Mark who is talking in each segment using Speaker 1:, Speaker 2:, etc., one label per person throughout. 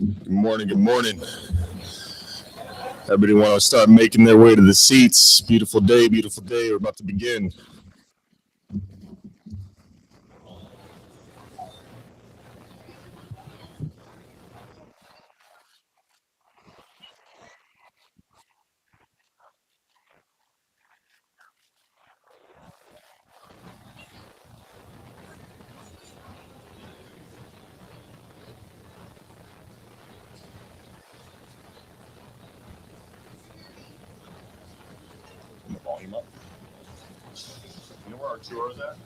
Speaker 1: Good morning. Good morning. Everybody want to start making their way to the seats. Beautiful day. Beautiful day. We're about to begin. Turn the volume up. You know where our tour is at?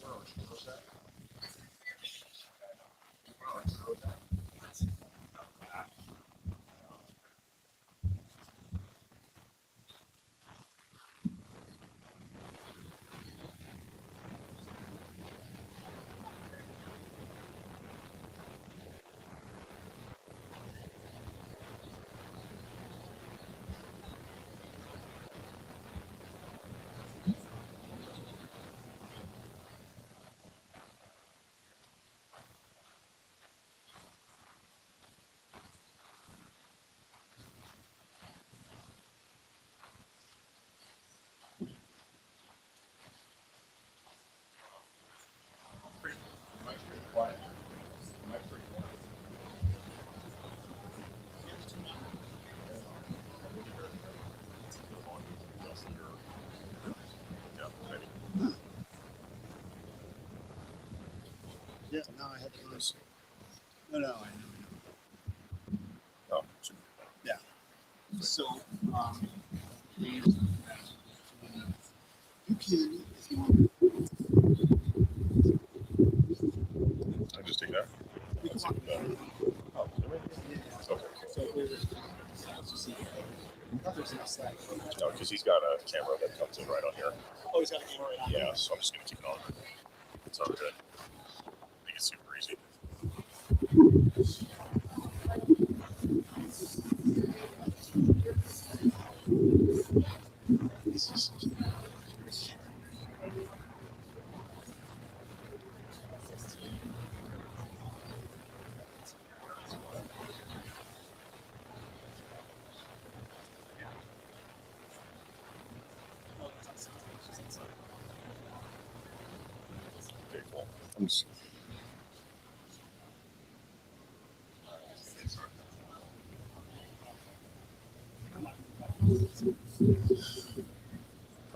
Speaker 1: Where our tour is at? Where our tour is at? Quiet.
Speaker 2: Yeah, no, I had to lose. No, I know.
Speaker 1: Oh,
Speaker 2: Yeah. So, you can, if you want,
Speaker 1: I just take that.
Speaker 2: you can walk
Speaker 1: Oh, really?
Speaker 2: Yeah.
Speaker 1: Okay.
Speaker 2: So, let's just see. There's no slack.
Speaker 1: No, because he's got a camera that comes in right on here.
Speaker 2: Oh, he's got a camera right now.
Speaker 1: Yeah, so I'm just gonna keep it on. It's all good. Make it super easy. Okay, cool. I'm just.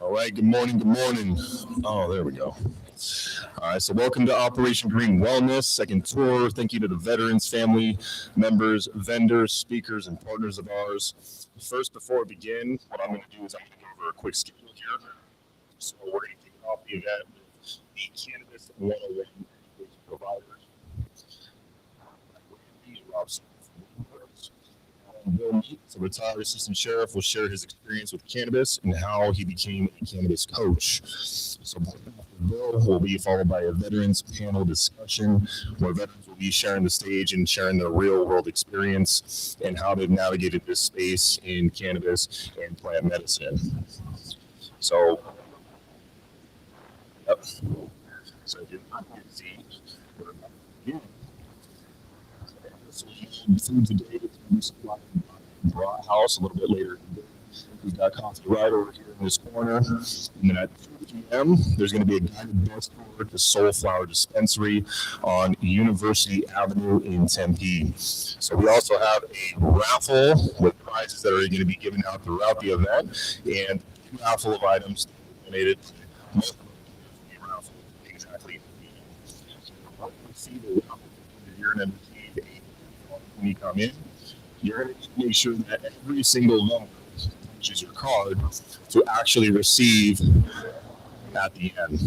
Speaker 1: All right, good morning, good morning. Oh, there we go. All right, so welcome to Operation Green Wellness, second tour. Thank you to the veterans, family members, vendors, speakers, and partners of ours. First, before we begin, what I'm going to do is I'm going to go over a quick schedule here. So we're going to kick off the event with the Cannabis 101 providers. Randy and Rob Smith from WeedWorks. Bill Meeks, a retired assistant sheriff, will share his experience with cannabis and how he became a cannabis coach. So Bill will be followed by a veterans panel discussion where veterans will be sharing the stage and sharing their real world experience and how they've navigated this space in cannabis and plant medicine. So, yep. So if you're not going to see, we're about to begin. So food today is going to be supplied by Bra House a little bit later today. We've got coffee right over here in this corner. And then at 2 p.m., there's going to be a guided bus tour to Soulflower Dispensary on University Avenue in Tempe. So we also have a raffle with prizes that are going to be given out throughout the event and a raffle of items donated. Most of them will be raffle exactly. So once you see the raffle, you're going to receive when you come in. You're going to make sure that every single vendor touches your card to actually receive at the end.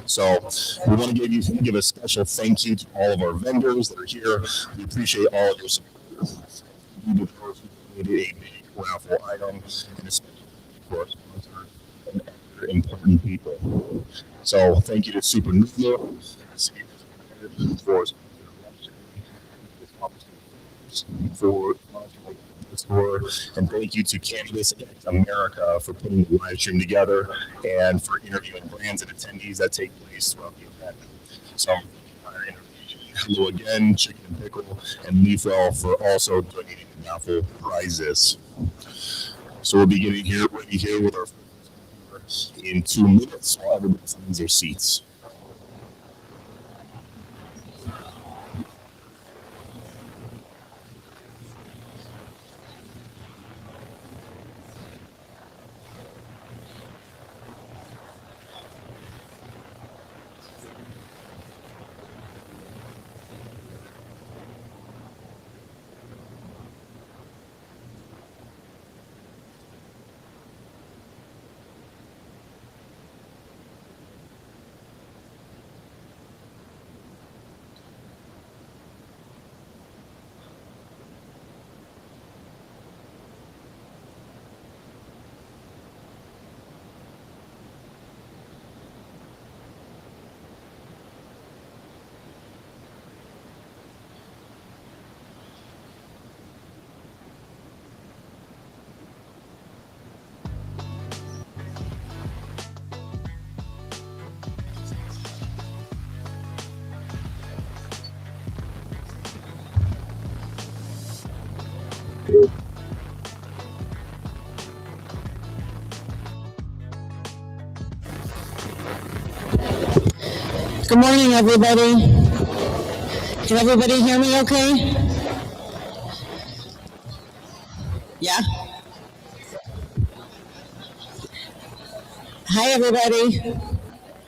Speaker 1: So we want to give a special thank you to all of our vendors that are here. We appreciate all of your support. We do those who donated a big raffle item, and especially for our sponsors and other important people. So thank you to Supernova for for this tour, and thank you to Cannabis America for putting the live stream together and for interviewing brands and attendees that take place throughout the event. So our interview Hello again, Chicken and Pickle, and Leafwell for also donating the raffle prizes. So we'll be getting here ready here with our in 2 minutes while everybody finds their seats.
Speaker 3: Good morning, everybody. Can everybody hear me okay? Yeah? Hi, everybody.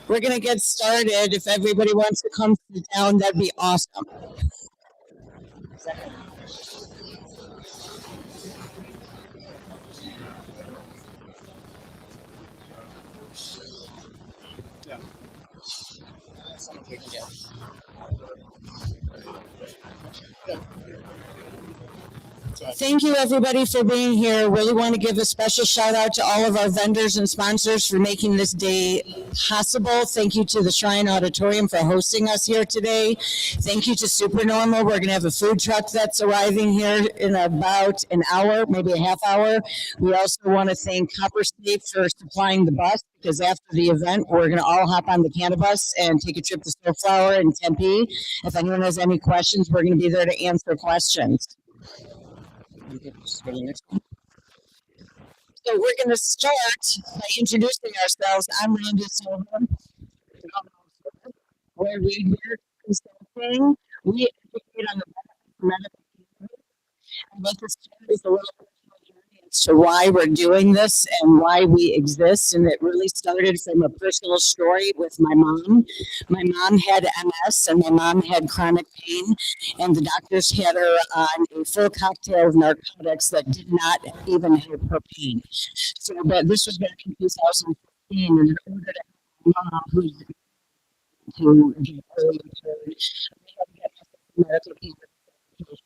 Speaker 3: We're going to get started. If everybody wants to come sit down, that'd be awesome. Thank you, everybody, for being here. Really want to give a special shout out to all of our vendors and sponsors for making this day possible. Thank you to the Shrine Auditorium for hosting us here today. Thank you to Supernormal. We're going to have a food truck that's arriving here in about an hour, maybe a half hour. We also want to thank Copper State for supplying the bus, because after the event, we're going to all hop on the Cannabis and take a trip to Snowflower and Tempe. If anyone has any questions, we're going to be there to answer questions. So we're going to start by introducing ourselves. I'm Randy Silver. We're WeedWorks Consulting. We educate on the benefits of medical cannabis. And what this is a little personal journey as to why we're doing this and why we exist. And it really started from a personal story with my mom. My mom had MS and my mom had chronic pain, and the doctors had her on a full cocktail of narcotics that did not even help her pain. So, but this was back in 2015, and in order to help my mom, who's to get early return, we had to get medical cannabis.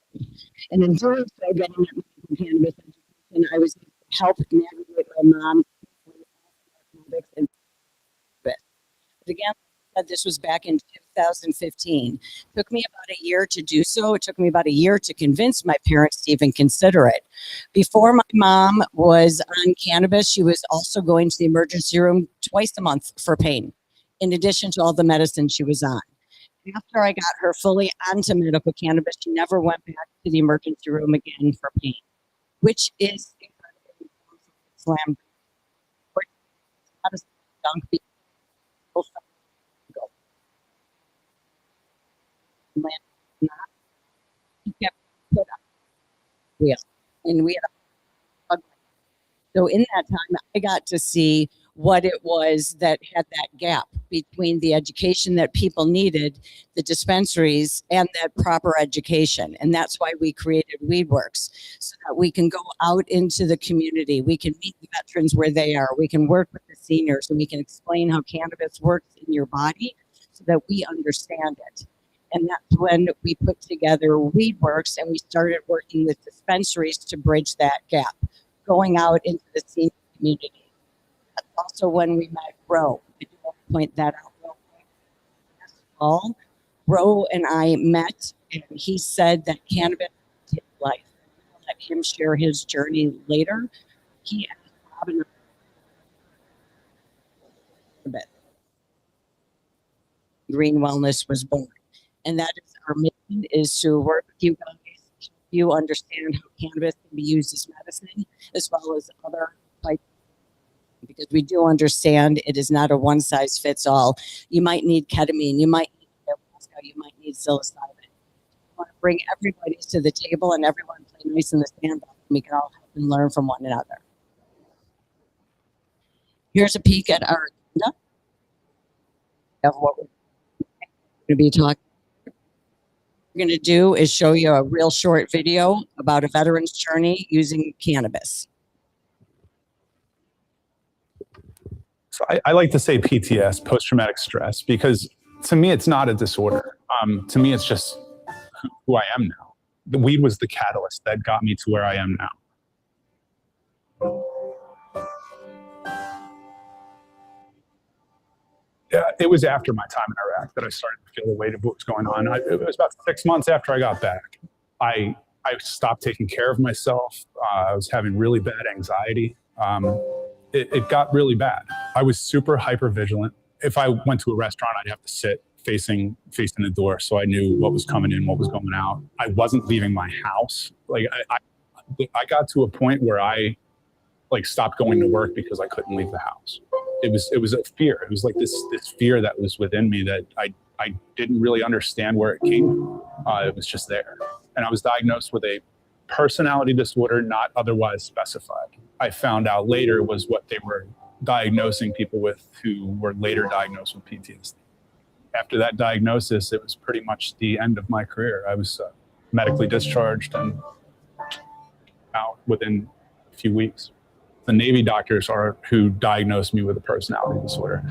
Speaker 3: And in doing so, getting that medical cannabis education, I was able to help navigate my mom and but again, this was back in 2015. It took me about a year to do so. It took me about a year to convince my parents to even consider it. Before my mom was on cannabis, she was also going to the emergency room twice a month for pain, in addition to all the medicine she was on. After I got her fully onto medical cannabis, she never went back to the emergency room again for pain, which is incredibly slam dunk. He kept put on the wheel, and we had a so in that time, I got to see what it was that had that gap between the education that people needed, the dispensaries, and that proper education. And that's why we created WeedWorks, so that we can go out into the community. We can meet the veterans where they are. We can work with the seniors, and we can explain how cannabis works in your body so that we understand it. And that's when we put together WeedWorks, and we started working with dispensaries to bridge that gap, going out into the senior community. That's also when we met Ro. I do want to point that out real quick. Last fall, Ro and I met, and he said that cannabis is his life. I'll let him share his journey later. He asked Robin a bit. Green Wellness was born. And that is our mission is to work with you guys, help you understand how cannabis can be used as medicine, as well as other types, because we do understand it is not a one size fits all. You might need ketamine, you might need ayahuasca, you might need psilocybin. We want to bring everybody to the table and everyone play nice in the sandbox, and we can all help and learn from one another. Here's a peek at our agenda of what we're going to be talking. What we're going to do is show you a real short video about a veteran's journey using cannabis.
Speaker 4: So I like to say PTS, post-traumatic stress, because to me, it's not a disorder. To me, it's just who I am now. The weed was the catalyst that got me to where I am now. Yeah, it was after my time in Iraq that I started to feel the weight of what was going on. It was about 6 months after I got back. I stopped taking care of myself. I was having really bad anxiety. It got really bad. I was super hyper vigilant. If I went to a restaurant, I'd have to sit facing the door, so I knew what was coming in, what was going out. I wasn't leaving my house. Like I got to a point where I stopped going to work because I couldn't leave the house. It was a fear. It was like this fear that was within me that I didn't really understand where it came from. It was just there. And I was diagnosed with a personality disorder not otherwise specified. I found out later was what they were diagnosing people with who were later diagnosed with PTSD. After that diagnosis, it was pretty much the end of my career. I was medically discharged and out within a few weeks. The Navy doctors are who diagnosed me with a personality disorder.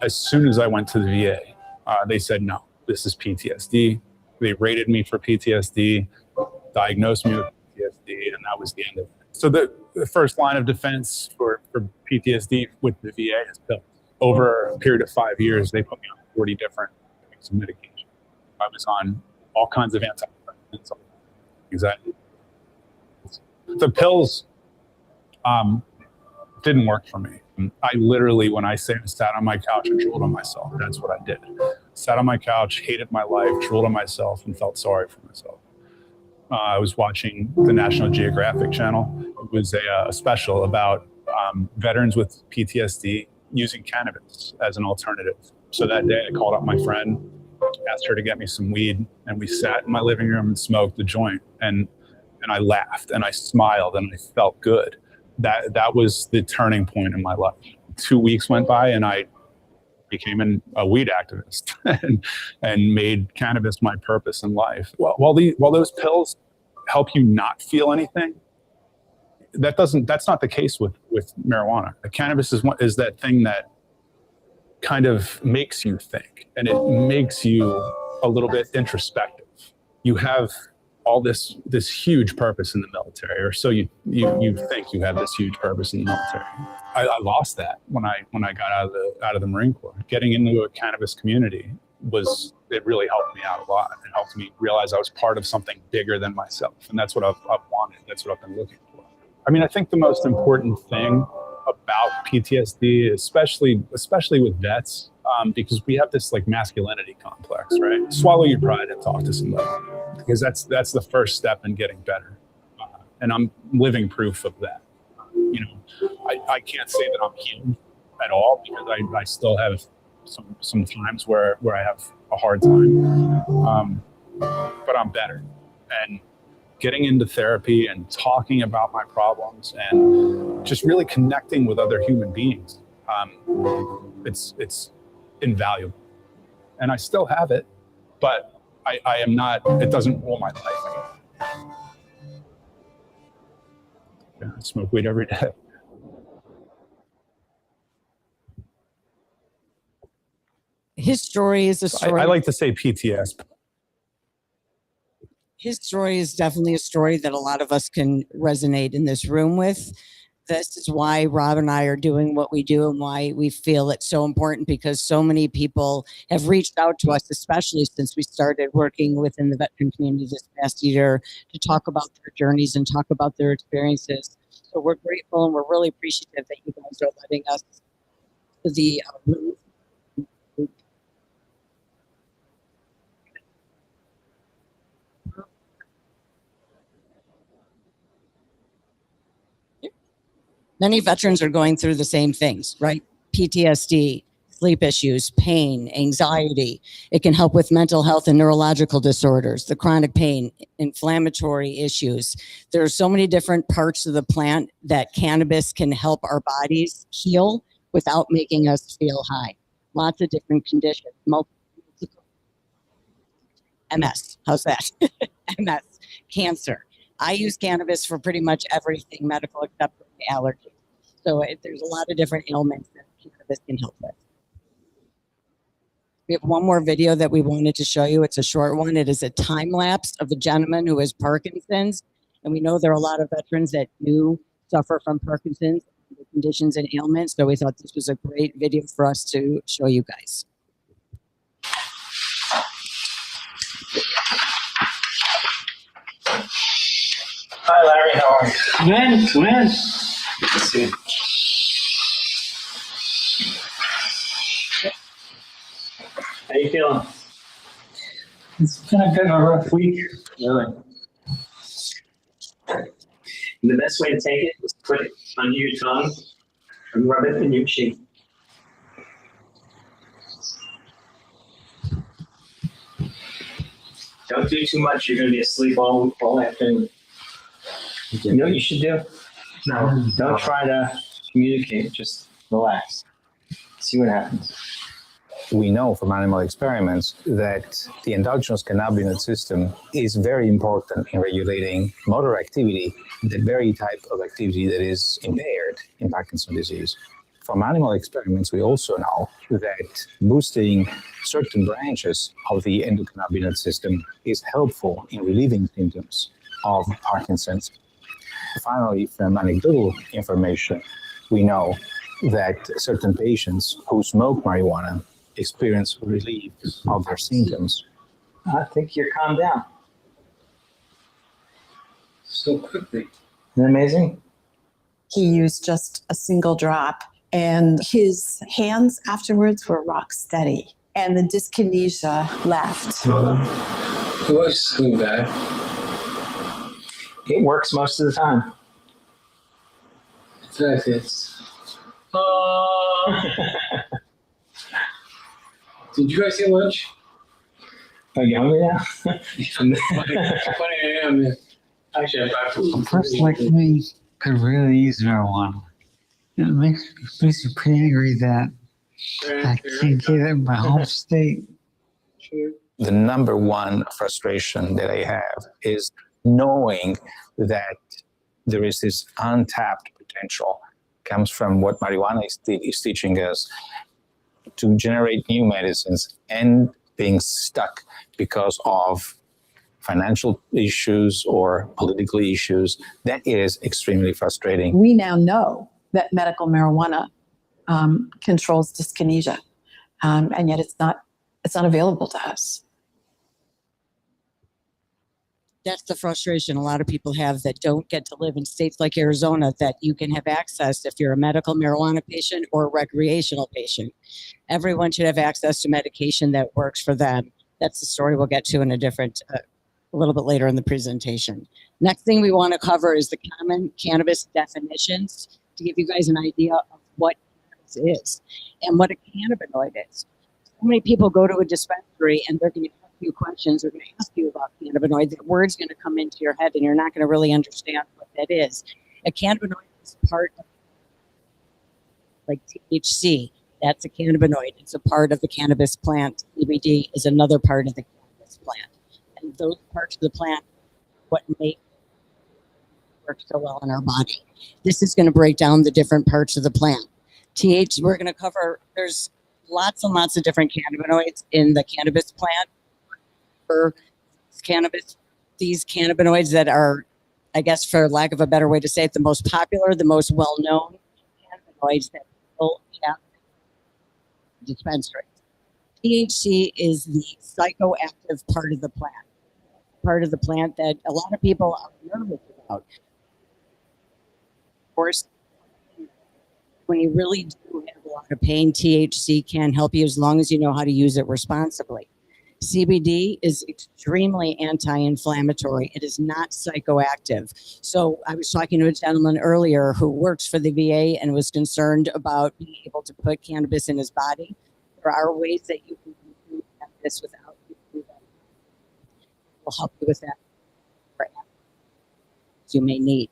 Speaker 4: As soon as I went to the VA, they said, no, this is PTSD. They rated me for PTSD, diagnosed me with PTSD, and that was the end of it. So the first line of defense for PTSD with the VA is pills. Over a period of 5 years, they put me on 40 different types of medication. I was on all kinds of antidepressants, anxiety. The pills didn't work for me. I literally, when I say I sat on my couch and drooled on myself, that's what I did. Sat on my couch, hated my life, drooled on myself, and felt sorry for myself. I was watching the National Geographic channel. It was a special about veterans with PTSD using cannabis as an alternative. So that day I called up my friend, asked her to get me some weed, and we sat in my living room and smoked the joint. And I laughed and I smiled and I felt good. That was the turning point in my life. 2 weeks went by and I became a weed activist and made cannabis my purpose in life. While those pills help you not feel anything, that's not the case with marijuana. Cannabis is that thing that kind of makes you think, and it makes you a little bit introspective. You have all this huge purpose in the military, or so you think you have this huge purpose in the military. I lost that when I got out of the Marine Corps. Getting into a cannabis community it really helped me out a lot. It helped me realize I was part of something bigger than myself, and that's what I've wanted. That's what I've been looking for. I mean, I think the most important thing about PTSD, especially with vets, because we have this masculinity complex, right? Swallow your pride and talk to somebody, because that's the first step in getting better. And I'm living proof of that. I can't say that I'm healed at all, because I still have some times where I have a hard time, but I'm better. And getting into therapy and talking about my problems and just really connecting with other human beings, it's invaluable. And I still have it, but I am not, it doesn't rule my life anymore. Yeah, I smoke weed every day.
Speaker 3: His story is a story.
Speaker 4: I like to say PTS.
Speaker 3: His story is definitely a story that a lot of us can resonate in this room with. This is why Rob and I are doing what we do and why we feel it's so important, because so many people have reached out to us, especially since we started working within the veteran community this past year, to talk about their journeys and talk about their experiences. So we're grateful and we're really appreciative that you guys are letting us the Many veterans are going through the same things, right? PTSD, sleep issues, pain, anxiety. It can help with mental health and neurological disorders, the chronic pain, inflammatory issues. There are so many different parts of the plant that cannabis can help our bodies heal without making us feel high. Lots of different conditions, multiple MS. How's that? MS, cancer. I use cannabis for pretty much everything medical except for allergies. So there's a lot of different ailments that cannabis can help with. We have one more video that we wanted to show you. It's a short one. It is a time lapse of a gentleman who has Parkinson's. And we know there are a lot of veterans that do suffer from Parkinson's conditions and ailments. So we thought this was a great video for us to show you guys.
Speaker 2: Hi, Larry. How are you? Come in. Good to see you. How you feeling? It's been a bit of a rough week. Really. And the best way to take it is put it under your tongue and rub it in your cheek. Don't do too much. You're going to be asleep all afternoon. You know what you should do? No, don't try to communicate. Just relax. See what happens.
Speaker 5: We know from animal experiments that the endogenous cannabinoid system is very important in regulating motor activity, the very type of activity that is impaired in Parkinson's disease. From animal experiments, we also know that boosting certain branches of the endocannabinoid system is helpful in relieving symptoms of Parkinson's. Finally, from anecdotal information, we know that certain patients who smoke marijuana experience relief of their symptoms.
Speaker 2: I think you're calmed down. So quickly. Isn't that amazing?
Speaker 6: He used just a single drop, and his hands afterwards were rock steady, and the dyskinesia left.
Speaker 7: It was so bad.
Speaker 2: It works most of the time.
Speaker 7: It's Did you guys get lunch?
Speaker 2: Are you hungry now?
Speaker 7: 20 a.m. Yeah. Actually, I'm back
Speaker 8: A person like me could really use marijuana. It makes me pretty angry that I can't get it in my home state.
Speaker 5: The number one frustration that I have is knowing that there is this untapped potential comes from what marijuana is teaching us to generate new medicines and being stuck because of financial issues or political issues. That is extremely frustrating.
Speaker 6: We now know that medical marijuana controls dyskinesia, and yet it's not available to us.
Speaker 3: That's the frustration a lot of people have that don't get to live in states like Arizona, that you can have access if you're a medical marijuana patient or a recreational patient. Everyone should have access to medication that works for them. That's the story we'll get to in a different, a little bit later in the presentation. Next thing we want to cover is the common cannabis definitions to give you guys an idea of what cannabis is and what a cannabinoid is. So many people go to a dispensary and they're going to ask you questions, they're going to ask you about cannabinoids. That word's going to come into your head and you're not going to really understand what that is. A cannabinoid is part of, like THC, that's a cannabinoid. It's a part of the cannabis plant. CBD is another part of the cannabis plant. And those parts of the plant, what make it work so well in our body. This is going to break down the different parts of the plant. We're going to cover, there's lots and lots of different cannabinoids in the cannabis plant. For cannabis, these cannabinoids that are, I guess for lack of a better way to say it, the most popular, the most well-known cannabinoids that people have dispensaries. THC is the psychoactive part of the plant that a lot of people are nervous about. Of course, when you really do have a lot of pain, THC can help you as long as you know how to use it responsibly. CBD is extremely anti-inflammatory. It is not psychoactive. So I was talking to a gentleman earlier who works for the VA and was concerned about being able to put cannabis in his body. There are ways that you can do cannabis without it will help you with that you may need.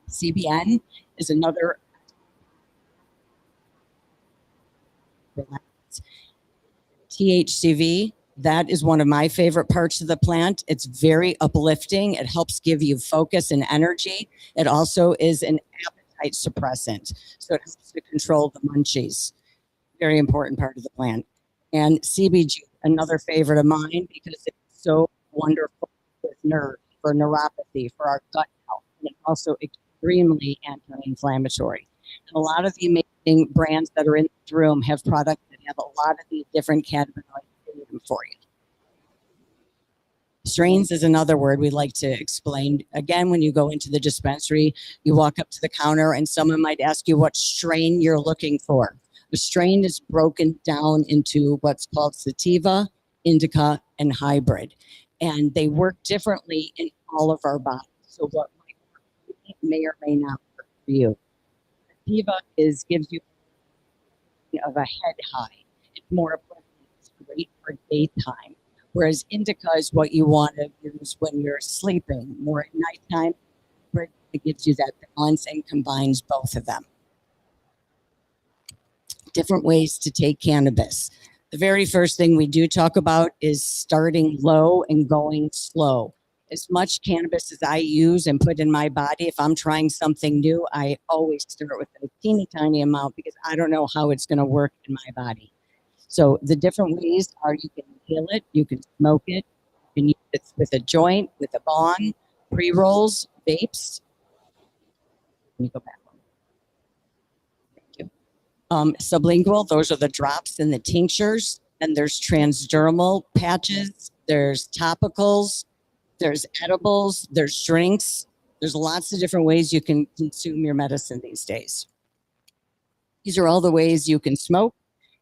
Speaker 3: CBN is another THCV. That is one of my favorite parts of the plant. It's very uplifting. It helps give you focus and energy. It also is an appetite suppressant. So it helps to control the munchies. Very important part of the plant. And CBG, another favorite of mine because it's so wonderful with nerves, for neuropathy, for our gut health. And it's also extremely anti-inflammatory. And a lot of the amazing brands that are in this room have products that have a lot of these different cannabinoids in them for you. Strains is another word we like to explain. Again, when you go into the dispensary, you walk up to the counter and someone might ask you what strain you're looking for. The strain is broken down into what's called sativa, indica, and hybrid. And they work differently in all of our bodies. So what might work for you may or may not work for you. Sativa gives you of a head high. It's more pleasant. It's great for daytime. Whereas indica is what you want to use when you're sleeping, more at nighttime. It gives you that balance and combines both of them. Different ways to take cannabis. The very first thing we do talk about is starting low and going slow. As much cannabis as I use and put in my body, if I'm trying something new, I always start with a teeny tiny amount because I don't know how it's going to work in my body. So the different ways are you can inhale it, you can smoke it, you can use it with a joint, with a bong, pre-rolls, vapes. Let me go back one. Thank you. Sublingual, those are the drops and the tinctures. And there's transdermal patches, there's topicals, there's edibles, there's drinks. There's lots of different ways you can consume your medicine these days. These are all the ways you can smoke.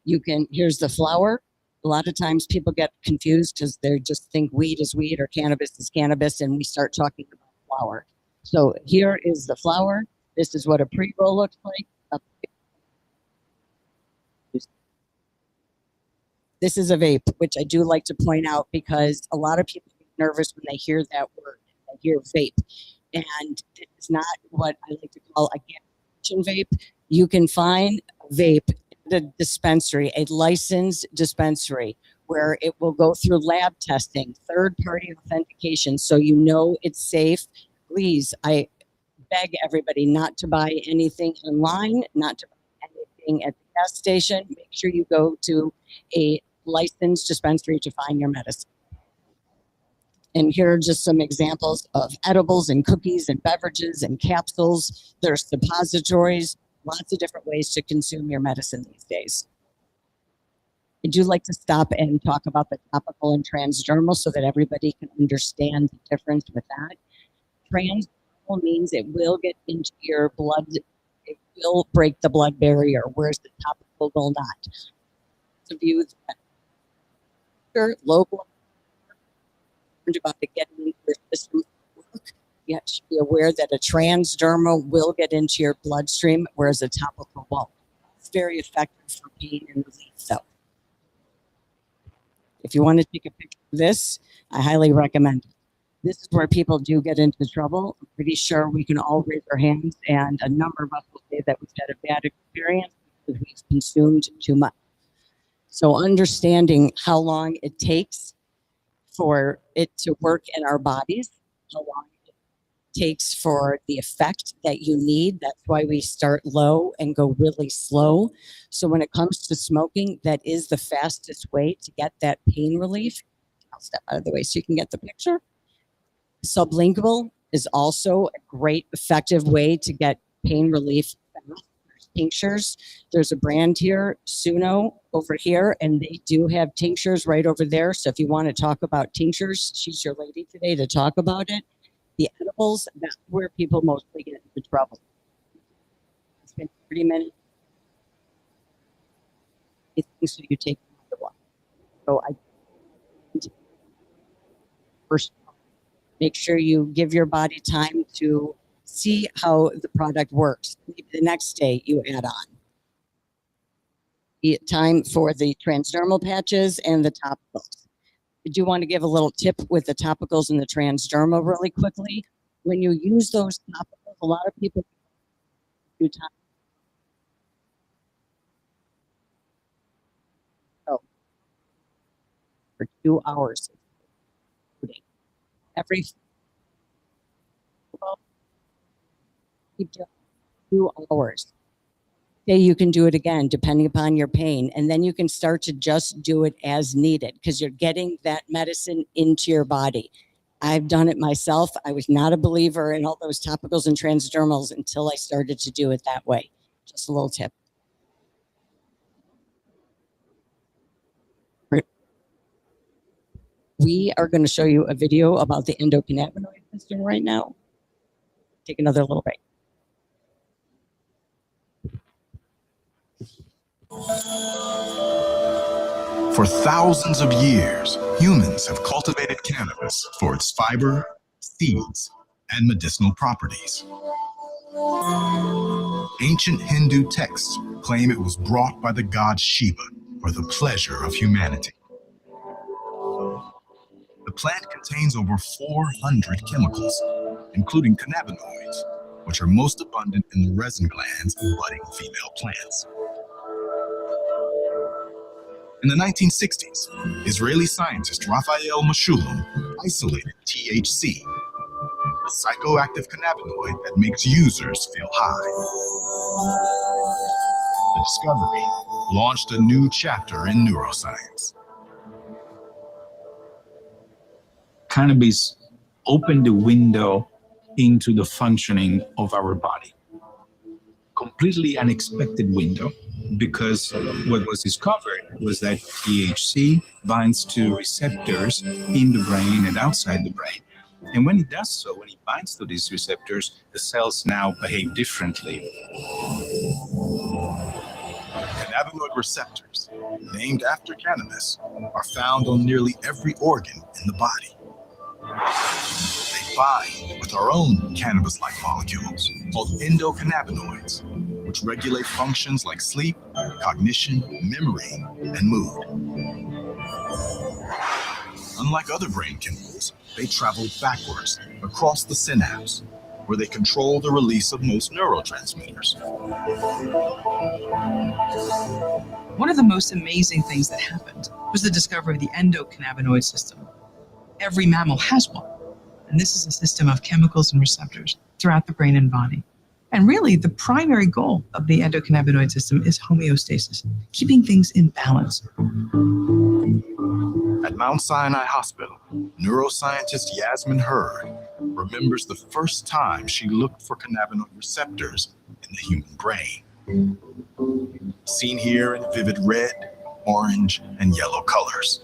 Speaker 3: Here's the flower. A lot of times people get confused because they just think weed is weed or cannabis is cannabis, and we start talking about flower. So here is the flower. This is what a pre-roll looks like. This is a vape, which I do like to point out because a lot of people get nervous when they hear that word. They hear vape. And it's not what I like to call a gas vape. You can find a vape at a dispensary, a licensed dispensary, where it will go through lab testing, third-party authentication, so you know it's safe. Please, I beg everybody not to buy anything online, not to buy anything at the gas station. Make sure you go to a licensed dispensary to find your medicine. And here are just some examples of edibles and cookies and beverages and capsules. There's suppositories, lots of different ways to consume your medicine these days. I do like to stop and talk about the topical and transdermal so that everybody can understand the difference with that. Transdermal means it will get into your blood. It will break the blood barrier, whereas the topical will not. So view low blood about it getting into your system work, you have to be aware that a transdermal will get into your bloodstream, whereas a topical won't. It's very effective for pain and relief, though. If you want to take a picture of this, I highly recommend it. This is where people do get into trouble. I'm pretty sure we can all raise our hands, and a number of us will say that we've had a bad experience because we've consumed too much. So understanding how long it takes for it to work in our bodies, how long it takes for the effect that you need. That's why we start low and go really slow. So when it comes to smoking, that is the fastest way to get that pain relief. I'll step out of the way so you can get the picture. Sublingual is also a great effective way to get pain relief fast. Tinctures. There's a brand here, Suno, over here, and they do have tinctures right over there. So if you want to talk about tinctures, she's your lady today to talk about it. The edibles, that's where people mostly get into trouble. It's been 30 minutes. So you take another one. So first. Make sure you give your body time to see how the product works. Maybe the next day you add on. Time for the transdermal patches and the topicals. I do want to give a little tip with the topicals and the transdermal really quickly. When you use those topicals, a lot of people do time. Oh, for 2 hours. Every keep doing 2 hours. Okay, you can do it again depending upon your pain, and then you can start to just do it as needed because you're getting that medicine into your body. I've done it myself. I was not a believer in all those topicals and transdermals until I started to do it that way. Just a little tip. We are going to show you a video about the endocannabinoid system right now. Take another little break.
Speaker 9: For thousands of years, humans have cultivated cannabis for its fiber, seeds, and medicinal properties. Ancient Hindu texts claim it was brought by the god Shiva for the pleasure of humanity. The plant contains over 400 chemicals, including cannabinoids, which are most abundant in the resin glands of budding female plants. In the 1960s, Israeli scientist Raphael Mechoulam isolated THC, a psychoactive cannabinoid that makes users feel high. The discovery launched a new chapter in neuroscience.
Speaker 5: Cannabis opened the window into the functioning of our body. Completely unexpected window, because what was discovered was that THC binds to receptors in the brain and outside the brain. And when it does so, when it binds to these receptors, the cells now behave differently.
Speaker 9: Cannabinoid receptors, named after cannabis, are found on nearly every organ in the body. They bind with our own cannabis-like molecules called endocannabinoids, which regulate functions like sleep, cognition, memory, and mood. Unlike other brain chemicals, they travel backwards across the synapse, where they control the release of most neurotransmitters.
Speaker 10: One of the most amazing things that happened was the discovery of the endocannabinoid system. Every mammal has one, and this is a system of chemicals and receptors throughout the brain and body. And really, the primary goal of the endocannabinoid system is homeostasis, keeping things in balance.
Speaker 9: At Mount Sinai Hospital, neuroscientist Yasmin Hurd remembers the first time she looked for cannabinoid receptors in the human brain. Seen here in vivid red, orange, and yellow colors.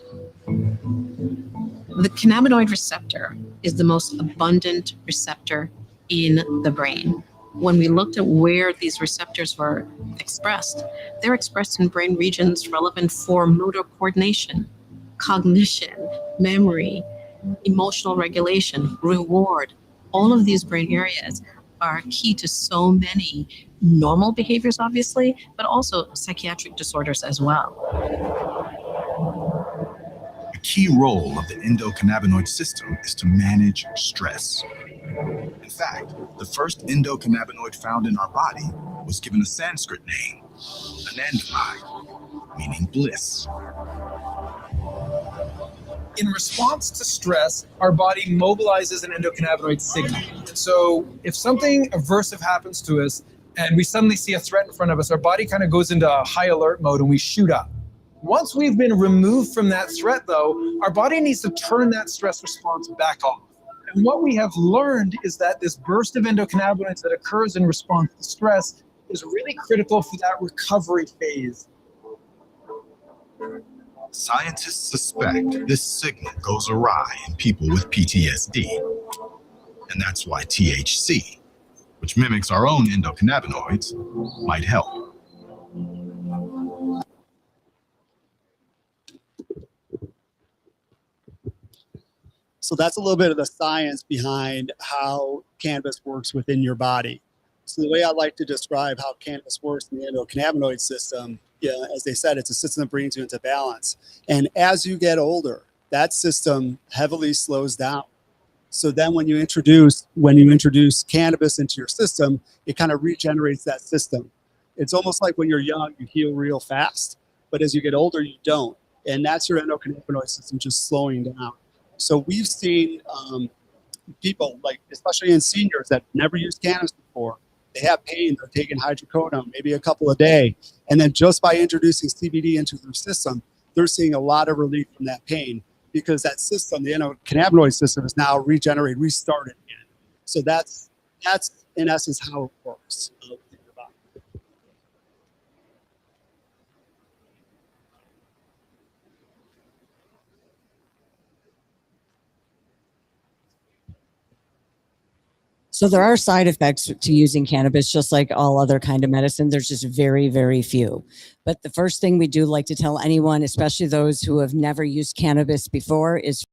Speaker 11: The cannabinoid receptor is the most abundant receptor in the brain. When we looked at where these receptors were expressed, they're expressed in brain regions relevant for motor coordination, cognition, memory, emotional regulation, reward. All of these brain areas are key to so many normal behaviors, obviously, but also psychiatric disorders as well.
Speaker 9: A key role of the endocannabinoid system is to manage stress. In fact, the first endocannabinoid found in our body was given a Sanskrit name, anandamide, meaning bliss.
Speaker 12: In response to stress, our body mobilizes an endocannabinoid signal. And so if something aversive happens to us and we suddenly see a threat in front of us, our body kind of goes into high alert mode and we shoot up. Once we've been removed from that threat, though, our body needs to turn that stress response back off. And what we have learned is that this burst of endocannabinoids that occurs in response to stress is really critical for that recovery phase.
Speaker 9: Scientists suspect this signal goes awry in people with PTSD. And that's why THC, which mimics our own endocannabinoids, might help.
Speaker 13: So that's a little bit of the science behind how cannabis works within your body. So the way I like to describe how cannabis works in the endocannabinoid system, yeah, as they said, it's a system that brings you into balance. And as you get older, that system heavily slows down. So then when you introduce cannabis into your system, it kind of regenerates that system. It's almost like when you're young, you heal real fast, but as you get older, you don't. And that's your endocannabinoid system just slowing down. So we've seen people, like especially in seniors that never used cannabis before, they have pain, they're taking hydrocodone, maybe a couple a day. And then just by introducing CBD into their system, they're seeing a lot of relief from that pain because that system, the endocannabinoid system, is now regenerated, restarted again. So that's in essence how it works within your body.
Speaker 3: So there are side effects to using cannabis, just like all other kind of medicine. There's just very, very few. But the first thing we do like to tell anyone, especially those who have never used cannabis before, is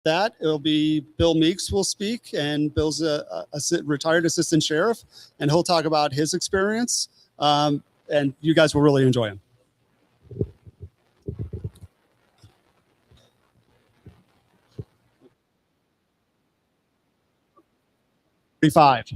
Speaker 13: That it'll be Bill Meeks will speak, and Bill's a retired assistant sheriff, and he'll talk about his experience. And you guys will really enjoy him. 35.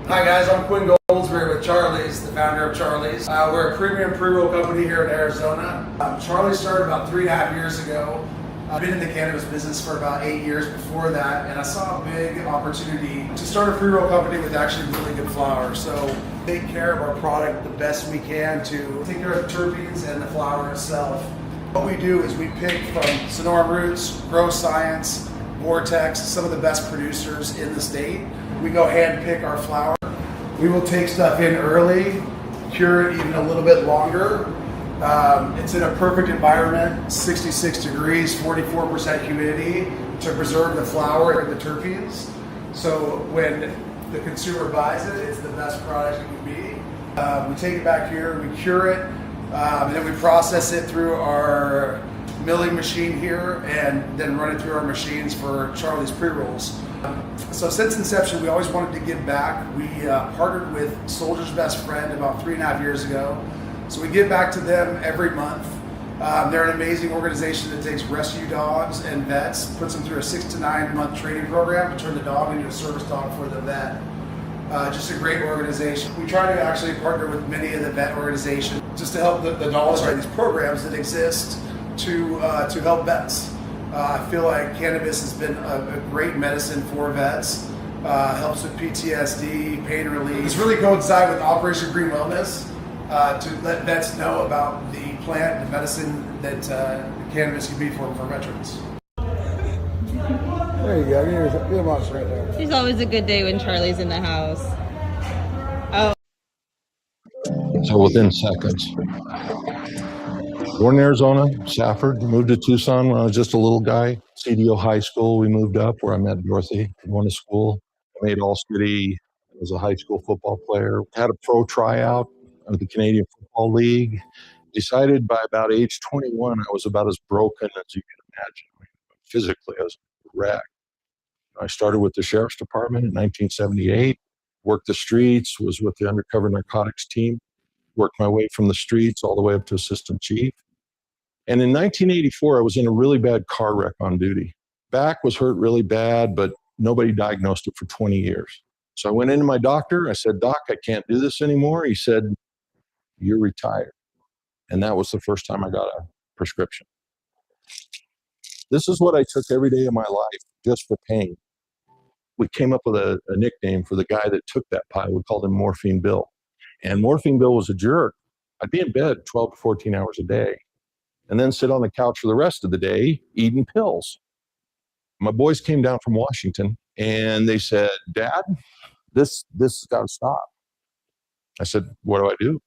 Speaker 14: Hi guys, I'm Quinn Goldsberry with Charlie's, the founder of Charlie's. We're a premium pre-roll company here in Arizona. Charlie started about 3.5 years ago. I've been in the cannabis business for about 8 years before that, and I saw a big opportunity to start a pre-roll company with actually really good flower. So take care of our product the best we can to take care of the terpenes and the flower itself. What we do is we pick from Sonoran Roots, Grow Science, Vortex, some of the best producers in the state. We go hand pick our flower. We will take stuff in early, cure it even a little bit longer. It's in a perfect environment, 66 degrees, 44% humidity to preserve the flower and the terpenes. So when the consumer buys it, it's the best product it can be. We take it back here, we cure it, and then we process it through our milling machine here and then run it through our machines for Charlie's pre-rolls. So since inception, we always wanted to give back. We partnered with Soldier's Best Friend about 3.5 years ago. So we give back to them every month. They're an amazing organization that takes rescue dogs and vets, puts them through a 6 to 9 month training program to turn the dog into a service dog for the vet. Just a great organization. We try to actually partner with many of the vet organizations just to help the dogs write these programs that exist to help vets. I feel like cannabis has been a great medicine for vets. Helps with PTSD, pain relief. It's really coincide with Operation Green Wellness to let vets know about the plant and medicine that cannabis can be for veterans.
Speaker 15: There you go. Get him on right there. It's always a good day when Charlie's in the house. Oh.
Speaker 16: So within seconds. Born in Arizona, Safford, moved to Tucson when I was just a little guy. CDO High School, we moved up where I met Dorothy. Went to school, made All-City, was a high school football player. Had a pro tryout of the Canadian Football League. Decided by about age 21, I was about as broken as you can imagine. Physically, I was wrecked. I started with the Sheriff's Department in 1978, worked the streets, was with the undercover narcotics team, worked my way from the streets all the way up to assistant chief. And in 1984, I was in a really bad car wreck on duty. Back was hurt really bad, but nobody diagnosed it for 20 years. So I went into my doctor. I said, "Doc, I can't do this anymore." He said, "You're retired." And that was the first time I got a prescription. This is what I took every day of my life just for pain. We came up with a nickname for the guy that took that pile. We called him Morphine Bill. And Morphine Bill was a jerk. I'd be in bed 12 to 14 hours a day and then sit on the couch for the rest of the day eating pills. My boys came down from Washington and they said, "Dad, this has got to stop." I said, "What do I do?"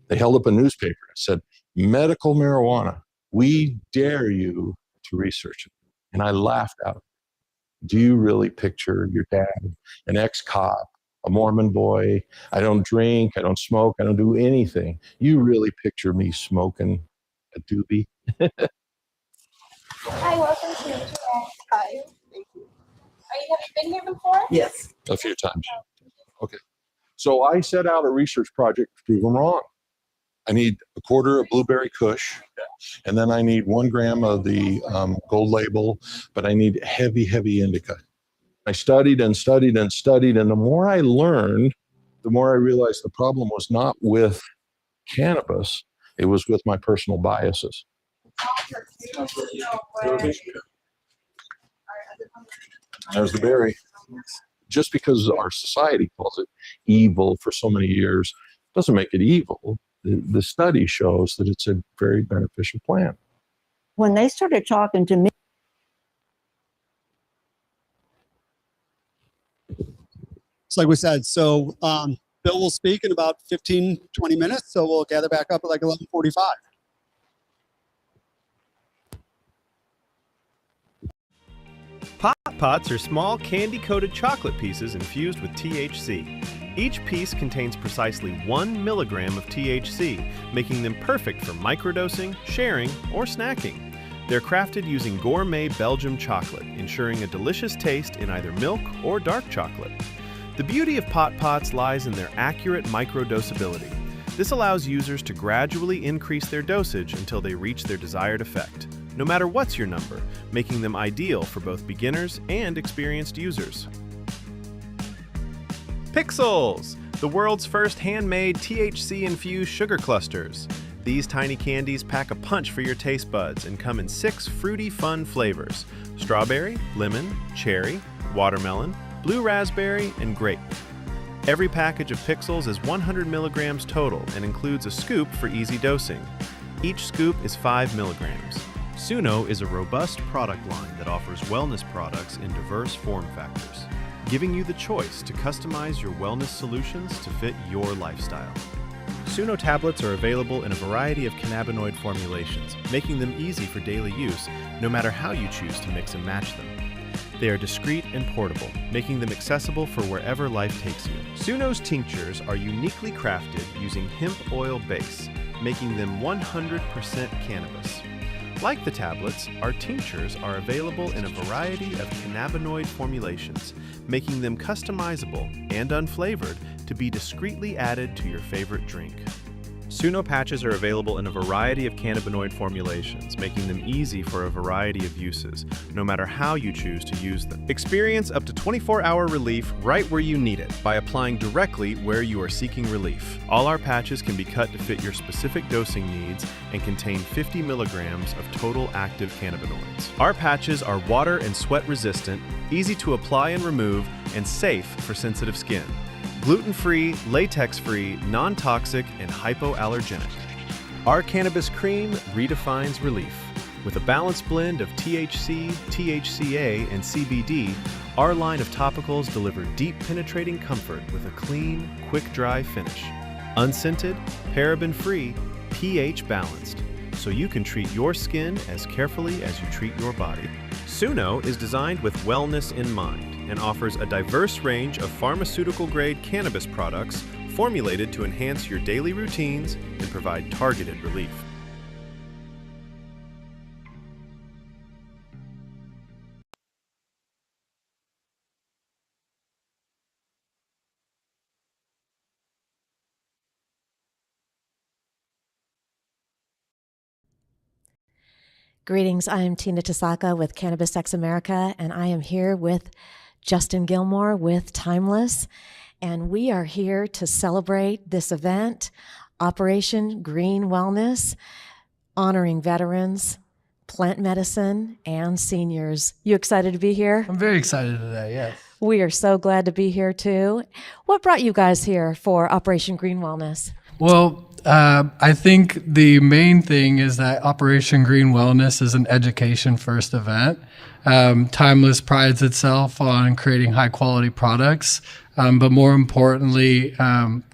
Speaker 16: They held up a newspaper. It said, "Medical marijuana. We dare you to research it." And I laughed out. Do you really picture your dad, an ex-cop, a Mormon boy? I don't drink, I don't smoke, I don't do anything. You really picture me smoking a doobie?
Speaker 17: Hi, welcome to Interact. Hi. Thank you. Have you been here before?
Speaker 15: Yes.
Speaker 16: A few times. Okay. So I set out a research project to prove them wrong. I need a quarter of blueberry kush, and then I need 1 gram of the gold label, but I need heavy, heavy indica. I studied and studied and studied, and the more I learned, the more I realized the problem was not with cannabis, it was with my personal biases. There's the berry. Just because our society calls it evil for so many years doesn't make it evil. The study shows that it's a very beneficial plant.
Speaker 18: When they started talking to me,
Speaker 13: It's like we said, so Bill will speak in about 15, 20 minutes. So we'll gather back up at like 11:45.
Speaker 19: Pot Pots are small candy-coated chocolate pieces infused with THC. Each piece contains precisely 1 milligram of THC, making them perfect for microdosing, sharing, or snacking. They're crafted using gourmet Belgium chocolate, ensuring a delicious taste in either milk or dark chocolate. The beauty of Pot Pots lies in their accurate microdosability. This allows users to gradually increase their dosage until they reach their desired effect, no matter what's your number, making them ideal for both beginners and experienced users. Pixels, the world's first handmade THC-infused sugar clusters. These tiny candies pack a punch for your taste buds and come in 6 fruity, fun flavors: strawberry, lemon, cherry, watermelon, blue raspberry, and grape. Every package of Pixels is 100 milligrams total and includes a scoop for easy dosing. Each scoop is 5 milligrams. Suno is a robust product line that offers wellness products in diverse form factors, giving you the choice to customize your wellness solutions to fit your lifestyle. Suno tablets are available in a variety of cannabinoid formulations, making them easy for daily use, no matter how you choose to mix and match them. They are discreet and portable, making them accessible for wherever life takes you. Suno's tinctures are uniquely crafted using hemp oil base, making them 100% cannabis. Like the tablets, our tinctures are available in a variety of cannabinoid formulations, making them customizable and unflavored to be discreetly added to your favorite drink. Suno patches are available in a variety of cannabinoid formulations, making them easy for a variety of uses, no matter how you choose to use them. Experience up to 24-hour relief right where you need it by applying directly where you are seeking relief. All our patches can be cut to fit your specific dosing needs and contain 50 milligrams of total active cannabinoids. Our patches are water and sweat resistant, easy to apply and remove, and safe for sensitive skin. Gluten-free, latex-free, non-toxic, and hypoallergenic. Our cannabis cream redefines relief. With a balanced blend of THC, THCA, and CBD, our line of topicals deliver deep penetrating comfort with a clean, quick-dry finish. Unscented, paraben-free, pH-balanced, so you can treat your skin as carefully as you treat your body. Suno is designed with wellness in mind and offers a diverse range of pharmaceutical-grade cannabis products formulated to enhance your daily routines and provide targeted relief.
Speaker 20: Greetings, I am Tina Tasaka with Cannabis X America, and I am here with Justin Gilmore with Timeless, and we are here to celebrate this event, Operation Green Wellness, honoring veterans, plant medicine, and seniors. You excited to be here?
Speaker 21: I'm very excited today, yes.
Speaker 20: We are so glad to be here too. What brought you guys here for Operation Green Wellness?
Speaker 21: Well, I think the main thing is that Operation Green Wellness is an education first event. Timeless prides itself on creating high quality products, but more importantly,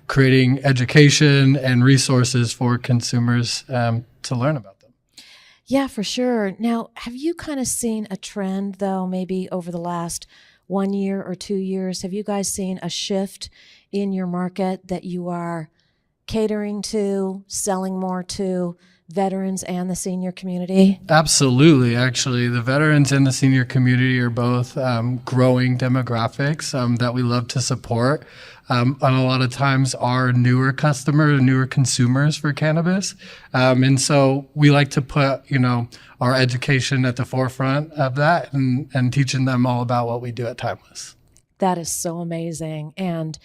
Speaker 21: creating education and resources for consumers to learn about them.
Speaker 20: Yeah, for sure. Now, have you kind of seen a trend though, maybe over the last 1 year or 2 years? Have you guys seen a shift in your market that you are catering to, selling more to veterans and the senior community?
Speaker 21: Absolutely. Actually, the veterans and the senior community are both growing demographics that we love to support. And a lot of times are newer customers, newer consumers for cannabis. And so we like to put, our education at the forefront of that and teaching them all about what we do at Timeless.
Speaker 20: That is so amazing. And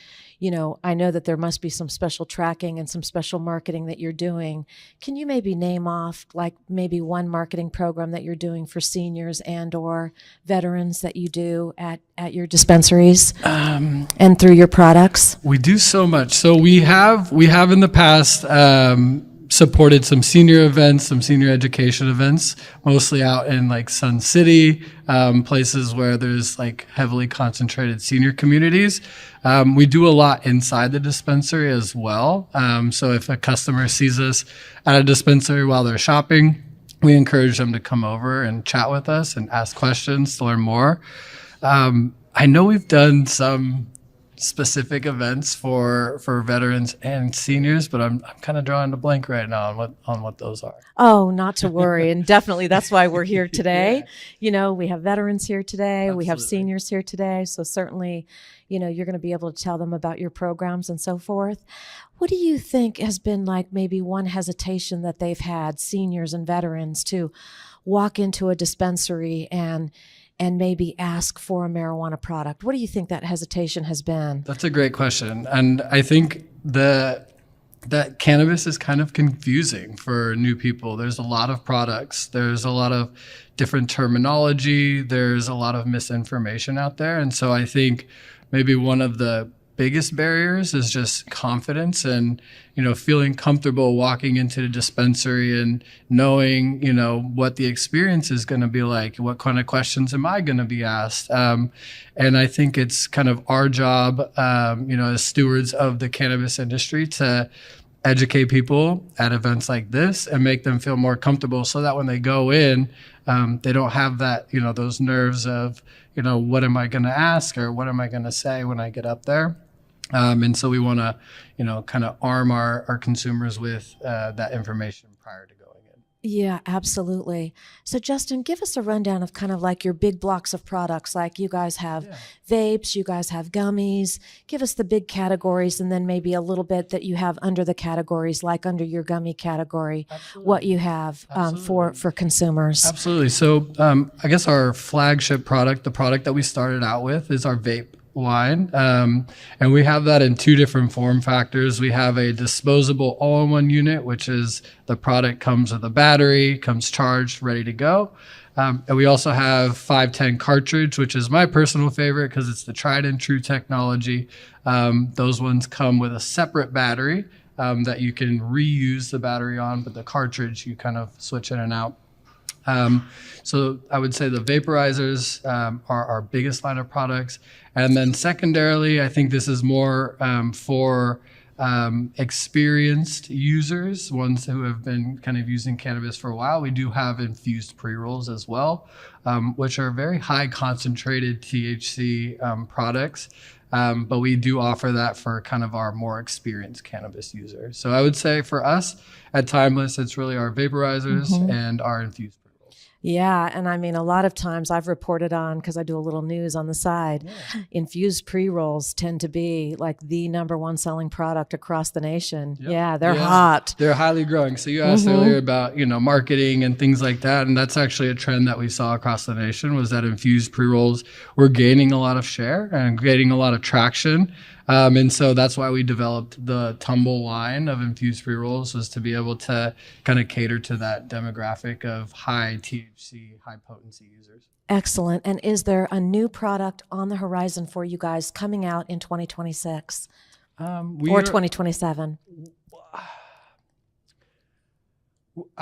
Speaker 20: I know that there must be some special tracking and some special marketing that you're doing. Can you maybe name off like maybe one marketing program that you're doing for seniors and or veterans that you do at your dispensaries and through your products?
Speaker 21: We do so much. So we have in the past supported some senior events, some senior education events, mostly out in like Sun City, places where there's like heavily concentrated senior communities. We do a lot inside the dispensary as well. So if a customer sees us at a dispensary while they're shopping, we encourage them to come over and chat with us and ask questions to learn more. I know we've done some specific events for veterans and seniors, but I'm kind of drawing a blank right now on what those are.
Speaker 20: Oh, not to worry. And definitely that's why we're here today. We have veterans here today. Absolutely. We have seniors here today. So certainly, you're going to be able to tell them about your programs and so forth. What do you think has been like maybe one hesitation that they've had, seniors and veterans, to walk into a dispensary and maybe ask for a marijuana product? What do you think that hesitation has been?
Speaker 21: That's a great question. And I think that cannabis is kind of confusing for new people. There's a lot of products. There's a lot of different terminology. There's a lot of misinformation out there. And so I think maybe one of the biggest barriers is just confidence and, feeling comfortable walking into the dispensary and knowing, what the experience is going to be like. What kind of questions am I going to be asked? And I think it's kind of our job, as stewards of the cannabis industry to educate people at events like this and make them feel more comfortable so that when they go in, they don't have that, those nerves of, what am I going to ask or what am I going to say when I get up there? And so we want to, kind of arm our consumers with that information prior to going in.
Speaker 20: Yeah, absolutely. So Justin, give us a rundown of kind of like your big blocks of products. Like you guys have vapes, you guys have gummies. Give us the big categories and then maybe a little bit that you have under the categories, like under your gummy category, what you have for consumers.
Speaker 21: Absolutely. So I guess our flagship product, the product that we started out with, is our vape line. And we have that in two different form factors. We have a disposable all-in-one unit, which is the product comes with a battery, comes charged, ready to go. And we also have 510 cartridge, which is my personal favorite because it's the tried and true technology. Those ones come with a separate battery that you can reuse the battery on, but the cartridge you kind of switch in and out. So I would say the vaporizers are our biggest line of products. And then secondarily, I think this is more for experienced users, ones who have been kind of using cannabis for a while. We do have infused pre-rolls as well, which are very high concentrated THC products. But we do offer that for kind of our more experienced cannabis users. So I would say for us at Timeless, it's really our vaporizers and our infused.
Speaker 20: Yeah. And I mean, a lot of times I've reported on, because I do a little news on the side, infused pre-rolls tend to be like the #1 selling product across the nation. Yep. Yeah, they're hot.
Speaker 21: They're highly growing. So you asked earlier about, marketing and things like that. And that's actually a trend that we saw across the nation, was that infused pre-rolls were gaining a lot of share and gaining a lot of traction. And so that's why we developed the Tumble line of infused pre-rolls, was to be able to kind of cater to that demographic of high THC, high potency users.
Speaker 20: Excellent. And is there a new product on the horizon for you guys coming out in 2026 or 2027?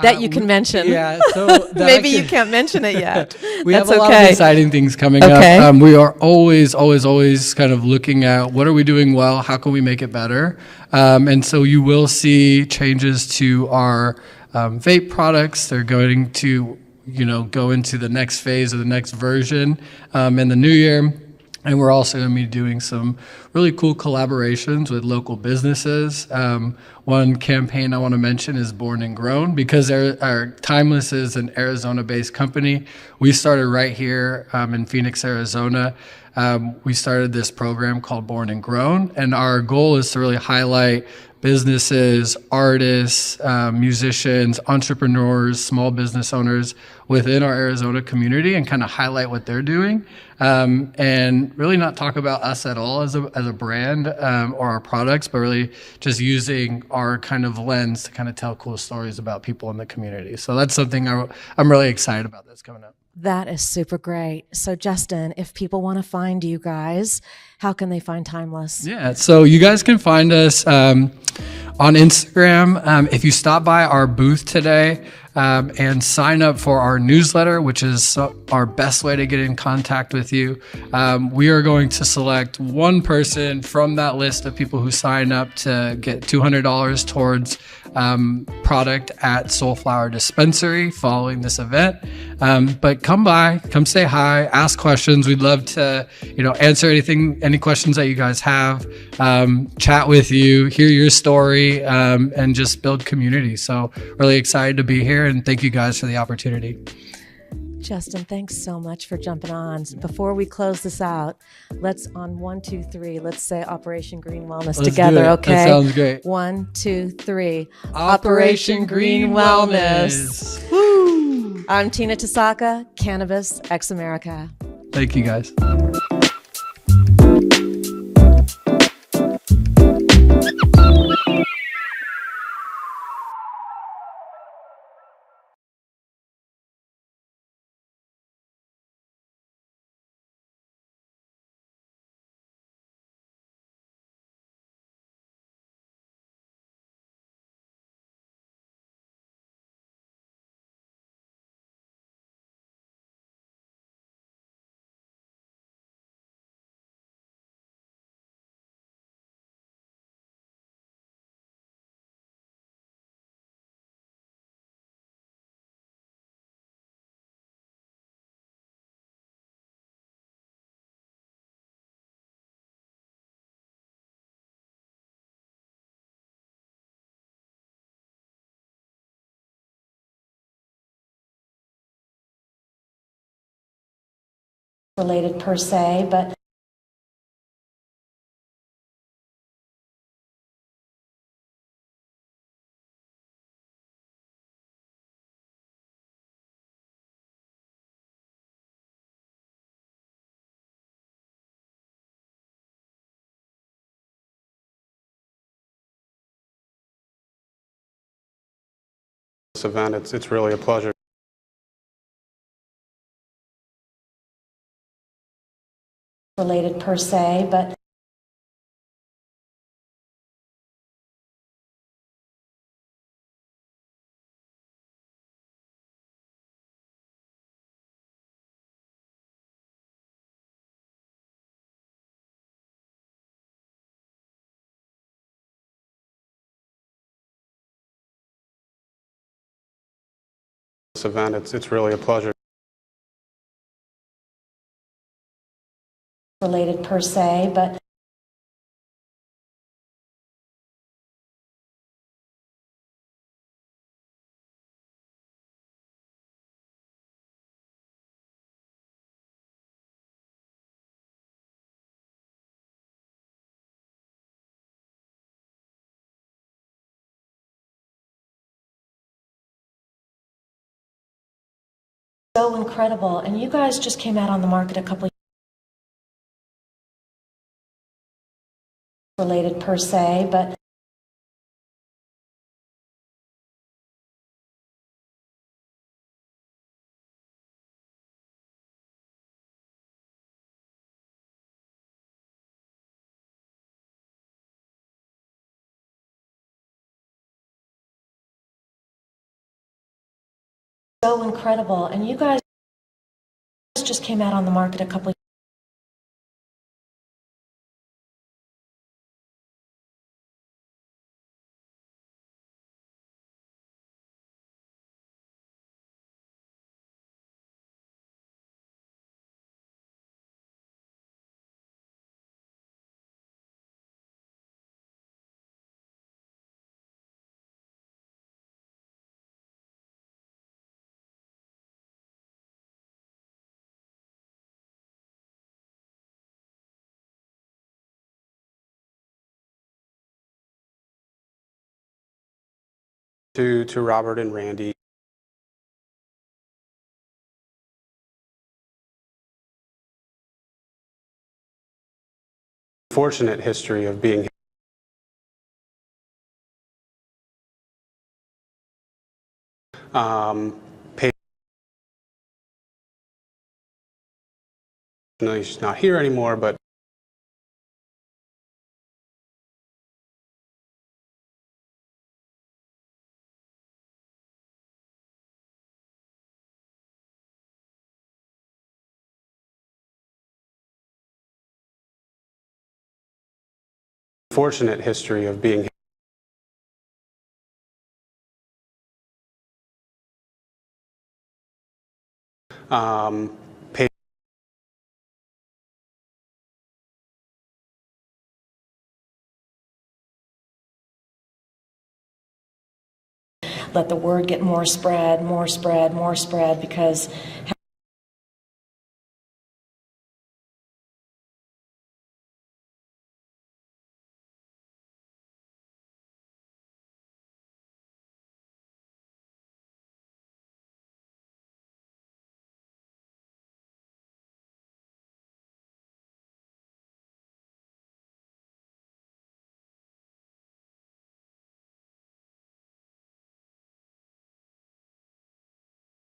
Speaker 20: That you can mention.
Speaker 21: Yeah, so
Speaker 20: maybe you can't mention it yet.
Speaker 21: We
Speaker 20: That's
Speaker 21: have a lot of exciting things coming up. We are always kind of looking at what are we doing well, how can we make it better, and so you will see changes to our vape products. They're going to go into the next phase or the next version in the new year. And we're also going to be doing some really cool collaborations with local businesses. One campaign I want to mention is Born and Grown, because our Timeless is an Arizona-based company. We started right here in Phoenix, Arizona. We started this program called Born and Grown, and our goal is to really highlight businesses, artists, musicians, entrepreneurs, small business owners within our Arizona community and kind of highlight what they're doing, and really not talk about us at all as a brand or our products, but really just using our kind of lens to kind of tell cool stories about people in the community. So that's something I'm really excited about that's coming up.
Speaker 20: That is super great. So Justin, if people want to find you guys, how can they find Timeless?
Speaker 21: Yeah, so you guys can find us on Instagram. If you stop by our booth today and sign up for our newsletter, which is our best way to get in contact with you, we are going to select one person from that list of people who sign up to get $200 towards product at Soulflower Dispensary following this event. But come by, come say hi, ask questions. We'd love to, answer any questions that you guys have, chat with you, hear your story, and just build community. So really excited to be here, and thank you guys for the opportunity.
Speaker 20: Justin, thanks so much for jumping on. Before we close this out, let's on 1, 2, 3, let's say Operation Green Wellness
Speaker 21: Let's
Speaker 20: together,
Speaker 21: do it.
Speaker 20: okay?
Speaker 21: That sounds great.
Speaker 20: 1, 2, 3.
Speaker 21: Operation Green Wellness.
Speaker 20: Woo! I'm Tina Tasaka, Cannabis X America.
Speaker 21: Thank you, guys.
Speaker 20: Related per se, but
Speaker 1: This event, it's really a pleasure.
Speaker 20: related per se, but
Speaker 1: This event, it's really a pleasure.
Speaker 20: related per se, but so incredible. And you guys just came out on the market a couple related per se, but so incredible. And you guys just came out on the market a couple
Speaker 1: To Robert and Randy. Fortunate history of being no, he's not here anymore, but fortunate history of being Pay
Speaker 20: Let the word get more spread, more spread, more spread, because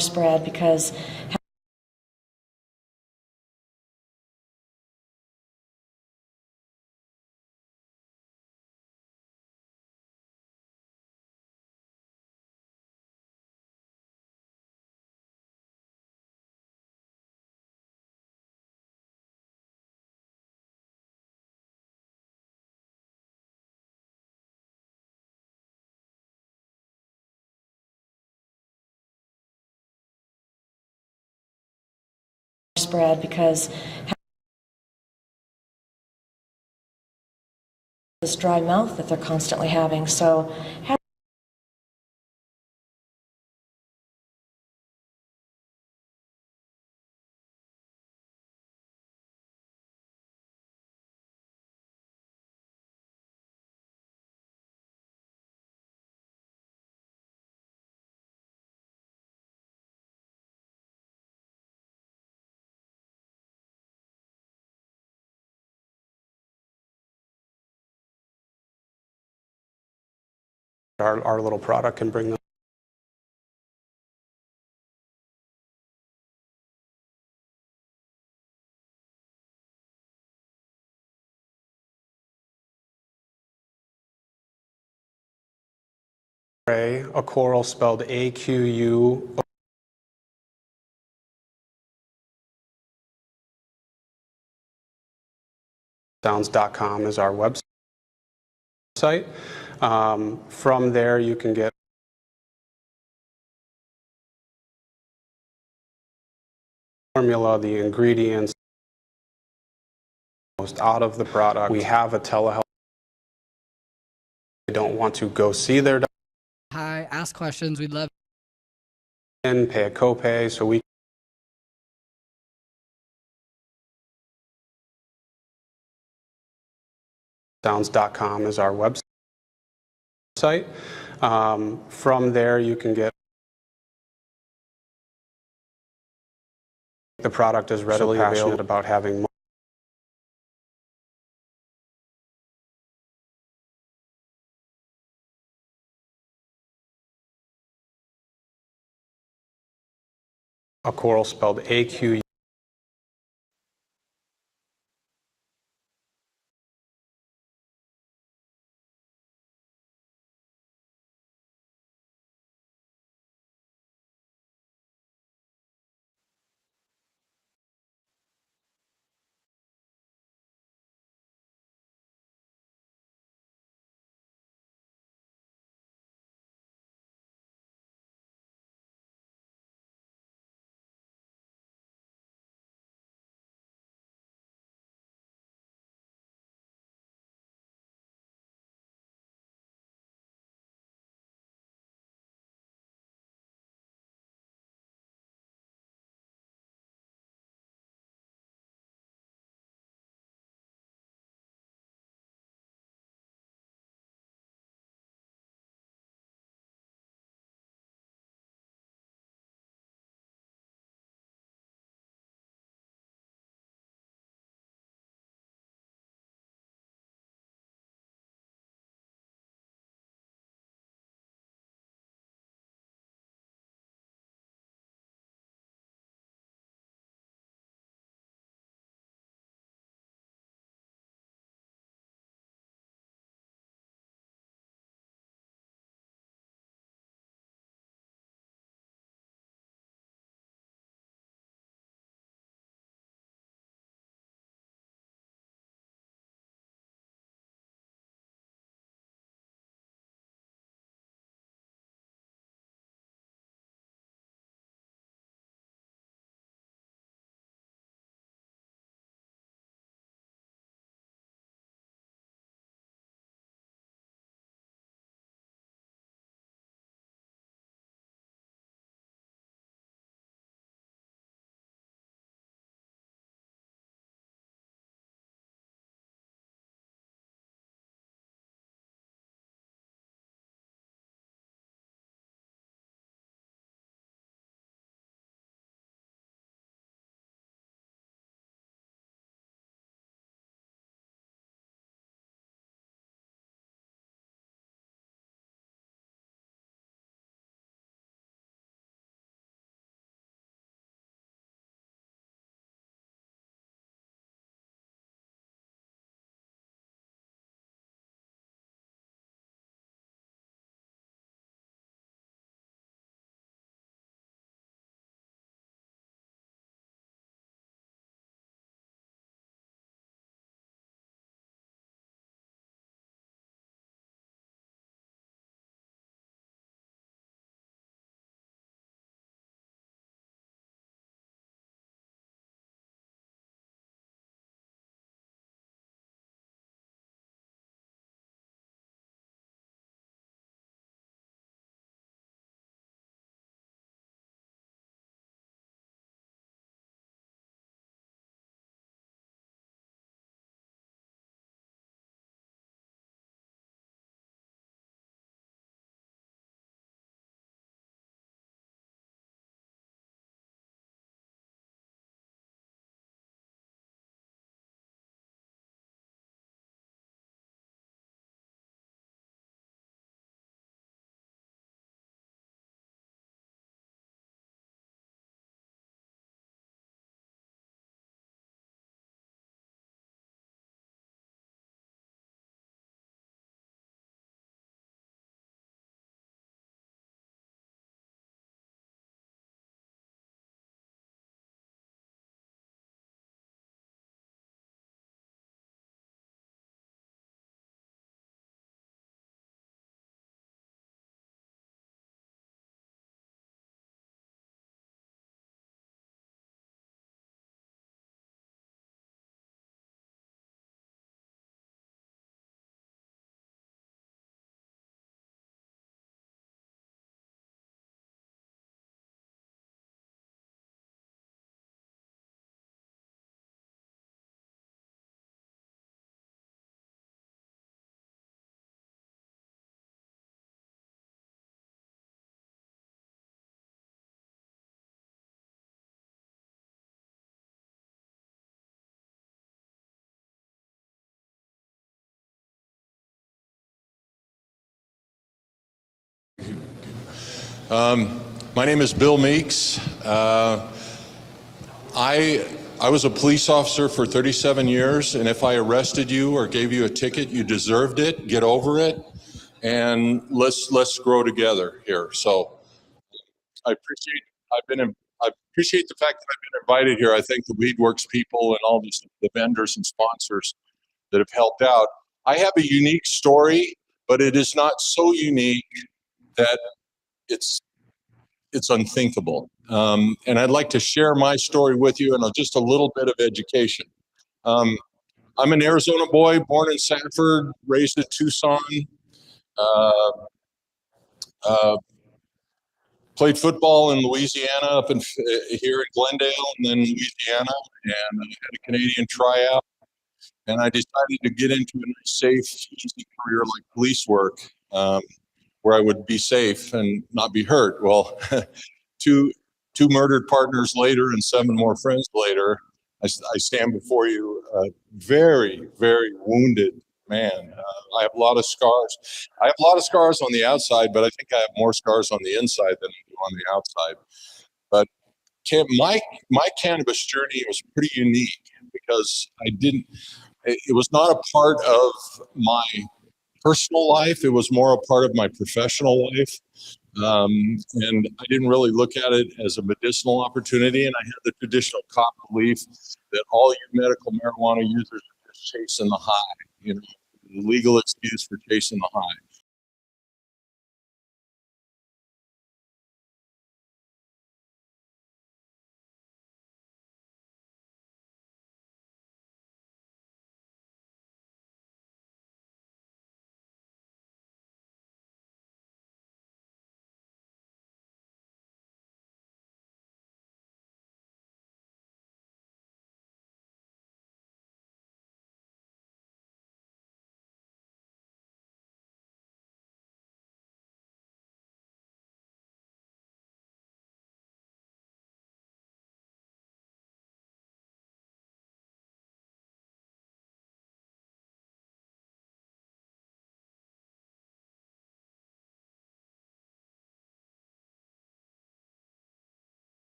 Speaker 20: spread because spread because this dry mouth that they're constantly having. So
Speaker 1: our little product can bring them. A coral spelled AQU. Sounds.com is our website. From there, you can get formula, the ingredients, most out of the product. We have a telehealth. They don't want to go see their doctor.
Speaker 4: Hi, ask questions. We'd love.
Speaker 1: And pay a copay, so we. Sounds.com is our website. From there, you can get the product is readily available. About having a coral spelled AQU.
Speaker 16: My name is Bill Meeks. I was a police officer for 37 years, and if I arrested you or gave you a ticket, you deserved it. Get over it, and let's grow together here. So I appreciate I appreciate the fact that I've been invited here. I thank the WeedWorks people and all the vendors and sponsors that have helped out. I have a unique story, but it is not so unique that it's unthinkable. And I'd like to share my story with you and just a little bit of education. I'm an Arizona boy, born in Sanford, raised in Tucson, played football in Louisiana, up in here in Glendale, and then Louisiana, and I had a Canadian tryout. And I decided to get into a safe, easy career like police work, where I would be safe and not be hurt. Well, two murdered partners later and 7 more friends later, I stand before you a very, very wounded man. I have a lot of scars. I have a lot of scars on the outside, but I think I have more scars on the inside than I do on the outside. But my cannabis journey was pretty unique because it was not a part of my personal life. It was more a part of my professional life. And I didn't really look at it as a medicinal opportunity. And I had the traditional cop belief that all you medical marijuana users are just chasing the high, the legal excuse for chasing the high.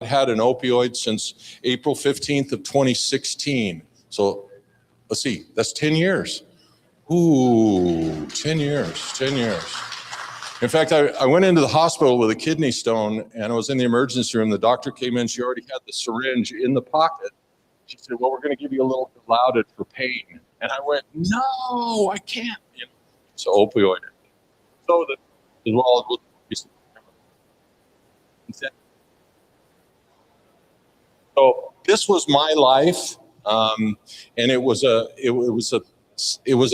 Speaker 16: Had an opioid since April 15th of 2016. So let's see, that's 10 years. Ooh, 10 years, 10 years. In fact, I went into the hospital with a kidney stone and I was in the emergency room. The doctor came in, she already had the syringe in the pocket. She said, well, we're gonna give you a little Dilaudid for pain. And I went, no, I can't. It's opioid. So that as well, so this was my life, and it was a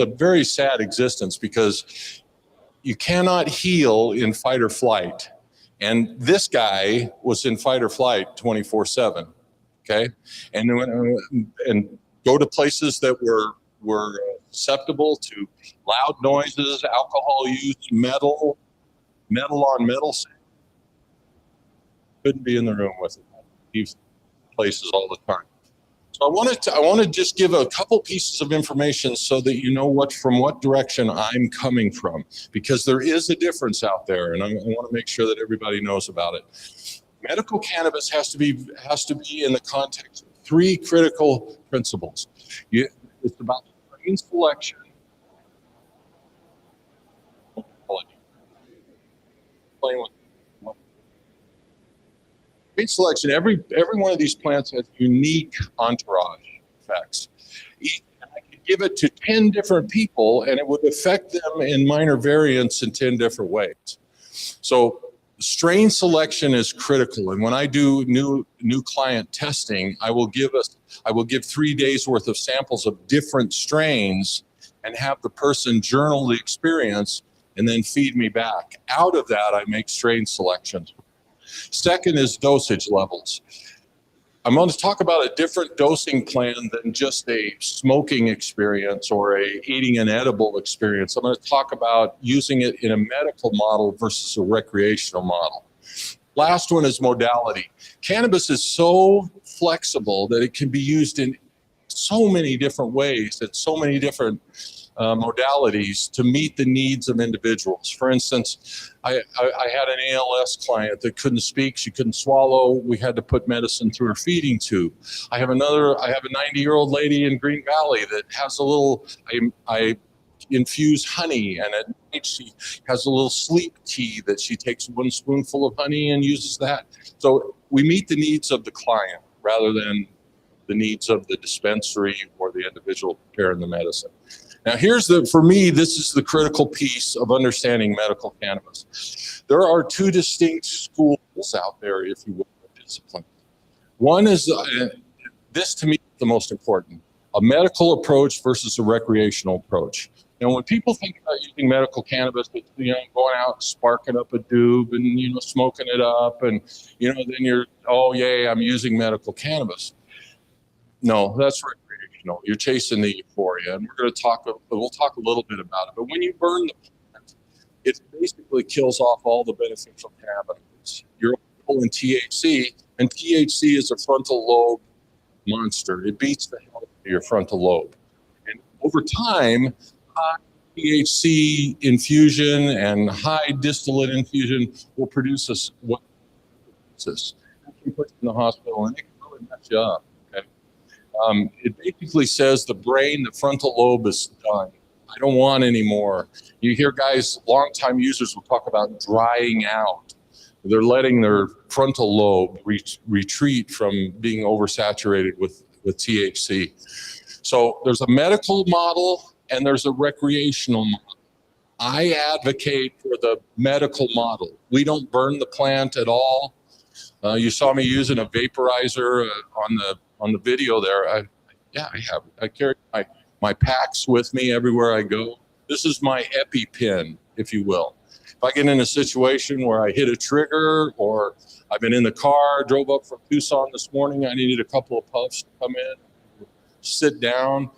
Speaker 16: very sad existence because you cannot heal in fight or flight, and this guy was in fight or flight 24/7. Okay, and go to places that were susceptible to loud noises, alcohol use, metal on metal. Couldn't be in the room with it. Places all the time. So I want to just give a couple pieces of information so that you know from what direction I'm coming from, because there is a difference out there, and I want to make sure that everybody knows about it. Medical cannabis has to be in the context of 3 critical principles. It's about strain selection. Strain selection, every one of these plants has unique entourage effects. I could give it to 10 different people and it would affect them in minor variants in 10 different ways. So strain selection is critical. And when I do new client testing, I will give 3 days worth of samples of different strains and have the person journal the experience and then feed me back. Out of that, I make strain selections. Second is dosage levels. I'm going to talk about a different dosing plan than just a smoking experience or a eating an edible experience. I'm going to talk about using it in a medical model versus a recreational model. Last one is modality. Cannabis is so flexible that it can be used in so many different ways and so many different modalities to meet the needs of individuals. For instance, I had an ALS client that couldn't speak, she couldn't swallow. We had to put medicine through her feeding tube. I have a 90-year-old lady in Green Valley that has a little, I infuse honey, and at night she has a little sleep tea that she takes 1 spoonful of honey and uses that. So we meet the needs of the client rather than the needs of the dispensary or the individual preparing the medicine. Now for me, this is the critical piece of understanding medical cannabis. There are 2 distinct schools out there, if you will, of discipline. One is, this to me is the most important, a medical approach versus a recreational approach. Now, when people think about using medical cannabis, it's, going out, sparking up a doob and, smoking it up and, then you're, oh, yay, I'm using medical cannabis. No, that's recreational. You're chasing the euphoria, and we'll talk a little bit about it. But when you burn the plant, it basically kills off all the beneficial cannabinoids. You're pulling THC, and THC is a frontal lobe monster. It beats the hell out of your frontal lobe. And over time, high THC infusion and high distillate infusion will produce what this. You can put you in the hospital, and it can really mess you up. It basically says the brain, the frontal lobe is done. I don't want any more. You hear guys, longtime users will talk about drying out. They're letting their frontal lobe retreat from being oversaturated with THC. So there's a medical model and there's a recreational model. I advocate for the medical model. We don't burn the plant at all. You saw me using a vaporizer on the video there. I have it. I carry my packs with me everywhere I go. This is my EpiPen, if you will. If I get in a situation where I hit a trigger, or I've been in the car, drove up from Tucson this morning, I needed a couple of puffs to come in, sit down,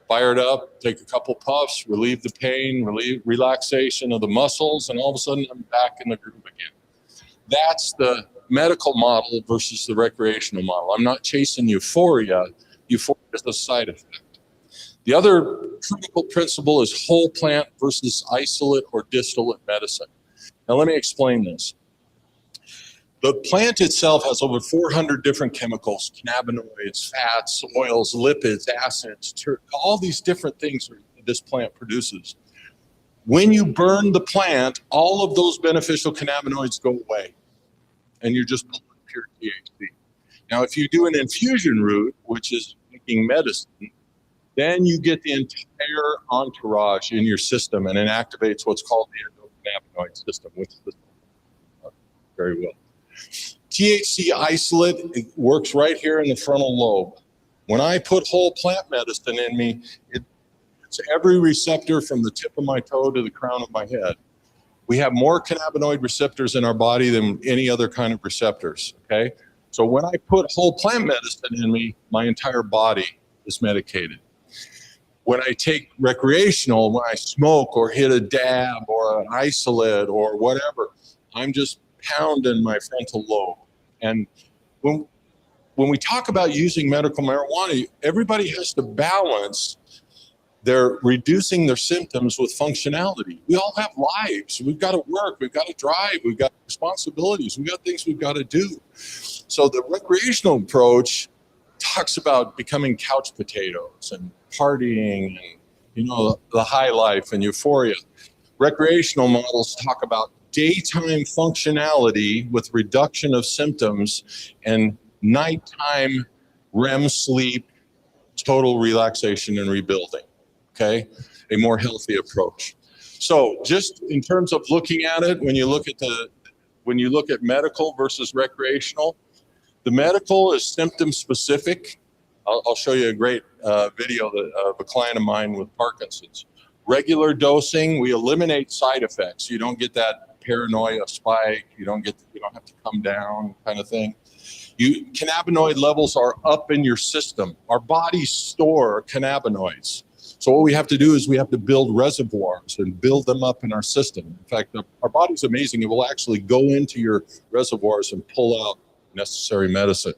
Speaker 16: fire it up, take a couple puffs, relieve the pain, relaxation of the muscles, and all of a sudden I'm back in the groove again. That's the medical model versus the recreational model. I'm not chasing euphoria. Euphoria is a side effect. The other critical principle is whole plant versus isolate or distillate medicine. Now let me explain this. The plant itself has over 400 different chemicals, cannabinoids, fats, oils, lipids, acids, all these different things that this plant produces. When you burn the plant, all of those beneficial cannabinoids go away, and you're just pulling pure THC. Now, if you do an infusion route, which is making medicine, then you get the entire entourage in your system, and it activates what's called the endocannabinoid system, which is very well. THC isolate, it works right here in the frontal lobe. When I put whole plant medicine in me, it's every receptor from the tip of my toe to the crown of my head. We have more cannabinoid receptors in our body than any other kind of receptors, okay? So when I put whole plant medicine in me, my entire body is medicated. When I take recreational, when I smoke or hit a dab or an isolate or whatever, I'm just pounding my frontal lobe. And when we talk about using medical marijuana, everybody has to balance they're reducing their symptoms with functionality. We all have lives. We've got to work. We've got to drive. We've got responsibilities. We've got things we've got to do. So the recreational approach talks about becoming couch potatoes and partying and, the high life and euphoria. Recreational models talk about daytime functionality with reduction of symptoms and nighttime REM sleep, total relaxation and rebuilding. Okay, a more healthy approach. So just in terms of looking at it, when you look at medical versus recreational, the medical is symptom specific. I'll show you a great video of a client of mine with Parkinson's. Regular dosing, we eliminate side effects. You don't get that paranoia spike. You don't have to come down kind of thing. Cannabinoid levels are up in your system. Our bodies store cannabinoids. So what we have to do is we have to build reservoirs and build them up in our system. In fact, our body's amazing. It will actually go into your reservoirs and pull out necessary medicine.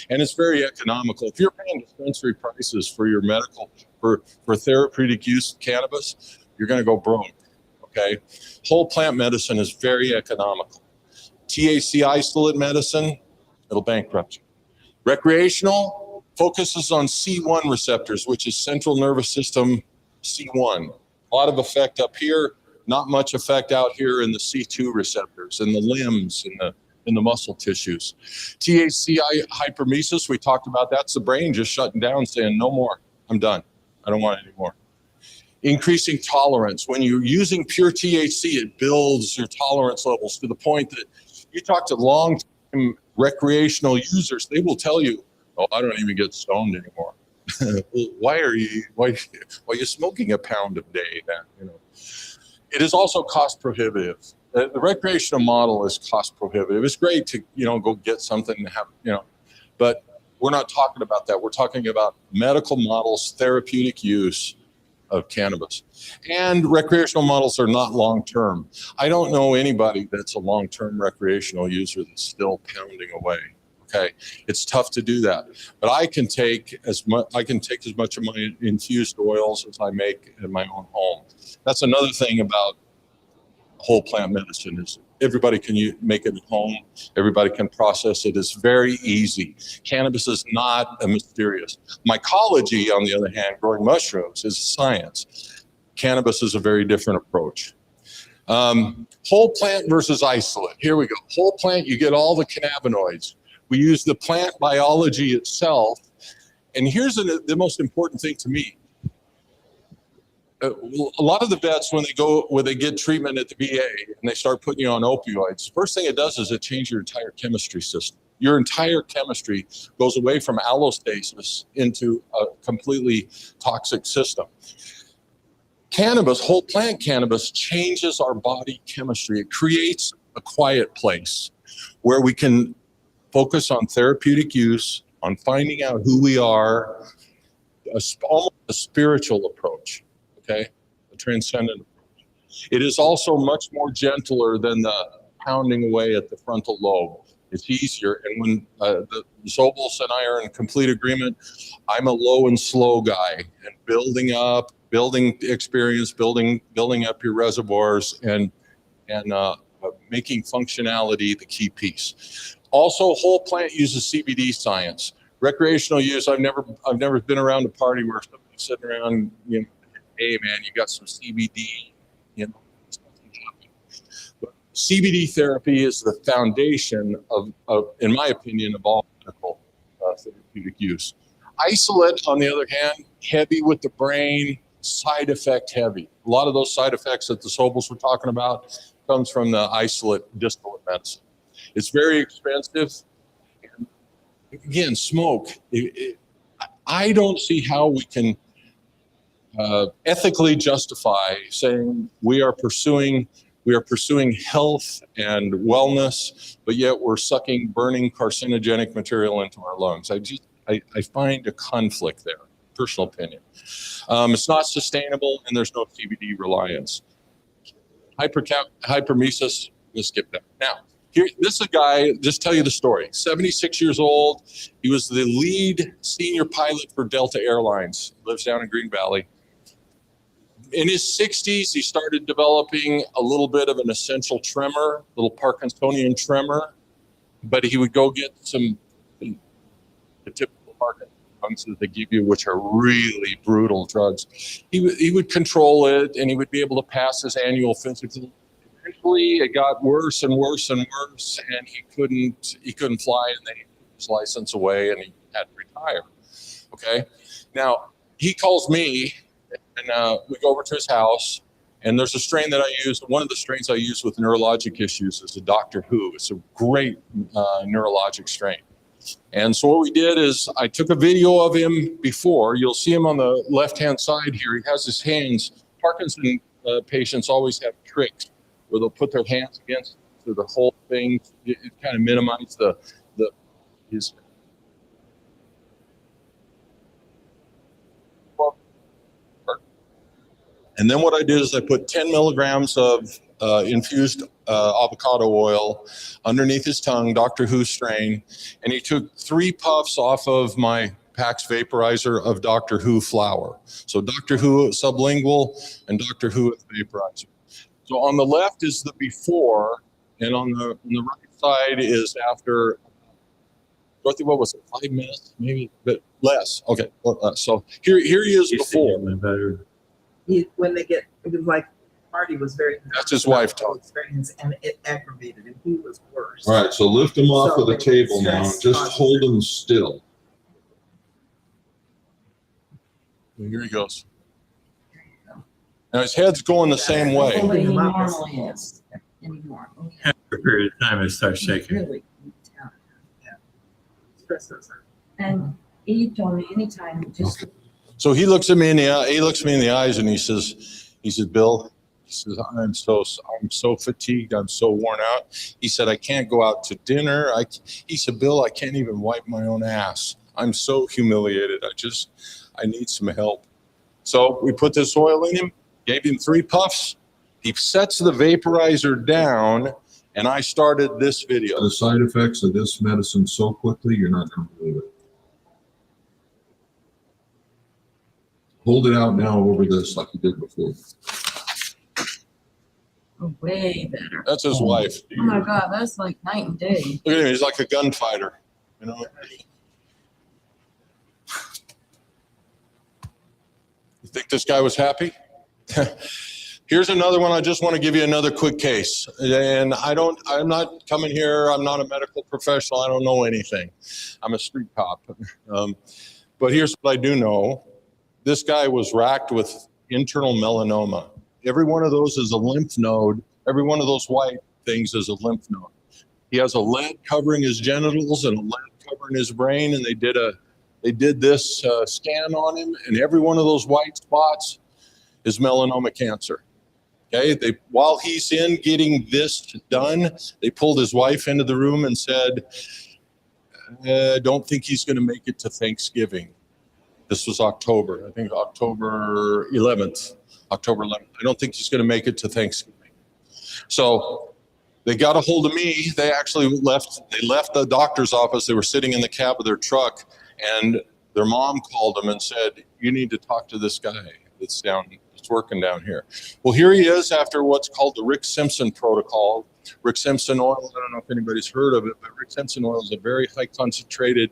Speaker 16: And it's very economical. If you're paying dispensary prices for your medical, for therapeutic use of cannabis, you're going to go broke, okay? Whole plant medicine is very economical. THC isolate medicine, it'll bankrupt you. Recreational focuses on C1 receptors, which is central nervous system C1. A lot of effect up here, not much effect out here in the C2 receptors, in the limbs, in the muscle tissues. THC hypermesis, we talked about, that's the brain just shutting down, saying, no more, I'm done. I don't want any more. Increasing tolerance. When you're using pure THC, it builds your tolerance levels to the point that you talk to long-time recreational users, they will tell you, oh, I don't even get stoned anymore. Well, why are you smoking a pound a day then? It is also cost prohibitive. The recreational model is cost prohibitive. It's great to, go get something and have, but we're not talking about that. We're talking about medical models, therapeutic use of cannabis. And recreational models are not long-term. I don't know anybody that's a long-term recreational user that's still pounding away. Okay, it's tough to do that, but I can take as much of my infused oils as I make in my own home. That's another thing about whole plant medicine is everybody can make it at home. Everybody can process it. It's very easy. Cannabis is not a mysterious. Mycology, on the other hand, growing mushrooms, is science. Cannabis is a very different approach. Whole plant versus isolate. Here we go. Whole plant, you get all the cannabinoids. We use the plant biology itself. And here's the most important thing to me. A lot of the vets, when they get treatment at the VA and they start putting you on opioids, first thing it does is it changes your entire chemistry system. Your entire chemistry goes away from allostasis into a completely toxic system. Cannabis, whole plant cannabis, changes our body chemistry. It creates a quiet place where we can focus on therapeutic use, on finding out who we are, almost a spiritual approach. Okay, a transcendent approach. It is also much more gentler than the pounding away at the frontal lobe. It's easier. And when the Zobels and I are in complete agreement, I'm a low and slow guy, and building experience, building up your reservoirs, and making functionality the key piece. Also, whole plant uses CBD science. Recreational use, I've never been around a party where somebody's sitting around, hey man, you got some CBD, But CBD therapy is the foundation of, in my opinion, of all medical therapeutic use. Isolate, on the other hand, heavy with the brain, side effect heavy. A lot of those side effects that the Sobels were talking about comes from the isolate distillate medicine. It's very expensive. And again, smoke. I don't see how we can ethically justify saying we are pursuing health and wellness, but yet we're sucking burning carcinogenic material into our lungs. I find a conflict there, personal opinion. It's not sustainable, and there's no CBD reliance. Hypermesis, let's skip that. Now, this is a guy, just tell you the story. 76 years old. He was the lead senior pilot for Delta Airlines. Lives down in Green Valley. In his 60s, he started developing a little bit of an essential tremor, a little Parkinsonian tremor, but he would go get the typical Parkinsonian drugs that they give you, which are really brutal drugs. He would control it, and he would be able to pass his annual physical. Eventually, it got worse and worse and worse, and he couldn't fly, and they took his license away, and he had to retire. Okay, now he calls me. And we go over to his house, and there's a strain that I use. One of the strains I use with neurologic issues is a Doctor Who. It's a great neurologic strain. And so what we did is I took a video of him before. You'll see him on the left-hand side here. He has his hands. Parkinson's patients always have tricks where they'll put their hands against the whole thing. It kind of minimizes his. And then what I did is I put 10 milligrams of infused avocado oil underneath his tongue, Dr. Who strain, and he took 3 puffs off of my Pax vaporizer of Dr. Who flower. So Dr. Who sublingual and Dr. Who vaporizer. So on the left is the before, and on the right side is after. Dorothy, what was it? 5 minutes, maybe, but less. Okay, so here he is before.
Speaker 2: When they get, it was like Marty was very.
Speaker 16: That's his wife talking.
Speaker 2: And it aggravated him. He was worse.
Speaker 16: All right, so lift him off of the table now. Just hold him still. And here he goes. Now his head's going the same way.
Speaker 2: He normally is. Anymore.
Speaker 7: After a period of time, it starts shaking.
Speaker 2: Really. And he told me anytime, just.
Speaker 16: So he looks at me in the eye. He looks me in the eyes and he says, Bill, he says, I'm so fatigued. I'm so worn out. He said, I can't go out to dinner. He said, Bill, I can't even wipe my own ass. I'm so humiliated. I need some help. So we put this oil in him, gave him 3 puffs. He sets the vaporizer down, and I started this video.
Speaker 22: The side effects of this medicine so quickly, you're not going to believe it. Hold it out now over this like you did before.
Speaker 2: Oh, way better.
Speaker 16: That's his wife.
Speaker 2: Oh my God, that's like night and day.
Speaker 16: Look at him. He's like a gunfighter. You know. You think this guy was happy? Here's another one. I just want to give you another quick case. And I'm not coming here. I'm not a medical professional. I don't know anything. I'm a street cop. But here's what I do know. This guy was racked with internal melanoma. Every one of those is a lymph node. Every one of those white things is a lymph node. He has a lead covering his genitals and a lead covering his brain. And they did this scan on him, and every one of those white spots is melanoma cancer. Okay, while he's in getting this done, they pulled his wife into the room and said, don't think he's going to make it to Thanksgiving. This was October, I think October 11th. I don't think he's going to make it to Thanksgiving. So they got a hold of me. They actually left the doctor's office. They were sitting in the cab of their truck, and their mom called them and said, you need to talk to this guy that's working down here. Well, here he is after what's called the Rick Simpson protocol. Rick Simpson oil, I don't know if anybody's heard of it, but Rick Simpson oil is a very high concentrated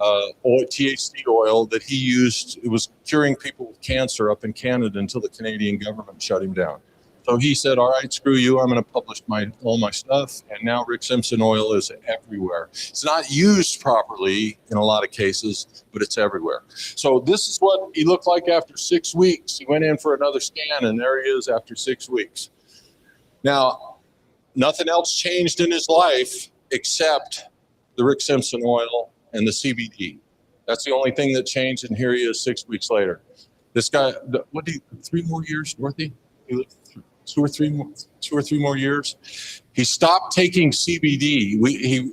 Speaker 16: THC oil that he used. It was curing people with cancer up in Canada until the Canadian government shut him down. So he said, all right, screw you. I'm going to publish all my stuff. And now Rick Simpson oil is everywhere. It's not used properly in a lot of cases, but it's everywhere. So this is what he looked like after 6 weeks. He went in for another scan, and there he is after 6 weeks. Now, nothing else changed in his life except the Rick Simpson oil and the CBD. That's the only thing that changed, and here he is 6 weeks later. This guy, 3 more years, Dorothy? He lived 2 or 3 more years. He stopped taking CBD.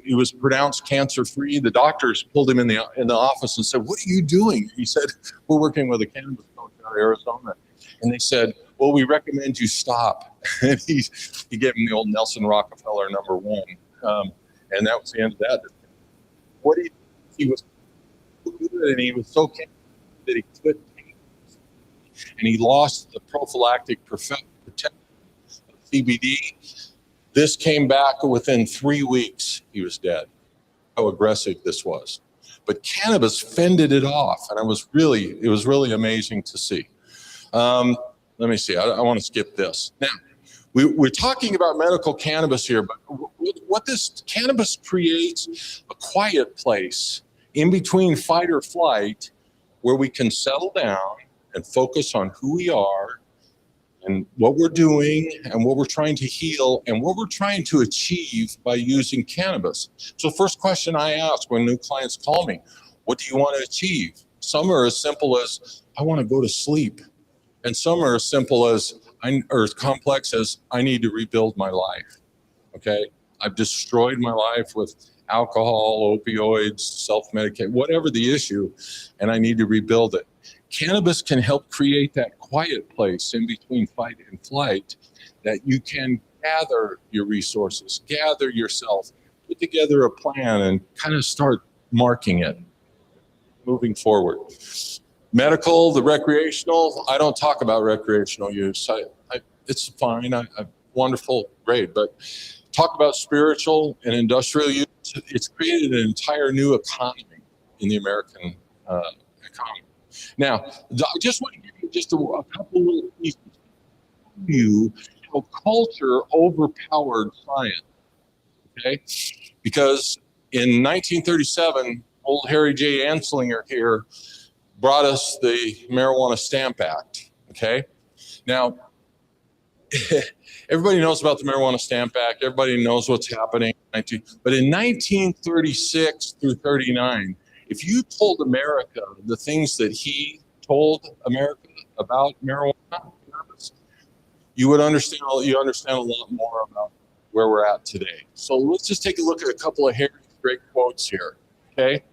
Speaker 16: He was pronounced cancer-free. The doctors pulled him in the office and said, "What are you doing?" He said, "We're working with a cannabis coach out of Arizona," and they said, "Well, we recommend you stop." And he gave him the old Nelson Rockefeller #1, and that was the end of that. He was so good, and he was so cancer that he quit taking it, and he lost the prophylactic protection of CBD. This came back within 3 weeks. He was dead. How aggressive this was. But cannabis fended it off, and it was really amazing to see. Let me see. I want to skip this. Now, we're talking about medical cannabis here, but what this cannabis creates, a quiet place in between fight or flight where we can settle down and focus on who we are and what we're doing and what we're trying to heal and what we're trying to achieve by using cannabis. So the first question I ask when new clients call me, what do you want to achieve? Some are as simple as, I want to go to sleep. And some are as simple as,
Speaker 22: or as complex as I need to rebuild my life. Okay, I've destroyed my life with alcohol, opioids, self-medicate, whatever the issue, and I need to rebuild it. Cannabis can help create that quiet place in between fight and flight that you can gather your resources, gather yourself, put together a plan, and kind of start marking it, moving forward. Medical, the recreational, I don't talk about recreational use. It's fine, wonderful, great, but talk about spiritual and industrial use. It's created an entire new economy in the American economy. Now, I just want to give you just a couple little pieces to you how culture overpowered science, okay? Because in 1937, old Harry J. Anslinger here brought us the Marijuana Stamp Act, okay? Now, everybody knows about the Marijuana Stamp Act. Everybody knows what's happening. But in 1936 through 39, if you told America the things that he told America about marijuana, you would understand. You understand a lot more about where we're at today. So let's just take a look at a couple of Harry's great quotes here. Okay,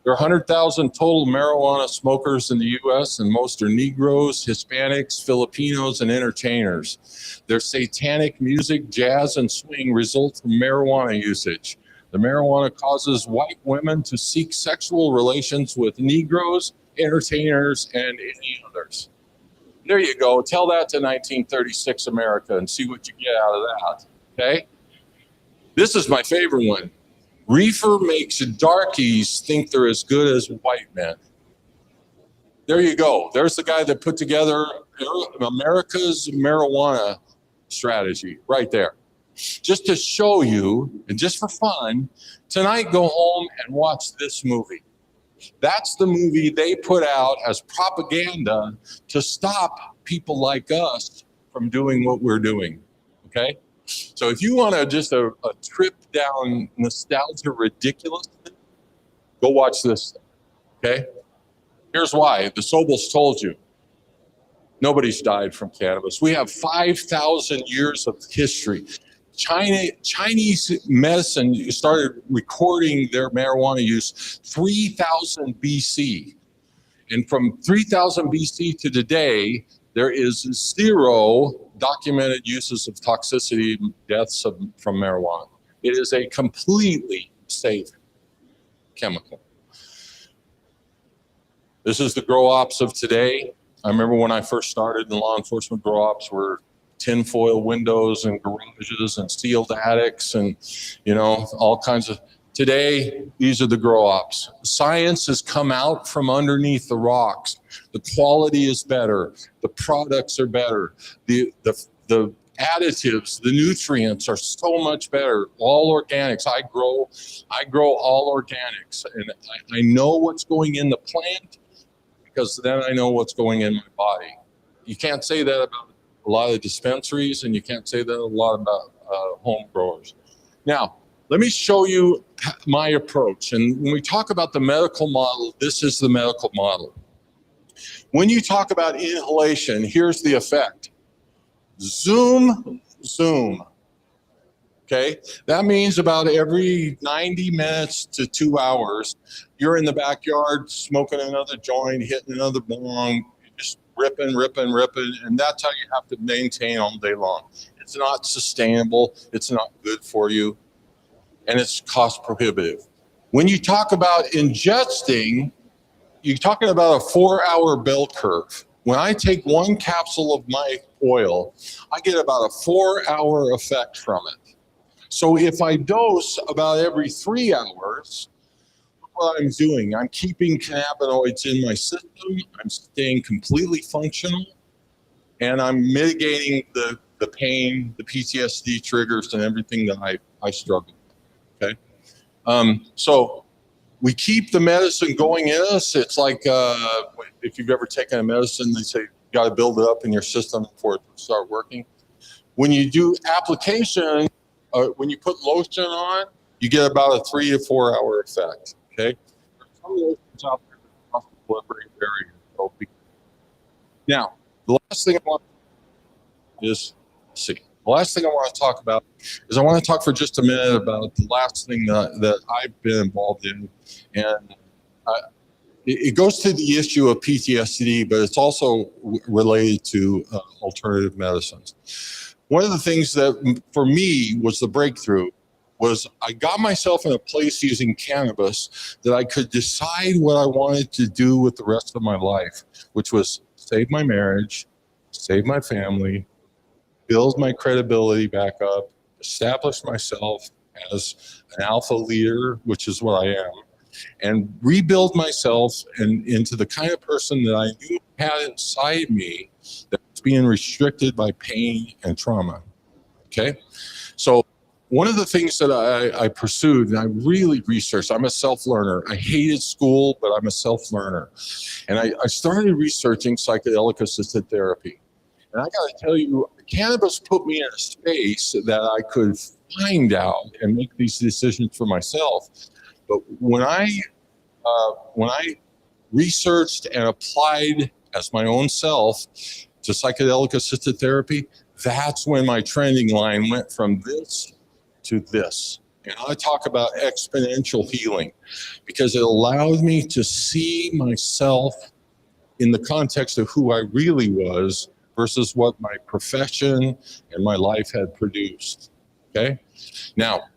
Speaker 22: there are 100,000 total marijuana smokers in the U.S., and most are Negroes, Hispanics, Filipinos, and entertainers. Their satanic music, jazz, and swing result from marijuana usage. The marijuana causes white women to seek sexual relations with Negroes, entertainers, and any others. There you go. Tell that to 1936 America and see what you get out of that. Okay? This is my favorite one. Reefer makes darkies think they're as good as white men. There you go. There's the guy that put together America's marijuana strategy right there. Just to show you, and just for fun, tonight go home and watch this movie. That's the movie they put out as propaganda to stop people like us from doing what we're doing, okay? So if you want just a trip down nostalgia ridiculousness, go watch this, okay? Here's why. The Sobels told you. Nobody's died from cannabis. We have 5,000 years of history. Chinese medicine started recording their marijuana use 3,000 BC. And from 3,000 BC to today, there is 0 documented uses of toxicity, deaths from marijuana. It is a completely safe chemical. This is the grow ops of today. I remember when I first started in law enforcement, grow ops were tinfoil windows and garages and sealed attics and, you know, all kinds of. Today, these are the grow ops. Science has come out from underneath the rocks. The quality is better. The products are better. The additives, the nutrients are so much better. All organics. I grow all organics, and I know what's going in the plant because then I know what's going in my body. You can't say that about a lot of dispensaries, and you can't say that a lot about home growers. Now, let me show you my approach. And when we talk about the medical model, this is the medical model. When you talk about inhalation, here's the effect. Zoom, zoom. Okay? That means about every 90 minutes to 2 hours, you're in the backyard smoking another joint, hitting another bong, just ripping, and that's how you have to maintain all day long. It's not sustainable. It's not good for you. And it's cost prohibitive. When you talk about ingesting, you're talking about a 4-hour bell curve. When I take one capsule of my oil, I get about a 4-hour effect from it. So if I dose about every 3 hours, look what I'm doing. I'm keeping cannabinoids in my system. I'm staying completely functional, and I'm mitigating the pain, the PTSD triggers, and everything that I struggle. Okay, so we keep the medicine going in us. It's like if you've ever taken a medicine, they say you got to build it up in your system before it start working. When you do application, when you put lotion on, you get about a 3 to 4 hour effect. Okay, there's some lotions out there that cross the blood-brain barrier. Now, the last thing I want. is see. The last thing I want to talk about is I want to talk for just a minute about the last thing that I've been involved in. And it goes to the issue of PTSD, but it's also related to alternative medicines. One of the things that for me was the breakthrough was I got myself in a place using cannabis that I could decide what I wanted to do with the rest of my life, which was save my marriage, save my family, build my credibility back up, establish myself as an alpha leader, which is what I am, and rebuild myself into the kind of person that I knew had inside me that was being restricted by pain and trauma. Okay? So one of the things that I pursued and I really researched, I'm a self-learner. I hated school, but I'm a self-learner. And I started researching psychedelic-assisted therapy. And I got to tell you, cannabis put me in a space that I could find out and make these decisions for myself. But when I researched and applied as my own self to psychedelic-assisted therapy, that's when my trending line went from this to this. And I talk about exponential healing because it allowed me to see myself in the context of who I really was versus what my profession and my life had produced. Okay? Now,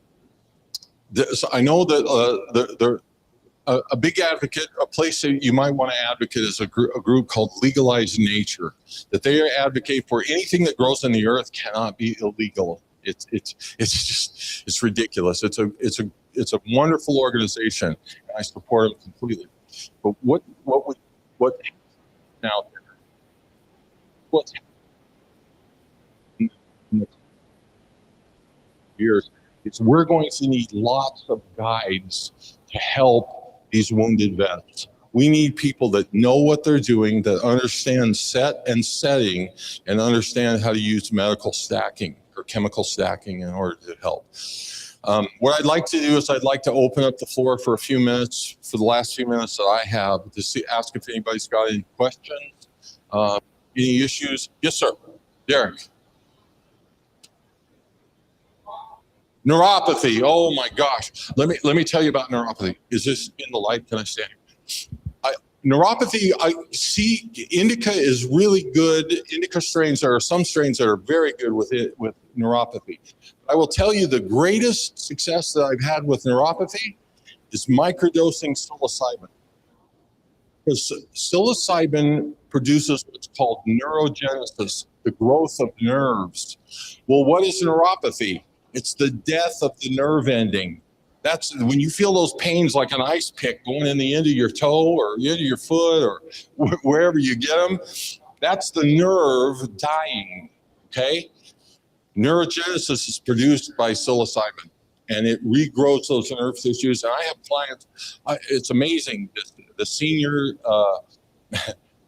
Speaker 22: I know that a big advocate, a place that you might want to advocate is a group called Legalize Nature, that they advocate for anything that grows on the earth cannot be illegal. It's ridiculous. It's a wonderful organization, and I support them completely. But what now? What's in the years? It's we're going to need lots of guides to help these wounded vets. We need people that know what they're doing, that understand set and setting, and understand how to use medical stacking or chemical stacking in order to help. What I'd like to do is I'd like to open up the floor for a few minutes, for the last few minutes that I have, to ask if anybody's got any questions, any issues. Yes, sir. Derek. Neuropathy. Oh my gosh. Let me tell you about neuropathy. Is this in the light? Can I stand? Neuropathy, I see indica is really good. Indica strains, there are some strains that are very good with neuropathy. I will tell you the greatest success that I've had with neuropathy is microdosing psilocybin. Because psilocybin produces what's called neurogenesis, the growth of nerves. Well, what is neuropathy? It's the death of the nerve ending. That's when you feel those pains like an ice pick going in the end of your toe or into your foot or wherever you get them. That's the nerve dying, okay? Neurogenesis is produced by psilocybin, and it regrows those nerve tissues. And I have clients, it's amazing, the senior,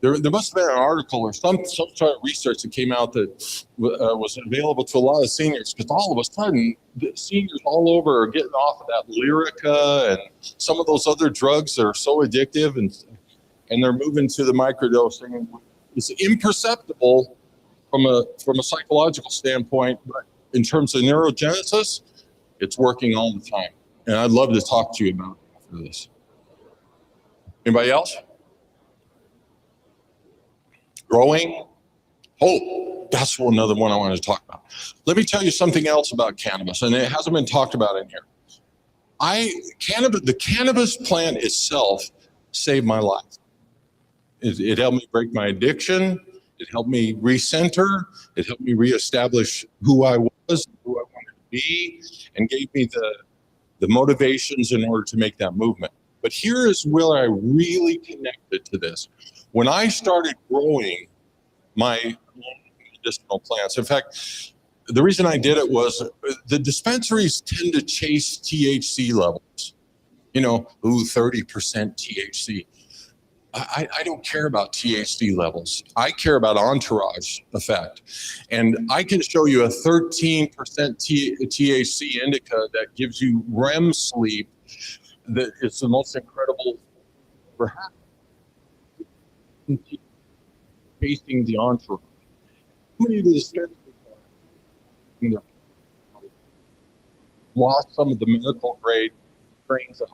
Speaker 22: there must have been an article or some sort of research that came out that was available to a lot of seniors, because all of a sudden, the seniors all over are getting off of that Lyrica and some of those other drugs that are so addictive, and they're moving to the microdosing. It's imperceptible from a psychological standpoint, but in terms of neurogenesis, it's working all the time. And I'd love to talk to you about it after this. Anybody else? Growing hope. That's another one I want to talk about. Let me tell you something else about cannabis, and it hasn't been talked about in here. The cannabis plant itself saved my life. It helped me break my addiction. It helped me recenter. It helped me reestablish who I was, who I wanted to be, and gave me the motivations in order to make that movement. But here is where I really connected to this. When I started growing my medicinal plants, in fact, the reason I did it was the dispensaries tend to chase THC levels. 30% THC. I don't care about THC levels. I care about entourage effect. And I can show you a 13% THC indica that gives you REM sleep that is the most incredible for chasing the entourage. How many of the dispensaries lost some of the medical grade strains of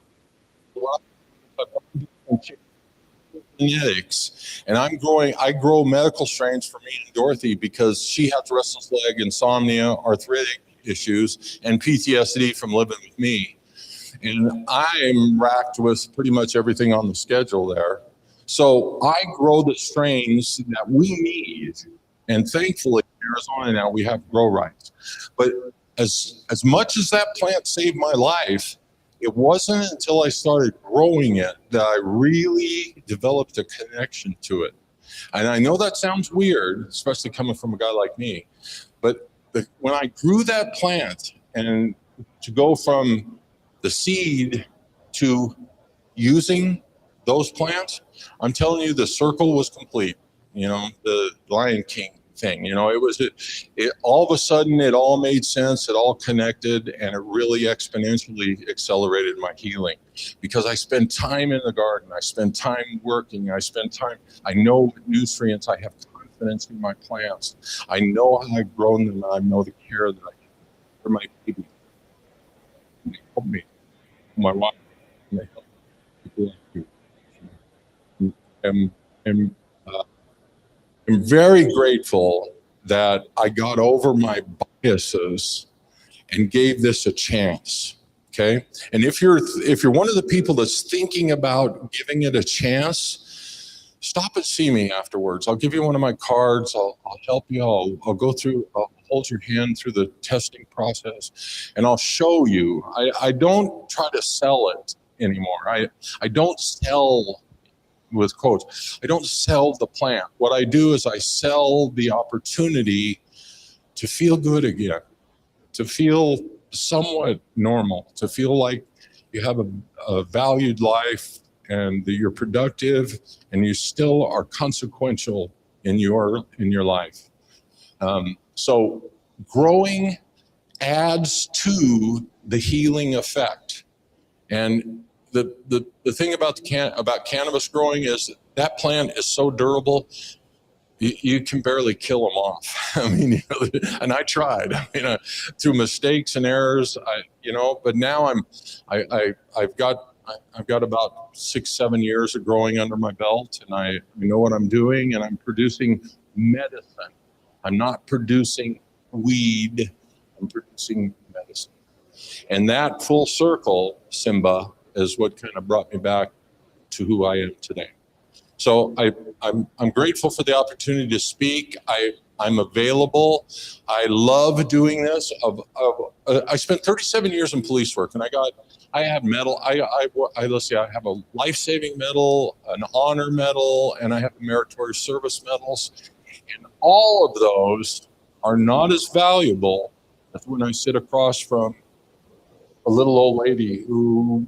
Speaker 22: genetics, and I grow medical strains for me and Dorothy because she has restless leg, insomnia, arthritic issues, and PTSD from living with me. And I'm racked with pretty much everything on the schedule there. So I grow the strains that we need. And thankfully, in Arizona now, we have grow rights. But as much as that plant saved my life, it wasn't until I started growing it that I really developed a connection to it. And I know that sounds weird, especially coming from a guy like me, but when I grew that plant, and to go from the seed to using those plants, I'm telling you, the circle was complete. You know, the Lion King thing, you know, it all of a sudden, it all made sense, it all connected, and it really exponentially accelerated my healing because I spend time in the garden, I spend time working, I know what nutrients, I have confidence in my plants, I know how I've grown them, and I know the care that I give for my babies. They help me, my wife, and they help people like you. I'm very grateful that I got over my biases and gave this a chance. Okay, and if you're one of the people that's thinking about giving it a chance, stop and see me afterwards. I'll give you one of my cards. I'll help you. I'll go through. I'll hold your hand through the testing process, and I'll show you. I don't try to sell it anymore. I don't sell. With quotes, I don't sell the plant. What I do is I sell the opportunity to feel good again, to feel somewhat normal, to feel like you have a valued life and that you're productive and you still are consequential in your life. So growing adds to the healing effect. And the thing about cannabis growing is that plant is so durable, you can barely kill them off. I mean, and I tried, through mistakes and errors, but now I've got about 6-7 years of growing under my belt, and I know what I'm doing, and I'm producing medicine. I'm not producing weed, I'm producing medicine. And that full circle, Simba, is what kind of brought me back to who I am today. So I'm grateful for the opportunity to speak. I'm available. I love doing this. I spent 37 years in police work, and I have medal. Let's see, I have a life-saving medal, an honor medal, and I have meritorious service medals. And all of those are not as valuable as when I sit across from a little old lady who,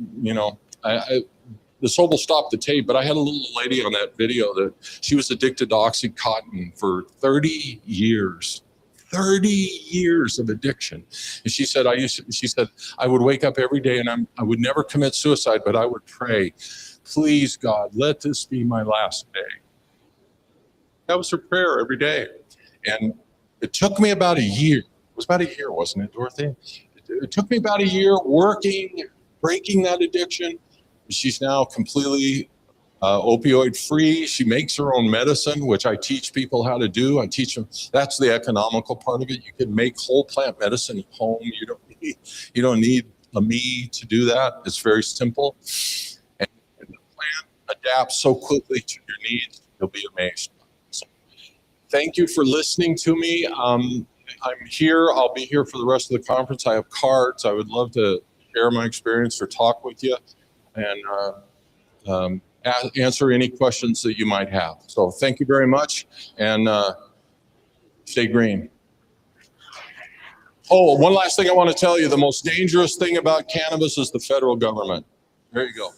Speaker 22: this whole will stop the tape, but I had a little lady on that video that she was addicted to Oxycontin for 30 years. 30 years of addiction. And she said, I would wake up every day and I would never commit suicide, but I would pray, please God, let this be my last day. That was her prayer every day. And it took me about a year. It was about a year, wasn't it, Dorothy? It took me about a year working, breaking that addiction. She's now completely opioid free. She makes her own medicine, which I teach people how to do. I teach them, that's the economical part of it. You can make whole plant medicine at home. You don't need a me to do that. It's very simple. And the plant adapts so quickly to your needs, you'll be amazed. So, thank you for listening to me. I'm here. I'll be here for the rest of the conference. I have cards. I would love to share my experience or talk with you and answer any questions that you might have. So thank you very much, and stay green. Oh, one last thing I want to tell you. The most dangerous thing about cannabis is the federal government. There you go.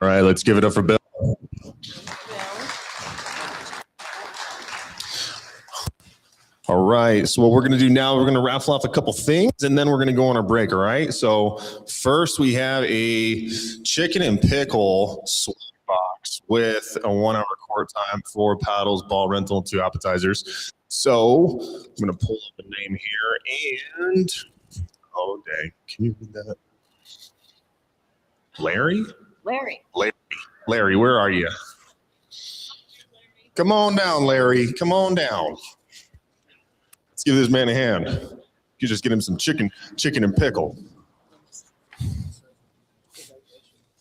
Speaker 6: All right, let's give it up for Bill. All right. So what we're going to do now, we're going to raffle off a couple things and then we're going to go on our break. All right. So first we have a chicken and pickle swap box with a 1 hour court time, 4 paddles, ball rental, 2 appetizers. So I'm going to pull up a name here and, oh dang, can you read that? Larry? Larry, where are you? Come on down, Larry. Come on down. Let's give this man a hand. You just get him some chicken and pickle.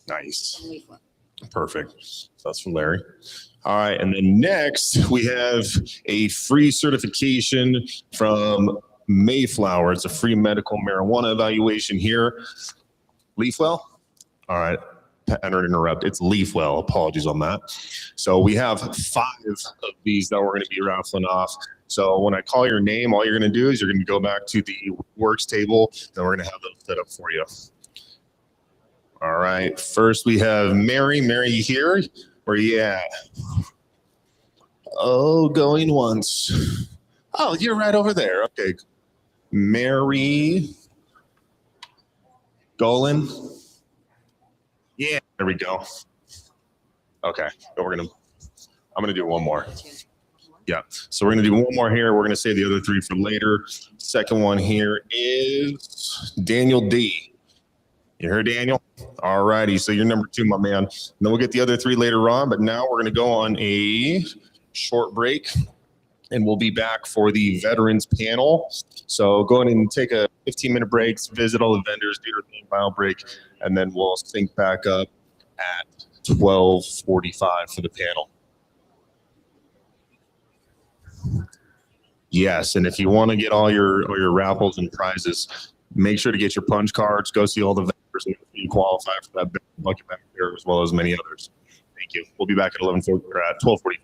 Speaker 6: Nice. Perfect. So that's from Larry. All right. And then next we have a free certification from Mayflower. It's a free medical marijuana evaluation here. Leafwell? All right. I don't interrupt. It's Leafwell. Apologies on that. So we have 5 of these that we're going to be raffling off. So when I call your name, all you're going to do is you're going to go back to the WeedWorks table, and we're going to have those set up for you. All right. First, we have Mary. Mary, you here? Where you at? Oh, going once. Oh, you're right over there. Okay. Mary Golan. Yeah, there we go. Okay. I'm going to do one more. Yeah. So we're going to do one more here. We're going to save the other 3 for later. Second one here is Daniel D. You heard Daniel? All righty. So you're number 2, my man. And then we'll get the other 3 later on. But now we're going to go on a short break. And we'll be back for the veterans panel. So go ahead and take a 15-minute break, visit all the vendors, do your thing, bio break, and then we'll sync back up at 12:45 for the panel. Yes, and if you want to get all your raffles and prizes, make sure to get your punch cards. Go see all the vendors and you qualify for that bucket back there as well as many others. Thank you. We'll be back at 12:45.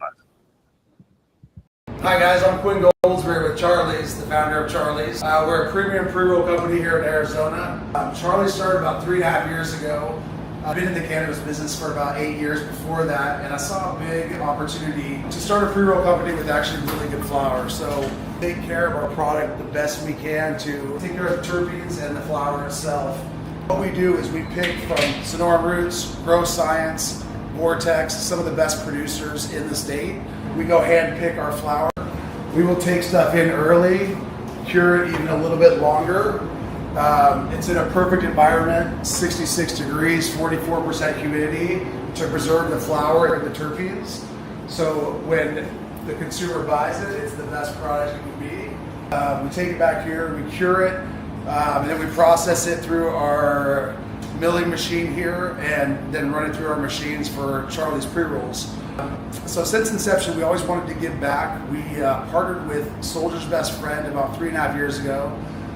Speaker 14: Hi guys, I'm Quinn Goldsberry with Charlie's, the founder of Charlie's. We're a premium pre-roll company here in Arizona. Charlie started about 3.5 years ago. I've been in the cannabis business for about 8 years before that, and I saw a big opportunity to start a pre-roll company with actually really good flower. So take care of our product the best we can to take care of the terpenes and the flower itself. What we do is we pick from Sonoran Roots, Grow Science, Vortex, some of the best producers in the state. We go hand pick our flower. We will take stuff in early, cure it even a little bit longer. It's in a perfect environment, 66 degrees, 44% humidity to preserve the flower and the terpenes. So when the consumer buys it, it's the best product it can be. We take it back here, we cure it, and then we process it through our milling machine here and then run it through our machines for Charlie's pre-rolls. So since inception, we always wanted to give back. We partnered with Soldier's Best Friend about 3.5 years ago.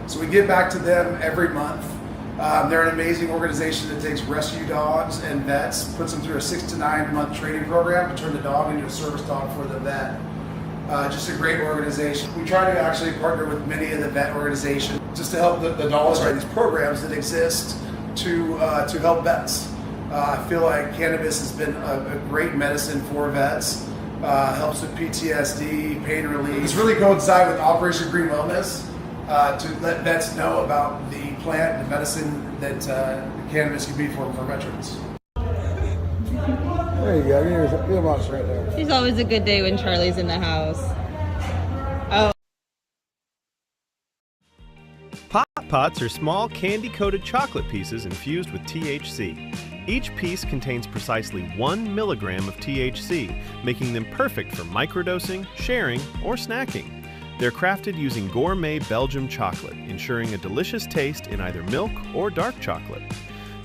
Speaker 14: So we give back to them every month. They're an amazing organization that takes rescue dogs and vets, puts them through a 6 to 9 month training program to turn the dog into a service dog for the vet. Just a great organization. We try to actually partner with many of the vet organizations just to help the dogs write these programs that exist to help vets. I feel like cannabis has been a great medicine for vets. Helps with PTSD, pain relief. It's really coincide with Operation Green Wellness to let vets know about the plant, the medicine that cannabis can be for veterans.
Speaker 15: There you go. You're right there. It's always a good day when Charlie's in the house. Oh.
Speaker 19: Pop Pots are small candy-coated chocolate pieces infused with THC. Each piece contains precisely 1 milligram of THC, making them perfect for microdosing, sharing, or snacking. They're crafted using gourmet Belgium chocolate, ensuring a delicious taste in either milk or dark chocolate.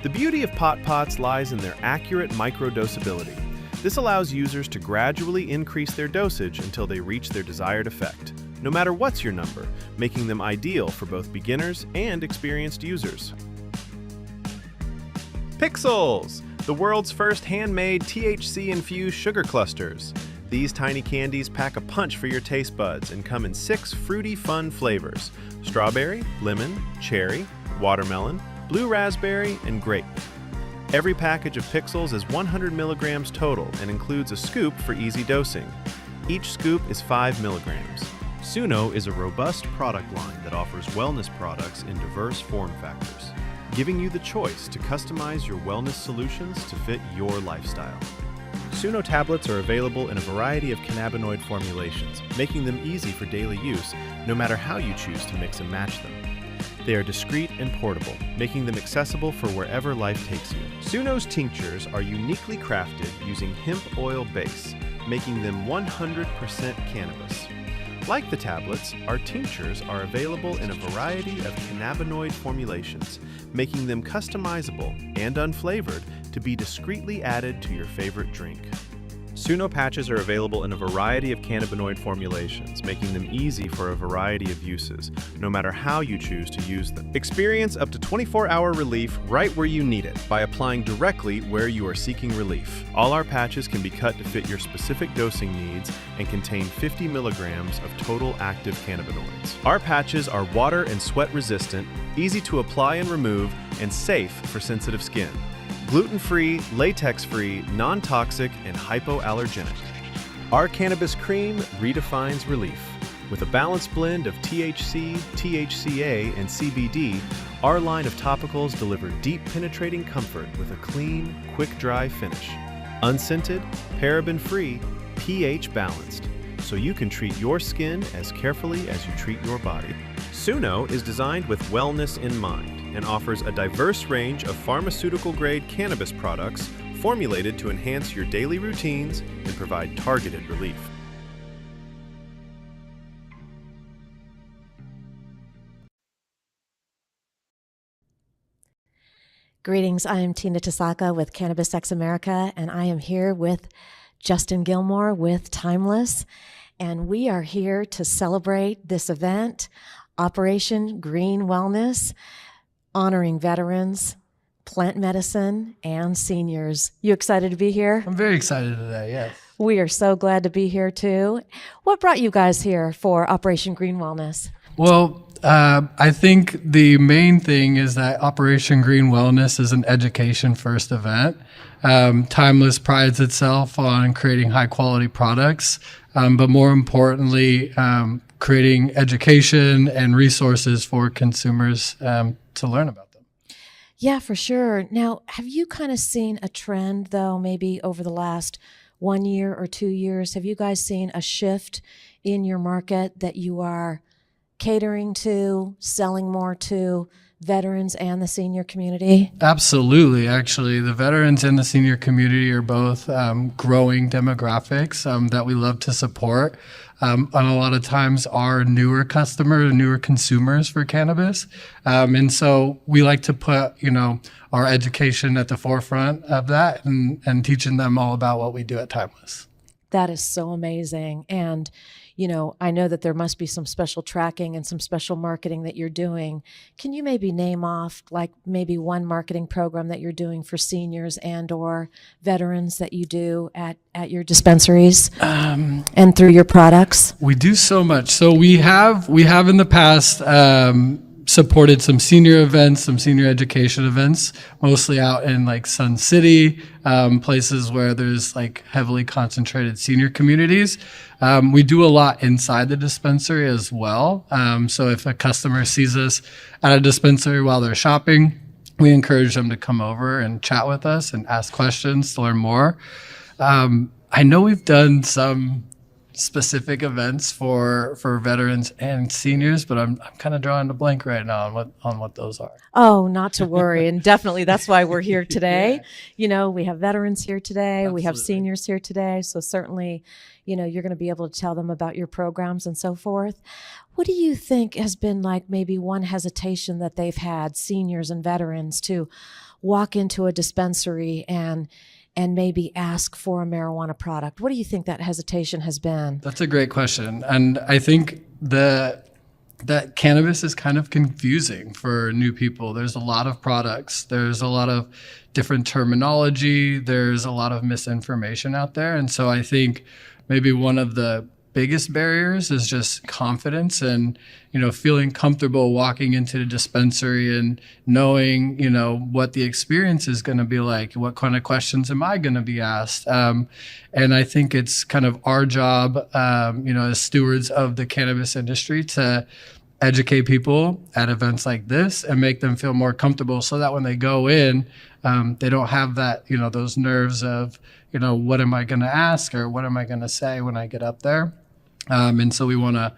Speaker 19: The beauty of Pot Pots lies in their accurate microdosability. This allows users to gradually increase their dosage until they reach their desired effect, no matter what's your number, making them ideal for both beginners and experienced users. Pixels, the world's first handmade THC-infused sugar clusters. These tiny candies pack a punch for your taste buds and come in 6 fruity, fun flavors: strawberry, lemon, cherry, watermelon, blue raspberry, and grape. Every package of Pixels is 100 milligrams total and includes a scoop for easy dosing. Each scoop is 5 milligrams. Suno is a robust product line that offers wellness products in diverse form factors, giving you the choice to customize your wellness solutions to fit your lifestyle. Suno tablets are available in a variety of cannabinoid formulations, making them easy for daily use, no matter how you choose to mix and match them. They are discreet and portable, making them accessible for wherever life takes you. Suno's tinctures are uniquely crafted using hemp oil base, making them 100% cannabis. Like the tablets, our tinctures are available in a variety of cannabinoid formulations, making them customizable and unflavored to be discreetly added to your favorite drink. Suno patches are available in a variety of cannabinoid formulations, making them easy for a variety of uses, no matter how you choose to use them. Experience up to 24-hour relief right where you need it by applying directly where you are seeking relief. All our patches can be cut to fit your specific dosing needs and contain 50 milligrams of total active cannabinoids. Our patches are water and sweat resistant, easy to apply and remove, and safe for sensitive skin. Gluten-free, latex-free, non-toxic, and hypoallergenic. Our cannabis cream redefines relief. With a balanced blend of THC, THCA, and CBD, our line of topicals deliver deep penetrating comfort with a clean, quick-dry finish. Unscented, paraben-free, pH-balanced, so you can treat your skin as carefully as you treat your body. Suno is designed with wellness in mind and offers a diverse range of pharmaceutical-grade cannabis products formulated to enhance your daily routines and provide targeted relief.
Speaker 20: Greetings, I am Tina Tasaka with Cannabis America, and I am here with Justin Gilmore with Timeless, and we are here to celebrate this event, Operation Green Wellness, honoring veterans, plant medicine, and seniors. You excited to be here?
Speaker 21: I'm very excited today, yes.
Speaker 20: We are so glad to be here too. What brought you guys here for Operation Green Wellness?
Speaker 21: Well, I think the main thing is that Operation Green Wellness is an education first event. Timeless prides itself on creating high quality products, but more importantly, creating education and resources for consumers to learn about them.
Speaker 20: Yeah, for sure. Now, have you kind of seen a trend though, maybe over the last 1 year or 2 years? Have you guys seen a shift in your market that you are catering to, selling more to veterans and the senior community?
Speaker 21: Absolutely. Actually, the veterans and the senior community are both growing demographics that we love to support. And a lot of times are newer customers, newer consumers for cannabis. And so we like to put, our education at the forefront of that and teaching them all about what we do at Timeless.
Speaker 20: That is so amazing. And I know that there must be some special tracking and some special marketing that you're doing. Can you maybe name off like maybe one marketing program that you're doing for seniors and or veterans that you do at your dispensaries and through your products?
Speaker 21: We do so much. So we have in the past supported some senior events, some senior education events, mostly out in like Sun City, places where there's like heavily concentrated senior communities. We do a lot inside the dispensary as well. So if a customer sees us at a dispensary while they're shopping, we encourage them to come over and chat with us and ask questions to learn more. I know we've done some specific events for veterans and seniors, but I'm kind of drawing a blank right now on what those are.
Speaker 20: Oh, not to worry. And definitely that's why we're here today. Yeah. We have veterans here today. Absolutely. We have seniors here today. So certainly, you're going to be able to tell them about your programs and so forth. What do you think has been like maybe one hesitation that they've had, seniors and veterans, to walk into a dispensary and maybe ask for a marijuana product? What do you think that hesitation has been?
Speaker 21: That's a great question. And I think that cannabis is kind of confusing for new people. There's a lot of products. There's a lot of different terminology. There's a lot of misinformation out there. And so I think maybe one of the biggest barriers is just confidence and, feeling comfortable walking into the dispensary and knowing, what the experience is going to be like. What kind of questions am I going to be asked? And I think it's kind of our job, as stewards of the cannabis industry to educate people at events like this and make them feel more comfortable so that when they go in, they don't have that, those nerves of, what am I going to ask or what am I going to say when I get up there? And so we want to,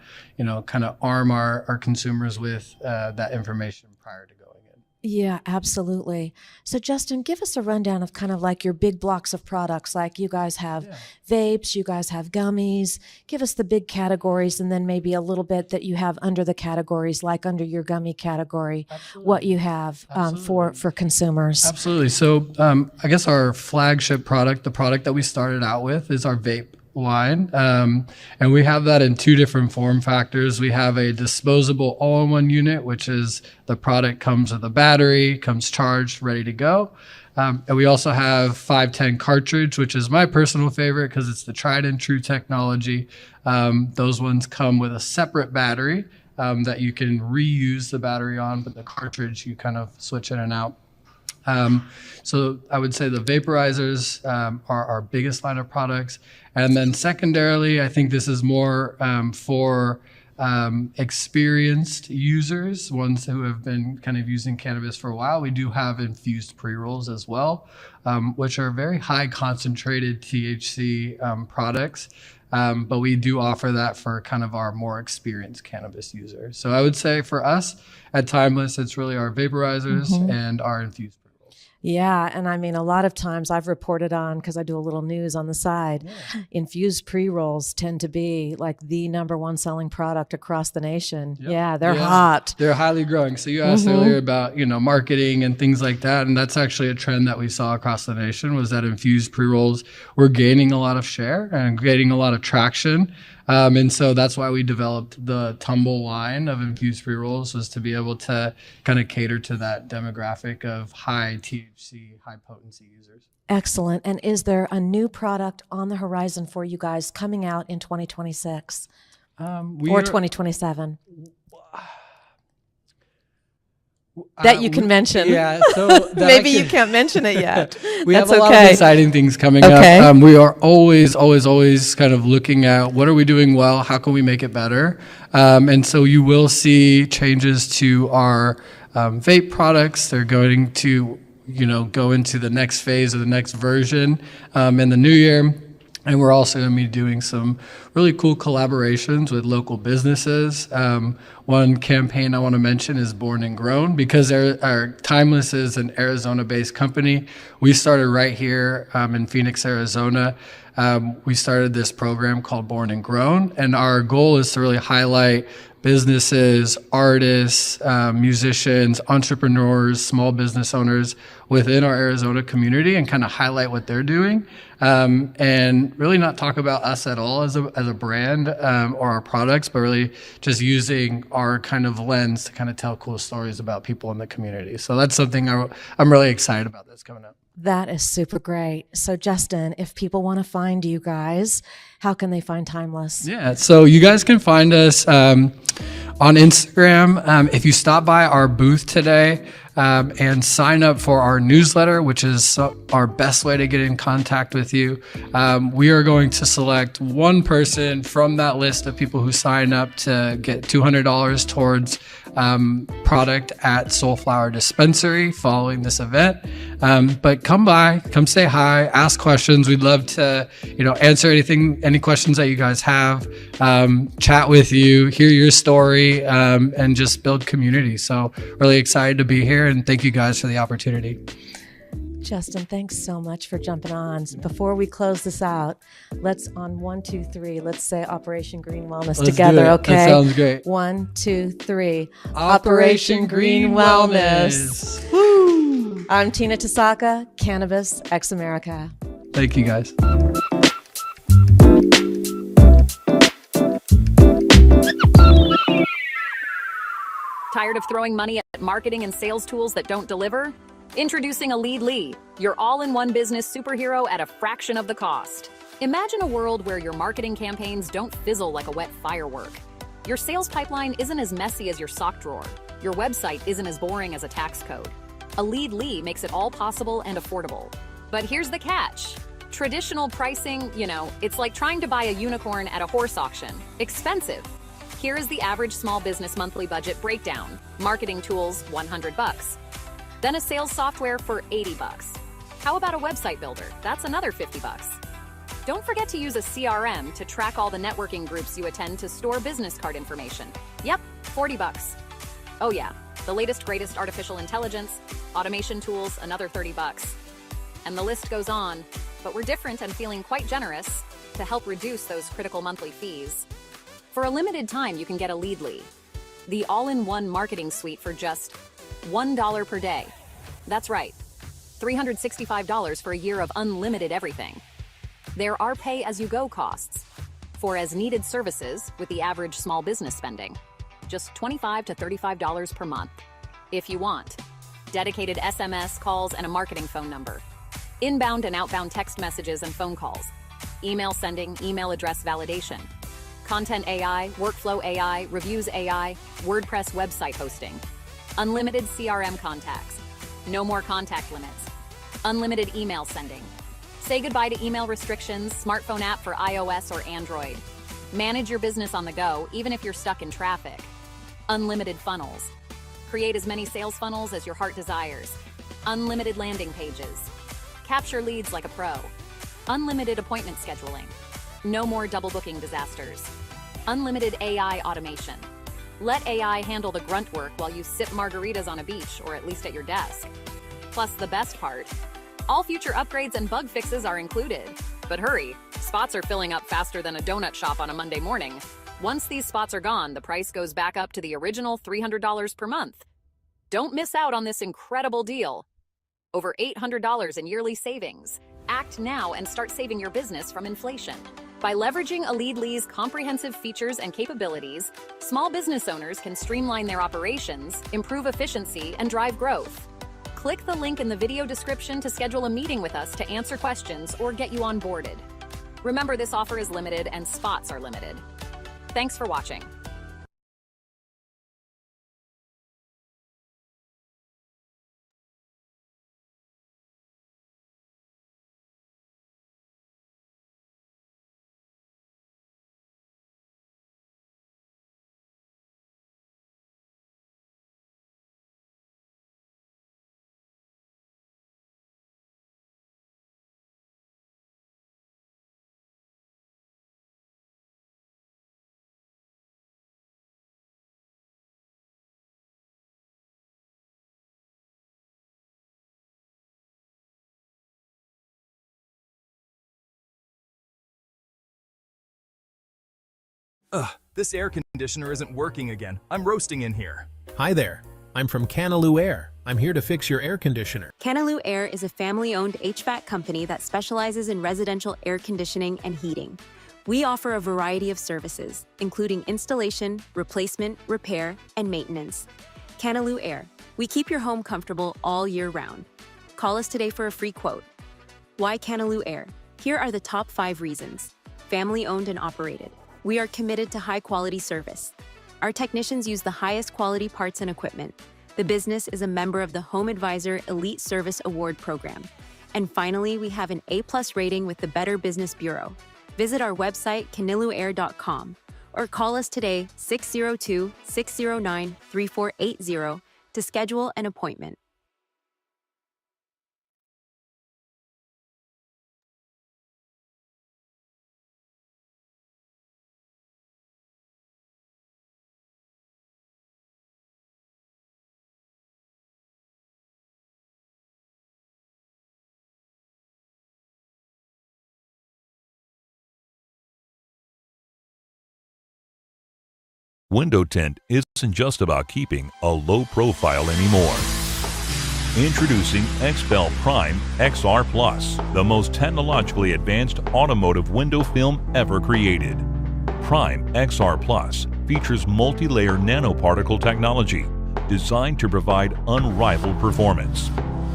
Speaker 21: kind of arm our consumers with that information prior to going in.
Speaker 20: Yeah, absolutely. So Justin, give us a rundown of kind of like your big blocks of products. Like you guys have vapes, you guys have gummies. Give us the big categories and then maybe a little bit that you have under the categories, like under your gummy category, what you have for consumers.
Speaker 21: Absolutely. So I guess our flagship product, the product that we started out with, is our vape line. And we have that in two different form factors. We have a disposable all-in-one unit, which is the product comes with a battery, comes charged, ready to go. And we also have 510 cartridge, which is my personal favorite because it's the tried and true technology. Those ones come with a separate battery that you can reuse the battery on, but the cartridge you kind of switch in and out. So I would say the vaporizers are our biggest line of products. And then secondarily, I think this is more for experienced users, ones who have been kind of using cannabis for a while. We do have infused pre-rolls as well, which are very high concentrated THC products. But we do offer that for kind of our more experienced cannabis users. So I would say for us at Timeless, it's really our vaporizers and our infused.
Speaker 20: Yeah. And I mean, a lot of times I've reported on, because I do a little news on the side, infused pre-rolls tend to be like the #1 selling product across the nation. Yep. Yeah, they're hot.
Speaker 21: They're highly growing. So you asked earlier about, marketing and things like that. And that's actually a trend that we saw across the nation, was that infused pre-rolls were gaining a lot of share and gaining a lot of traction. And so that's why we developed the Tumble line of infused pre-rolls, was to be able to kind of cater to that demographic of high THC, high potency users.
Speaker 20: Excellent. And is there a new product on the horizon for you guys coming out in 2026 or 2027? That you can mention.
Speaker 21: Yeah, so
Speaker 20: maybe you can't mention it yet.
Speaker 21: We
Speaker 20: That's
Speaker 21: have a lot of exciting things coming up. We are always kind of looking at what are we doing well, how can we make it better, and so you will see changes to our vape products. They're going to go into the next phase or the next version in the new year. And we're also going to be doing some really cool collaborations with local businesses. One campaign I want to mention is Born and Grown, because our Timeless is an Arizona-based company. We started right here in Phoenix, Arizona. We started this program called Born and Grown, and our goal is to really highlight businesses, artists, musicians, entrepreneurs, small business owners within our Arizona community and kind of highlight what they're doing, and really not talk about us at all as a brand or our products, but really just using our kind of lens to kind of tell cool stories about people in the community. So that's something I'm really excited about that's coming up.
Speaker 20: That is super great. So Justin, if people want to find you guys, how can they find Timeless?
Speaker 21: Yeah, so you guys can find us on Instagram. If you stop by our booth today and sign up for our newsletter, which is our best way to get in contact with you, we are going to select one person from that list of people who sign up to get $200 towards product at Soulflower Dispensary following this event. But come by, come say hi, ask questions. We'd love to, answer any questions that you guys have, chat with you, hear your story, and just build community. So really excited to be here, and thank you guys for the opportunity.
Speaker 20: Justin, thanks so much for jumping on. Before we close this out, let's on 1, 2, 3, let's say Operation Green Wellness together, okay?
Speaker 21: That sounds great.
Speaker 20: 1, 2, 3. Operation Green Wellness. Woo! I'm Tina Tasaka, Cannabis X America.
Speaker 21: Thank you, guys.
Speaker 5: Tired of throwing money at marketing and sales tools that don't deliver? Introducing a Lead, your all-in-one business superhero at a fraction of the cost. Imagine a world where your marketing campaigns don't fizzle like a wet firework. Your sales pipeline isn't as messy as your sock drawer. Your website isn't as boring as a tax code. A Lead makes it all possible and affordable. But here's the catch. Traditional pricing, it's like trying to buy a unicorn at a horse auction. Expensive. Here is the average small business monthly budget breakdown. Marketing tools, $100. Then a sales software for $80. How about a website builder? That's another $50. Don't forget to use a CRM to track all the networking groups you attend to store business card information. Yep, $40. Oh yeah, the latest greatest artificial intelligence, automation tools, another $30. And the list goes on, but we're different and feeling quite generous to help reduce those critical monthly fees. For a limited time, you can get a Leadly, the all-in-one marketing suite for just $1 per day. That's right, $365 for a year of unlimited everything. There are pay-as-you-go costs for as-needed services with the average small business spending, just $25 to $35 per month. If you want, dedicated SMS calls and a marketing phone number, inbound and outbound text messages and phone calls, email sending, email address validation, content AI, workflow AI, reviews AI, WordPress website hosting, unlimited CRM contacts, no more contact limits, unlimited email sending. Say goodbye to email restrictions, smartphone app for iOS or Android. Manage your business on the go, even if you're stuck in traffic. Unlimited funnels. Create as many sales funnels as your heart desires. Unlimited landing pages. Capture leads like a pro. Unlimited appointment scheduling. No more double booking disasters. Unlimited AI automation. Let AI handle the grunt work while you sip margaritas on a beach or at least at your desk. Plus the best part, all future upgrades and bug fixes are included. But hurry, spots are filling up faster than a donut shop on a Monday morning. Once these spots are gone, the price goes back up to the original $300 per month. Don't miss out on this incredible deal. Over $800 in yearly savings. Act now and start saving your business from inflation. By leveraging a Leadly's comprehensive features and capabilities, small business owners can streamline their operations, improve efficiency, and drive growth. Click the link in the video description to schedule a meeting with us to answer questions or get you onboarded. Remember, this offer is limited and spots are limited. Thanks for watching.
Speaker 8: Ugh, this air conditioner isn't working again. I'm roasting in here.
Speaker 10: Hi there. I'm from Cannaloo Air. I'm here to fix your air conditioner.
Speaker 23: Cannaloo Air is a family-owned HVAC company that specializes in residential air conditioning and heating. We offer a variety of services, including installation, replacement, repair, and maintenance. Cannaloo Air. We keep your home comfortable all year round. Call us today for a free quote. Why Cannaloo Air? Here are the top 5 reasons. Family-owned and operated. We are committed to high-quality service. Our technicians use the highest quality parts and equipment. The business is a member of the Home Advisor Elite Service Award program. And finally, we have an A+ rating with the Better Business Bureau. Visit our website, canilooair.com, or call us today, 602-609-3480, to schedule an appointment.
Speaker 24: Window tint isn't just about keeping a low profile anymore. Introducing XPEL Prime XR Plus, the most technologically advanced automotive window film ever created. Prime XR Plus features multi-layer nanoparticle technology designed to provide unrivaled performance.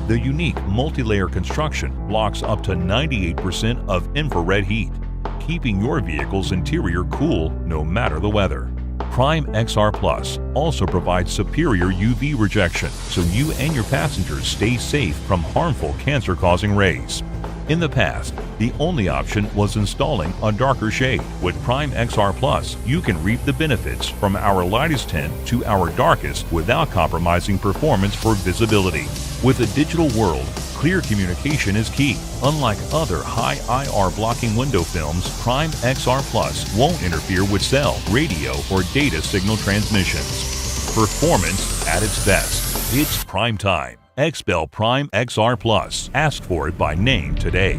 Speaker 24: The unique multi-layer construction blocks up to 98% of infrared heat, keeping your vehicle's interior cool no matter the weather. Prime XR Plus also provides superior UV rejection, so you and your passengers stay safe from harmful cancer-causing rays. In the past, the only option was installing a darker shade. With Prime XR Plus, you can reap the benefits from our lightest tint to our darkest without compromising performance for visibility. With a digital world, clear communication is key. Unlike other high IR blocking window films, Prime XR Plus won't interfere with cell, radio, or data signal transmissions. Performance at its best. It's prime time. XPEL Prime XR Plus. Ask for it by name today.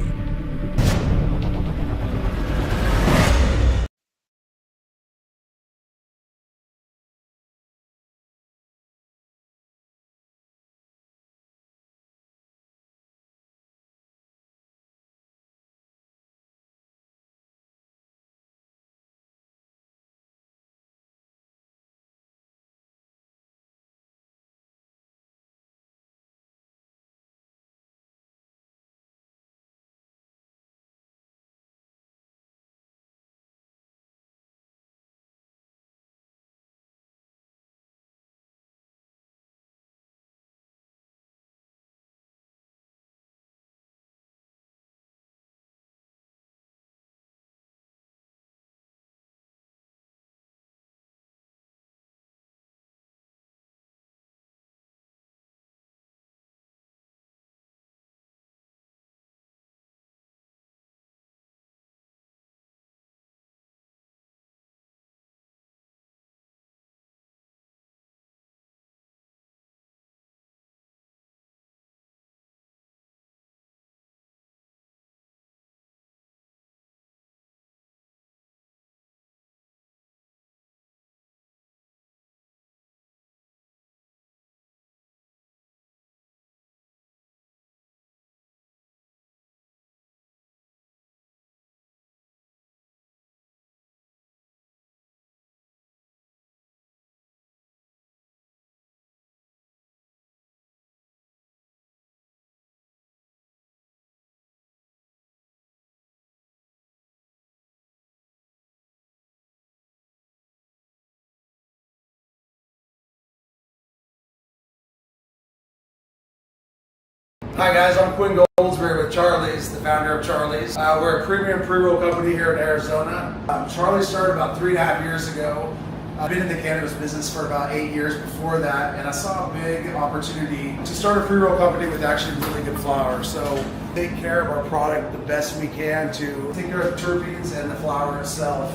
Speaker 14: Hi guys, I'm Quinn Goldsberry with Charlie's, the founder of Charlie's. We're a premium pre-roll company here in Arizona. Charlie's started about 3.5 years ago. I've been in the cannabis business for about 8 years before that, and I saw a big opportunity to start a pre-roll company with actually really good flower. So take care of our product the best we can to take care of the terpenes and the flower itself.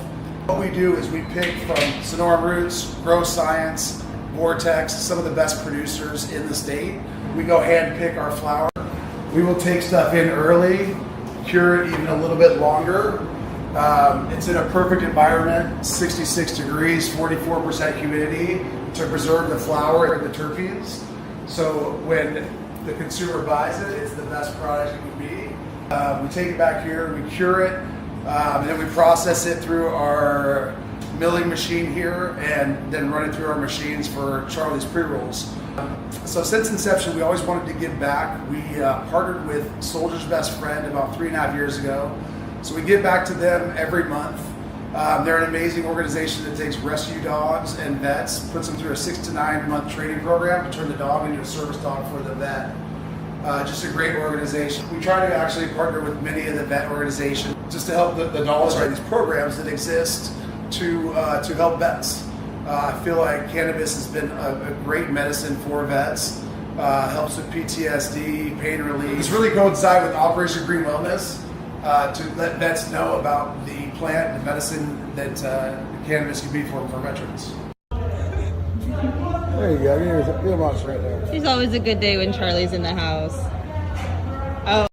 Speaker 14: What we do is we pick from Sonoran Roots, Grow Science, Vortex, some of the best producers in the state. We go hand pick our flower. We will take stuff in early, cure it even a little bit longer. It's in a perfect environment, 66 degrees, 44% humidity to preserve the flower and the terpenes. So when the consumer buys it, it's the best product it can be. We take it back here, we cure it, and then we process it through our milling machine here and then run it through our machines for Charlie's pre-rolls. So since inception, we always wanted to give back. We partnered with Soldier's Best Friend about 3.5 years ago. So we give back to them every month. They're an amazing organization that takes rescue dogs and vets, puts them through a 6 to 9 month training program to turn the dog into a service dog for the vet. Just a great organization. We try to actually partner with many of the vet organizations just to help the dogs write these programs that exist to help vets. I feel like cannabis has been a great medicine for vets. Helps with PTSD, pain relief. It's really coincide with Operation Green Wellness to let vets know about the plant, the medicine that cannabis can be for veterans.
Speaker 15: There you go. You're right there. It's always a good day when Charlie's in the house. Oh.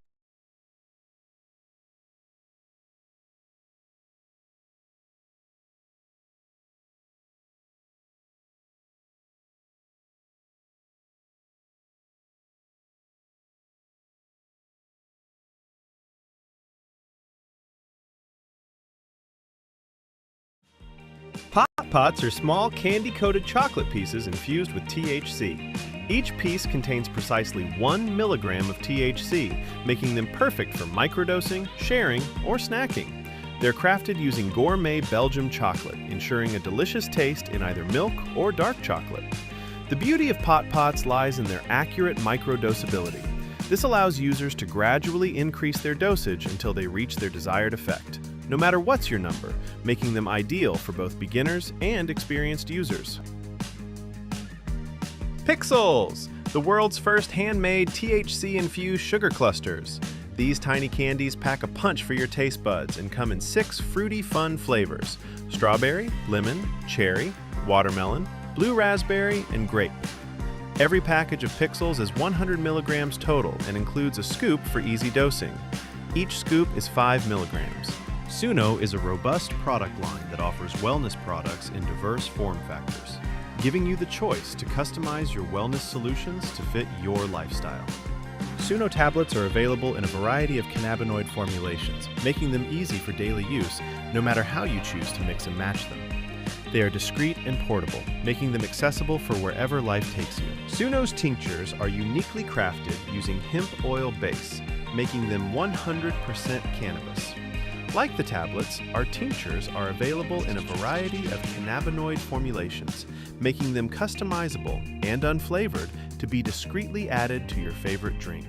Speaker 19: Pot Pots are small candy-coated chocolate pieces infused with THC. Each piece contains precisely 1 milligram of THC, making them perfect for microdosing, sharing, or snacking. They're crafted using gourmet Belgium chocolate, ensuring a delicious taste in either milk or dark chocolate. The beauty of Pot Pots lies in their accurate microdosability. This allows users to gradually increase their dosage until they reach their desired effect, no matter what's your number, making them ideal for both beginners and experienced users. Pixels, the world's first handmade THC-infused sugar clusters. These tiny candies pack a punch for your taste buds and come in 6 fruity, fun flavors: strawberry, lemon, cherry, watermelon, blue raspberry, and grape. Every package of Pixels is 100 milligrams total and includes a scoop for easy dosing. Each scoop is 5 milligrams. Suno is a robust product line that offers wellness products in diverse form factors, giving you the choice to customize your wellness solutions to fit your lifestyle. Suno tablets are available in a variety of cannabinoid formulations, making them easy for daily use, no matter how you choose to mix and match them. They are discreet and portable, making them accessible for wherever life takes you. Suno's tinctures are uniquely crafted using hemp oil base, making them 100% cannabis. Like the tablets, our tinctures are available in a variety of cannabinoid formulations, making them customizable and unflavored to be discreetly added to your favorite drink.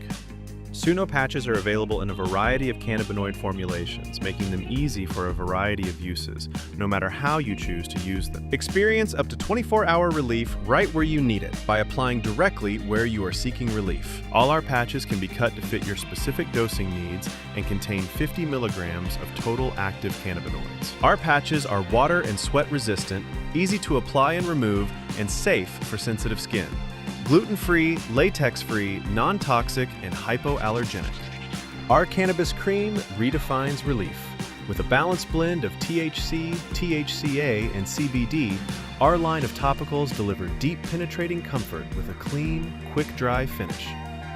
Speaker 19: Suno patches are available in a variety of cannabinoid formulations, making them easy for a variety of uses, no matter how you choose to use them. Experience up to 24-hour relief right where you need it by applying directly where you are seeking relief. All our patches can be cut to fit your specific dosing needs and contain 50 milligrams of total active cannabinoids. Our patches are water and sweat resistant, easy to apply and remove, and safe for sensitive skin. Gluten-free, latex-free, non-toxic, and hypoallergenic. Our cannabis cream redefines relief. With a balanced blend of THC, THCA, and CBD, our line of topicals deliver deep penetrating comfort with a clean, quick-dry finish.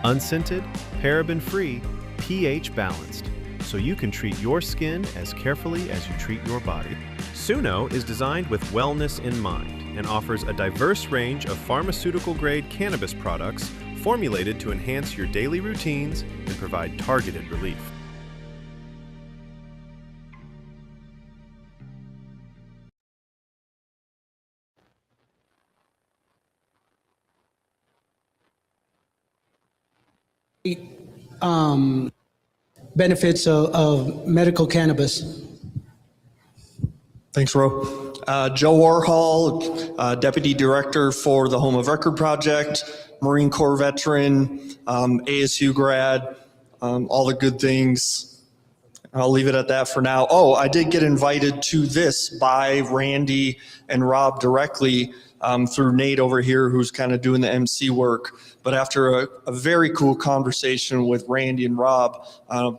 Speaker 19: Unscented, paraben-free, pH-balanced, so you can treat your skin as carefully as you treat your body. Suno is designed with wellness in mind and offers a diverse range of pharmaceutical-grade cannabis products formulated to enhance your daily routines and provide targeted relief.
Speaker 3: Benefits of medical cannabis.
Speaker 9: Thanks, Ro. Joe Warhol, Deputy Director for the Home of Record Project, Marine Corps veteran, ASU grad, all the good things. I'll leave it at that for now. Oh, I did get invited to this by Randy and Rob directly through Nate over here, who's kind of doing the MC work. But after a very cool conversation with Randy and Rob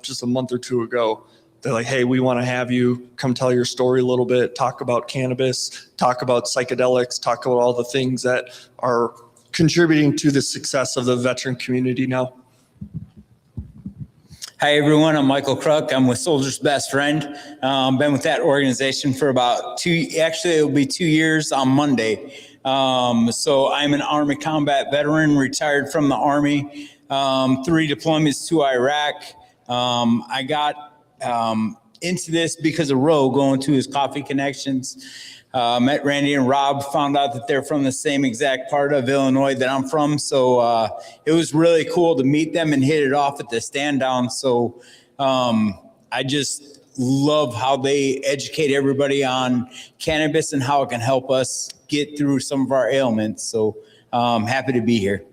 Speaker 9: just a month or two ago, they're like, hey, we want to have you come tell your story a little bit, talk about cannabis, talk about psychedelics, talk about all the things that are contributing to the success of the veteran community now.
Speaker 11: Hi, everyone. I'm Michael Kruk. I'm with Soldier's Best Friend. Been with that organization for about it'll be 2 years on Monday. So I'm an Army combat veteran, retired from the Army, 3 deployments to Iraq. I got into this because of Ro going to his coffee connections. Met Randy and Rob, found out that they're from the same exact part of Illinois that I'm from. So it was really cool to meet them and hit it off at the stand down. So I just love how they educate everybody on cannabis and how it can help us get through some of our ailments. So happy to be here.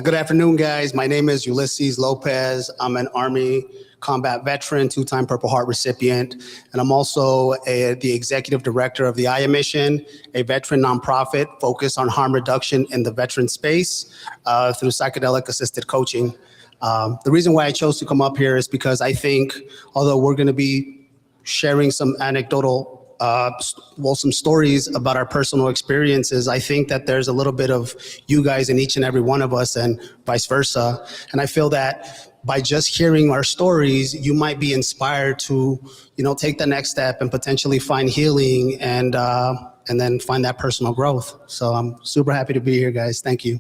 Speaker 12: Good afternoon, guys. My name is Ulysses Lopez. I'm an Army combat veteran, 2-time Purple Heart recipient, and I'm also the executive director of the Aya Mission, a veteran nonprofit focused on harm reduction in the veteran space through psychedelic-assisted coaching. The reason why I chose to come up here is because I think, although we're going to be sharing some anecdotal some stories about our personal experiences, I think that there's a little bit of you guys in each and every one of us and vice versa. And I feel that by just hearing our stories, you might be inspired to, take the next step and potentially find healing and and then find that personal growth. So I'm super happy to be here, guys. Thank you.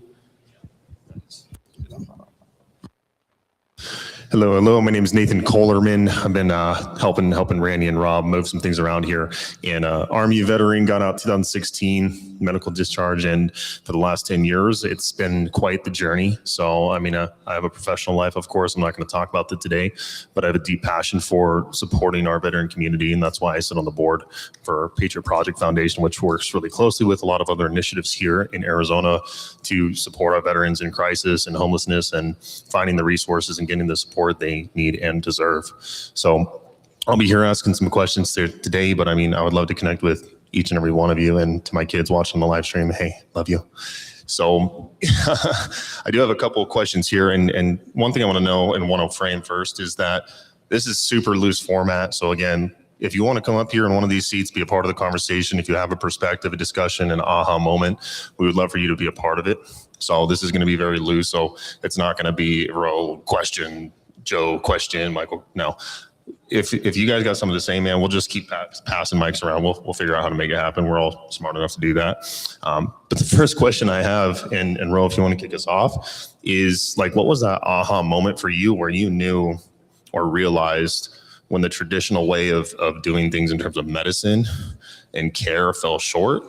Speaker 6: Hello. My name is Nathan Kohlerman. I've been helping Randy and Rob move some things around here. And Army veteran, got out 2016, medical discharge, and for the last 10 years, it's been quite the journey. So, I mean, I have a professional life, of course. I'm not going to talk about that today, but I have a deep passion for supporting our veteran community, and that's why I sit on the board for Patriot Project Foundation, which works really closely with a lot of other initiatives here in Arizona to support our veterans in crisis and homelessness and finding the resources and getting the support they need and deserve. So I'll be here asking some questions today, but I mean, I would love to connect with each and every one of you, and to my kids watching the live stream, hey, love you. So I do have a couple of questions here, and one thing I want to know and want to frame first is that this is super loose format. So again, if you want to come up here in one of these seats, be a part of the conversation, if you have a perspective, a discussion, an aha moment, we would love for you to be a part of it. So this is going to be very loose. So it's not going to be row question, Joe question, Michael. No, if you guys got something to say, man, we'll just keep passing mics around. We'll figure out how to make it happen. We're all smart enough to do that. But the first question I have, and Ro, if you want to kick us off, is like, what was that aha moment for you where you knew or realized when the traditional way of doing things in terms of medicine and care fell short?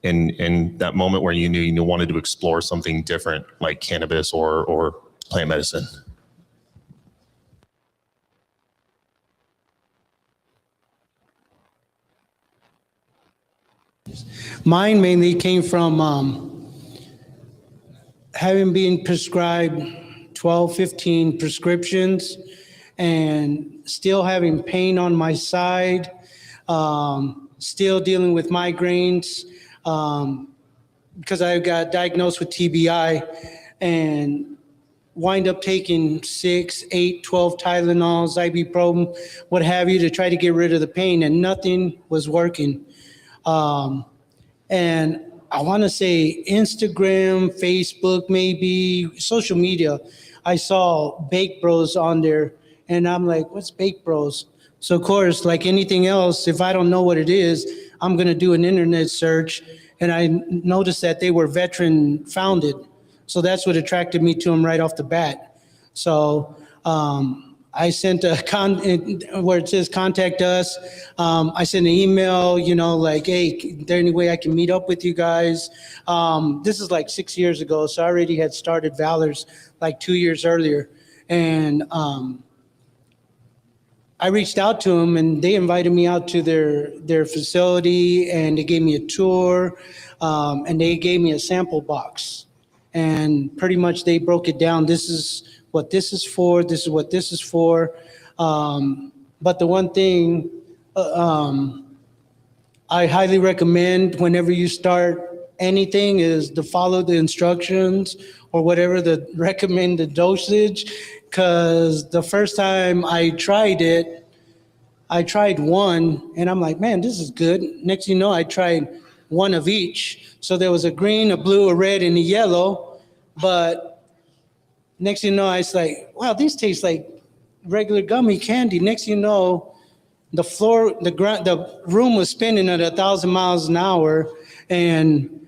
Speaker 6: And that moment where you knew you wanted to explore something different, like cannabis or plant medicine?
Speaker 3: Mine mainly came from having been prescribed 12, 15 prescriptions and still having pain on my side, still dealing with migraines, because I got diagnosed with TBI and wind up taking 6, 8, 12 Tylenols, ibuprofen, what have you, to try to get rid of the pain, and nothing was working. And I want to say Instagram, Facebook, maybe social media, I saw Bake Bros on there, and I'm like, what's Bake Bros? So of course, like anything else, if I don't know what it is, I'm going to do an internet search. And I noticed that they were veteran founded. So that's what attracted me to them right off the bat. So I sent where it says contact us. I sent an email, like, hey, is there any way I can meet up with you guys? This is like 6 years ago. So I already had started Valor's like 2 years earlier. And I reached out to them, and they invited me out to their facility, and they gave me a tour, and they gave me a sample box. And pretty much they broke it down. This is what this is for. This is what this is for. But the one thing I highly recommend whenever you start anything is to follow the instructions or whatever the recommended dosage. Because the first time I tried it, I tried one, and I'm like, man, this is good. Next thing you know, I tried one of each. So there was a green, a blue, a red, and a yellow. But next thing you know, I was like, wow, these taste like regular gummy candy. Next thing you know, the room was spinning at 1,000 miles an hour. And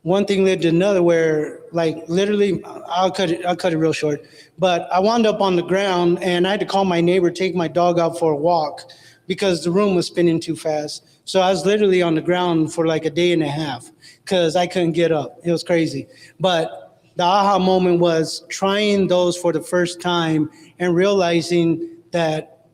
Speaker 3: one thing led to another where, like, literally, I'll cut it real short. But I wound up on the ground, and I had to call my neighbor, take my dog out for a walk because the room was spinning too fast. So I was literally on the ground for like a day and a half because I couldn't get up. It was crazy. But the aha moment was trying those for the first time and realizing that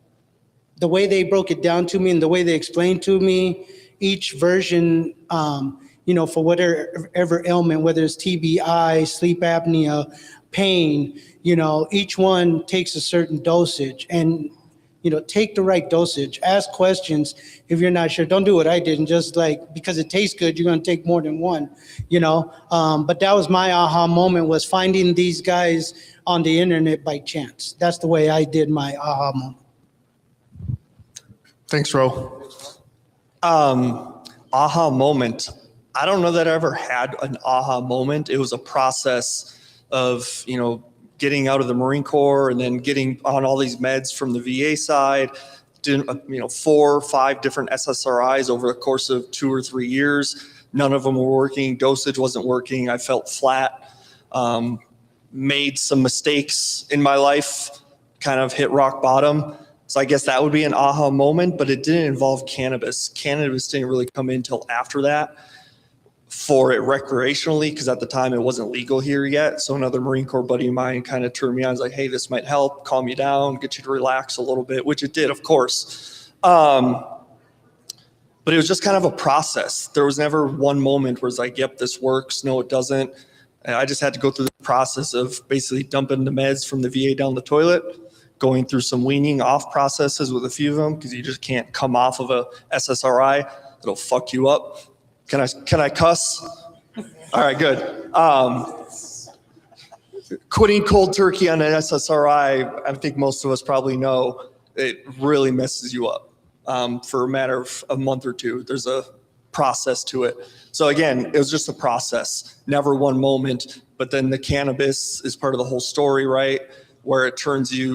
Speaker 3: the way they broke it down to me and the way they explained to me, each version, for whatever ailment, whether it's TBI, sleep apnea, pain, each one takes a certain dosage. And, take the right dosage. Ask questions if you're not sure. Don't do what I did and just because it tastes good, you're going to take more than one, But that was my aha moment, was finding these guys on the internet by chance. That's the way I did my aha moment.
Speaker 9: Thanks, Ro. Aha moment. I don't know that I ever had an aha moment. It was a process of, getting out of the Marine Corps and then getting on all these meds from the VA side, did 4 or 5 different SSRIs over the course of 2 or 3 years. None of them were working. Dosage wasn't working. I felt flat. Made some mistakes in my life, kind of hit rock bottom. So I guess that would be an aha moment, but it didn't involve cannabis. Cannabis didn't really come in until after that for it recreationally, because at the time it wasn't legal here yet. So another Marine Corps buddy of mine kind of turned me on. He's like, hey, this might help, calm you down, get you to relax a little bit, which it did, of course. But it was just kind of a process. There was never one moment where it's like, yep, this works. No, it doesn't. And I just had to go through the process of basically dumping the meds from the VA down the toilet, going through some weaning off processes with a few of them, because you just can't come off of a SSRI. It'll fuck you up. Can I cuss? All right, good. Quitting cold turkey on an SSRI, I think most of us probably know, it really messes you up for a matter of a month or two. There's a process to it. So again, it was just a process, never one moment. But then the cannabis is part of the whole story, right? Where it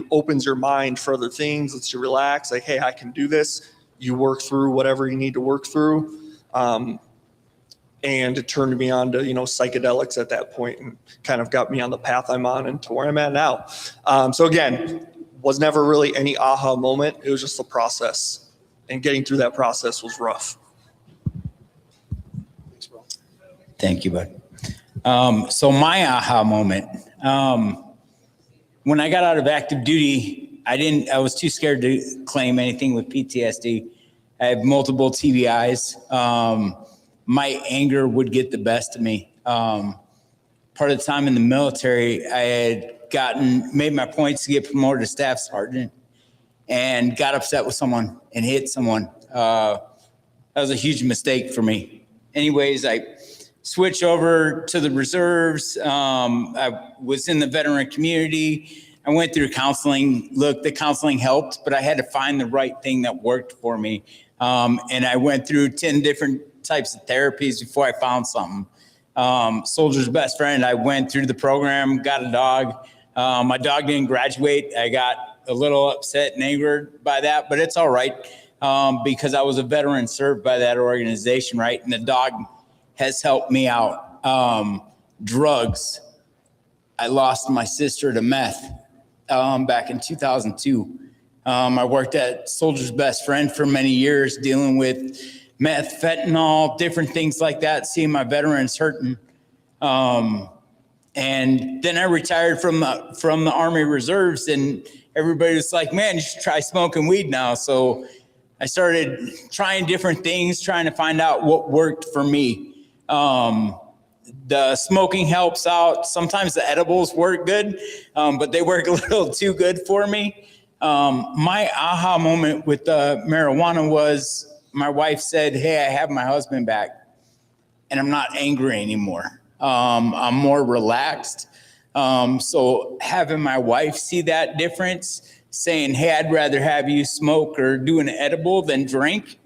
Speaker 9: opens your mind for other things, lets you relax, like, hey, I can do this. You work through whatever you need to work through. And it turned me on to, psychedelics at that point, and kind of got me on the path I'm on and to where I'm at now. So again, was never really any aha moment. It was just a process, and getting through that process was rough.
Speaker 11: Thank you, bud. So my aha moment, when I got out of active duty, I was too scared to claim anything with PTSD. I have multiple TBIs. My anger would get the best of me. Part of the time in the military, I had made my points to get promoted to staff sergeant, and got upset with someone and hit someone. That was a huge mistake for me. Anyways, I switched over to the reserves. I was in the veteran community. I went through counseling. Look, the counseling helped, but I had to find the right thing that worked for me. And I went through 10 different types of therapies before I found something. Soldier's best friend, I went through the program, got a dog. My dog didn't graduate. I got a little upset and angered by that, but it's all right, because I was a veteran served by that organization, right? And the dog has helped me out. Drugs. I lost my sister to meth back in 2002. I worked at Soldier's Best Friend for many years, dealing with meth, fentanyl, different things like that, seeing my veterans hurting. And then I retired from the Army Reserves, and everybody was like, man, you should try smoking weed now. So I started trying different things, trying to find out what worked for me. The smoking helps out. Sometimes the edibles work good, but they work a little too good for me. My aha moment with the marijuana was my wife said, hey, I have my husband back and I'm not angry anymore. I'm more relaxed. So having my wife see that difference, saying, hey, I'd rather have you smoke or do an edible than drink.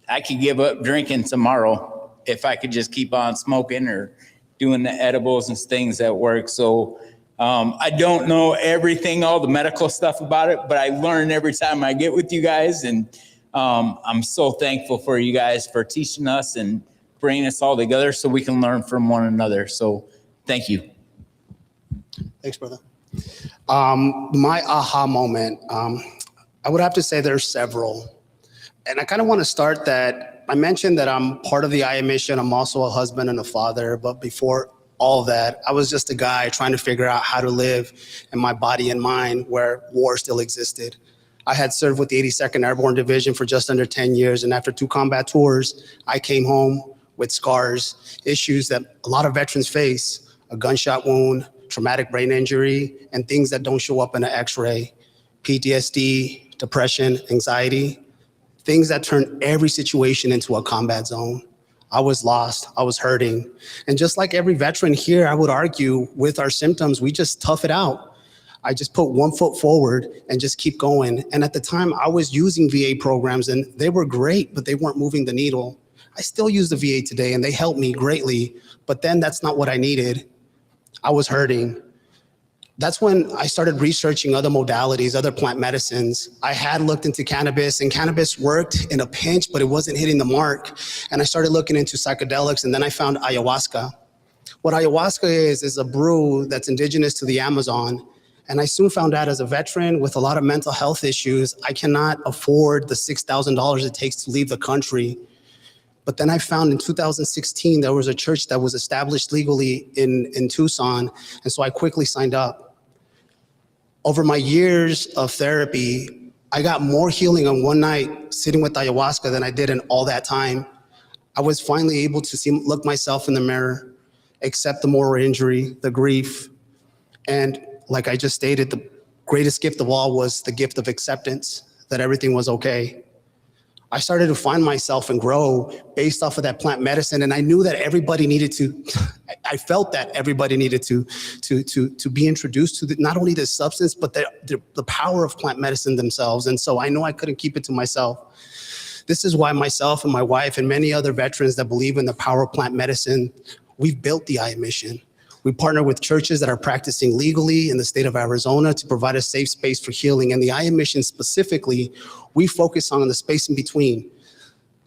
Speaker 11: I could give up drinking tomorrow if I could just keep on smoking or doing the edibles and things that work. So I don't know everything, all the medical stuff about it, but I learn every time I get with you guys. And I'm so thankful for you guys for teaching us and bringing us all together so we can learn from one another. So thank you.
Speaker 12: Thanks, brother. My aha moment, I would have to say there's several. And I kind of want to start that I mentioned that I'm part of the IA mission. I'm also a husband and a father. But before all that, I was just a guy trying to figure out how to live in my body and mind where war still existed. I had served with the 82nd Airborne Division for just under 10 years. And after 2 combat tours, I came home with scars, issues that a lot of veterans face, a gunshot wound, traumatic brain injury, and things that don't show up in an x-ray, PTSD, depression, anxiety, things that turn every situation into a combat zone. I was lost, I was hurting. And just like every veteran here, I would argue with our symptoms, we just tough it out. I just put 1 foot forward and just keep going. And at the time I was using VA programs and they were great, but they weren't moving the needle. I still use the VA today and they helped me greatly, but then that's not what I needed. I was hurting. That's when I started researching other modalities, other plant medicines. I had looked into cannabis, and cannabis worked in a pinch, but it wasn't hitting the mark. And I started looking into psychedelics, and then I found ayahuasca. What ayahuasca is a brew that's indigenous to the Amazon. And I soon found out, as a veteran with a lot of mental health issues, I cannot afford the $6,000 it takes to leave the country. But then I found in 2016, there was a church that was established legally in Tucson. And so I quickly signed up. Over my years of therapy, I got more healing on one night sitting with ayahuasca than I did in all that time. I was finally able to look myself in the mirror, accept the moral injury, the grief. And like I just stated, the greatest gift of all was the gift of acceptance, that everything was okay. I started to find myself and grow based off of that plant medicine. And I knew that everybody needed to, I felt that everybody needed to be introduced to not only this substance, but the power of plant medicine themselves. And so I know I couldn't keep it to myself. This is why myself and my wife and many other veterans that believe in the power of plant medicine, we've built the I Mission. We partner with churches that are practicing legally in the state of Arizona to provide a safe space for healing. And the I Mission specifically, we focus on the space in between,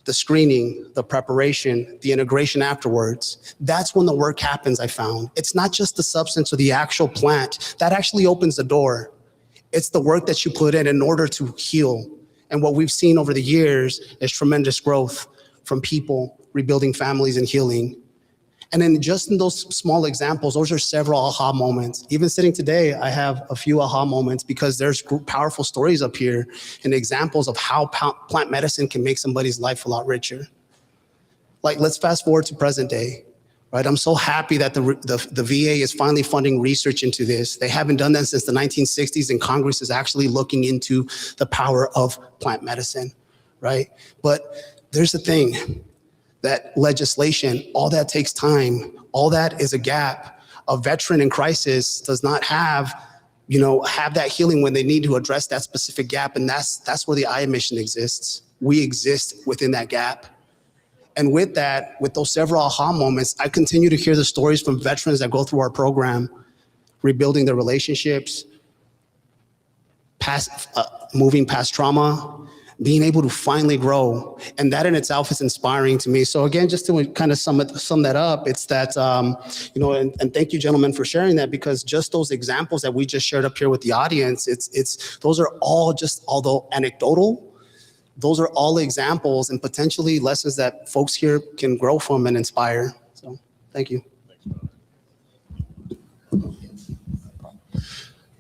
Speaker 12: the screening, the preparation, the integration afterwards. That's when the work happens, I found. It's not just the substance or the actual plant. That actually opens the door. It's the work that you put in order to heal. And what we've seen over the years is tremendous growth from people rebuilding families and healing. And then just in those small examples, those are several aha moments. Even sitting today, I have a few aha moments because there's powerful stories up here and examples of how plant medicine can make somebody's life a lot richer. Like, let's fast forward to present day, right? I'm so happy that the VA is finally funding research into this. They haven't done that since the 1960s, and Congress is actually looking into the power of plant medicine, right? But there's the thing. That legislation, all that takes time. All that is a gap. A veteran in crisis does not have that healing when they need to address that specific gap. And that's where the I Mission exists. We exist within that gap. And with that, with those several aha moments, I continue to hear the stories from veterans that go through our program, rebuilding their relationships, moving past trauma, being able to finally grow. And that in itself is inspiring to me. So again, just to kind of sum that up, it's that, and thank you, gentlemen, for sharing that, because just those examples that we just shared up here with the audience, those are all just, although anecdotal, those are all examples and potentially lessons that folks here can grow from and inspire. So thank you.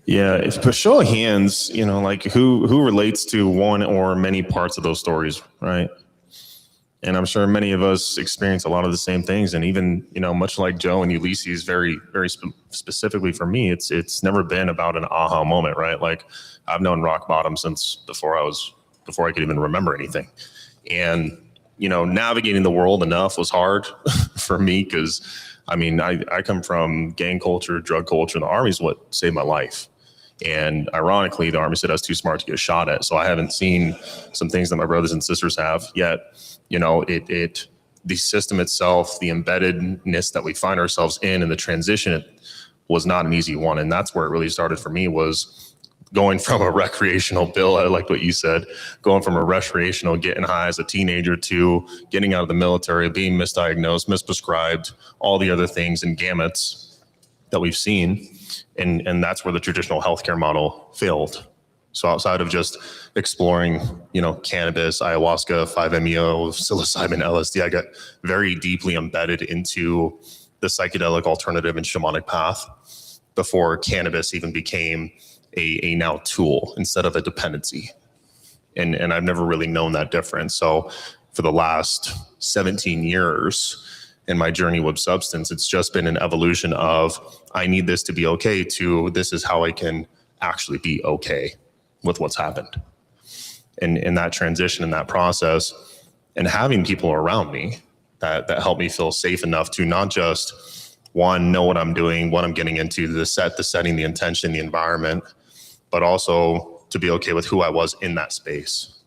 Speaker 6: Yeah, it's for show of hands, like who relates to one or many parts of those stories, right? And I'm sure many of us experience a lot of the same things. And even, much like Joe and Ulysses, very, very specifically for me, it's never been about an aha moment, right? Like, I've known rock bottom since before I could even remember anything. And, navigating the world enough was hard for me because, I come from gang culture, drug culture, and the Army's what saved my life. And ironically, the Army said I was too smart to get shot at. So I haven't seen some things that my brothers and sisters have yet. The system itself, the embeddedness that we find ourselves in, and the transition, it was not an easy one. And that's where it really started for me, was going from a recreational, Bill, I like what you said, going from a recreational, getting high as a teenager, to getting out of the military, being misdiagnosed, misprescribed, all the other things and gamuts that we've seen. And that's where the traditional healthcare model failed. So outside of just exploring, cannabis, ayahuasca, 5-MeO, psilocybin, LSD, I got very deeply embedded into the psychedelic alternative and shamanic path before cannabis even became a now tool instead of a dependency. And I've never really known that difference. So for the last 17 years, in my journey with substance, it's just been an evolution of, I need this to be okay, to this is how I can actually be okay with what's happened. And in that transition, in that process, and having people around me that help me feel safe enough to not just, one, know what I'm doing, what I'm getting into, the setting, the intention, the environment, but also to be okay with who I was in that space.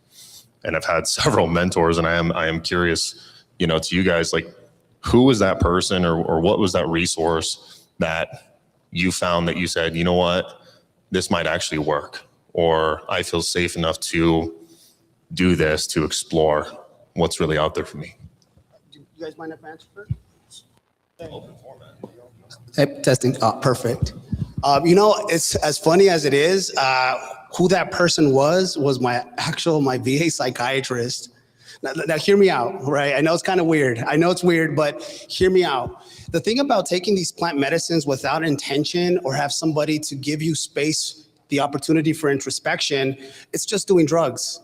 Speaker 6: And I've had several mentors, and I am curious, to you guys, like, who was that person or what was that resource that you found that you said, you know what, this might actually work, or I feel safe enough to do this, to explore what's really out there for me?
Speaker 12: You guys mind if I answer first? Hey, testing. Perfect. It's as funny as it is. Who that person was my VA psychiatrist. Now, hear me out, right? I know it's kind of weird. I know it's weird, but hear me out. The thing about taking these plant medicines without intention or have somebody to give you space, the opportunity for introspection, it's just doing drugs,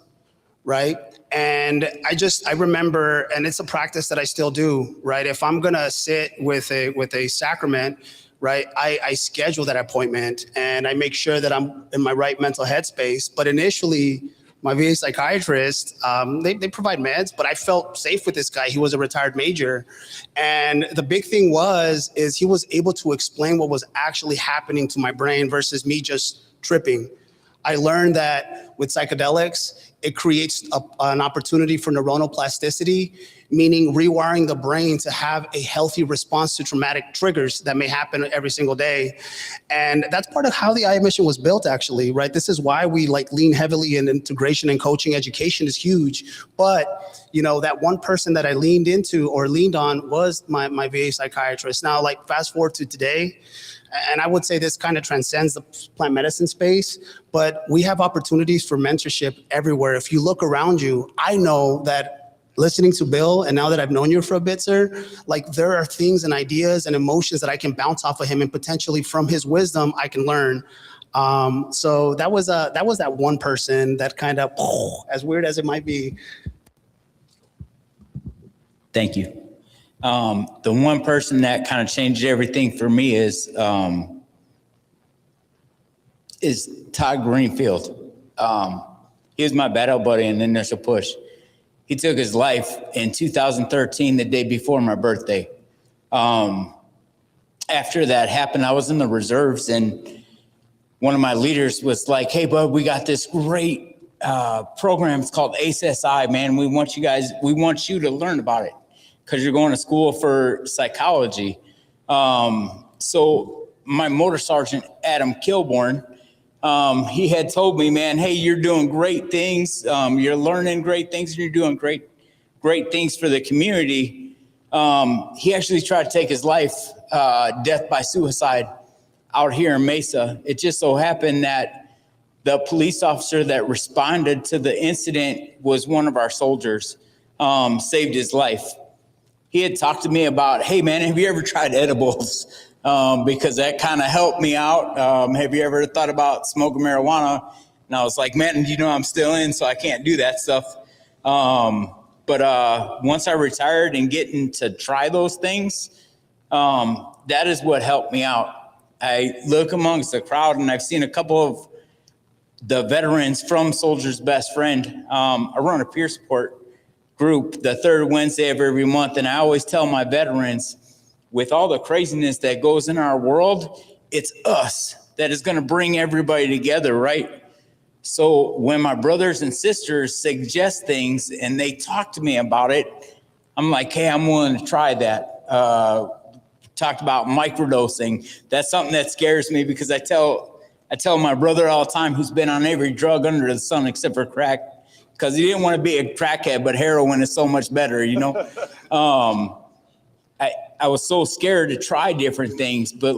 Speaker 12: right? And I remember, and it's a practice that I still do, right? If I'm gonna sit with a sacrament, right, I schedule that appointment and I make sure that I'm in my right mental headspace. But initially, my VA psychiatrist, they provide meds, but I felt safe with this guy. He was a retired major. And the big thing is he was able to explain what was actually happening to my brain versus me just tripping. I learned that with psychedelics, it creates an opportunity for neuronal plasticity, meaning rewiring the brain to have a healthy response to traumatic triggers that may happen every single day. And that's part of how the IA mission was built, actually, right? This is why we lean heavily in integration and coaching. Education is huge. But, that one person that I leaned on was my VA psychiatrist. Now, fast forward to today, and I would say this kind of transcends the plant medicine space, but we have opportunities for mentorship everywhere. If you look around you, I know that listening to Bill, and now that I've known you for a bit, sir, there are things and ideas and emotions that I can bounce off of him, and potentially from his wisdom, I can learn. So that was that one person that kind of, as weird as it might be.
Speaker 11: Thank you. The one person that kind of changed everything for me is Todd Greenfield. He was my battle buddy in the initial push. He took his life in 2013, the day before my birthday. After that happened, I was in the reserves, and one of my leaders was like, "Hey, bud, we got this great program. It's called ACSI, man. We want you to learn about it, because you're going to school for psychology." So my motor sergeant, Adam Kilborn, he had told me, "Man, hey, you're doing great things. You're learning great things, and you're doing great things for the community." He actually tried to take his life, death by suicide, out here in Mesa. It just so happened that the police officer that responded to the incident was one of our soldiers, saved his life. He had talked to me about, "Hey, man, have you ever tried edibles?" Because that kind of helped me out. "Have you ever thought about smoking marijuana?" And I was like, "Man, I'm still in, so I can't do that stuff." But once I retired and getting to try those things, that is what helped me out. I look amongst the crowd, and I've seen a couple of the veterans from Soldier's Best Friend. I run a peer support group the third Wednesday of every month, and I always tell my veterans, with all the craziness that goes in our world, it's us that is going to bring everybody together, right? So when my brothers and sisters suggest things and they talk to me about it, I'm like, "Hey, I'm willing to try that." Talked about microdosing. That's something that scares me, because I tell my brother all the time, who's been on every drug under the sun except for crack, because he didn't want to be a crackhead, but heroin is so much better, I was so scared to try different things, but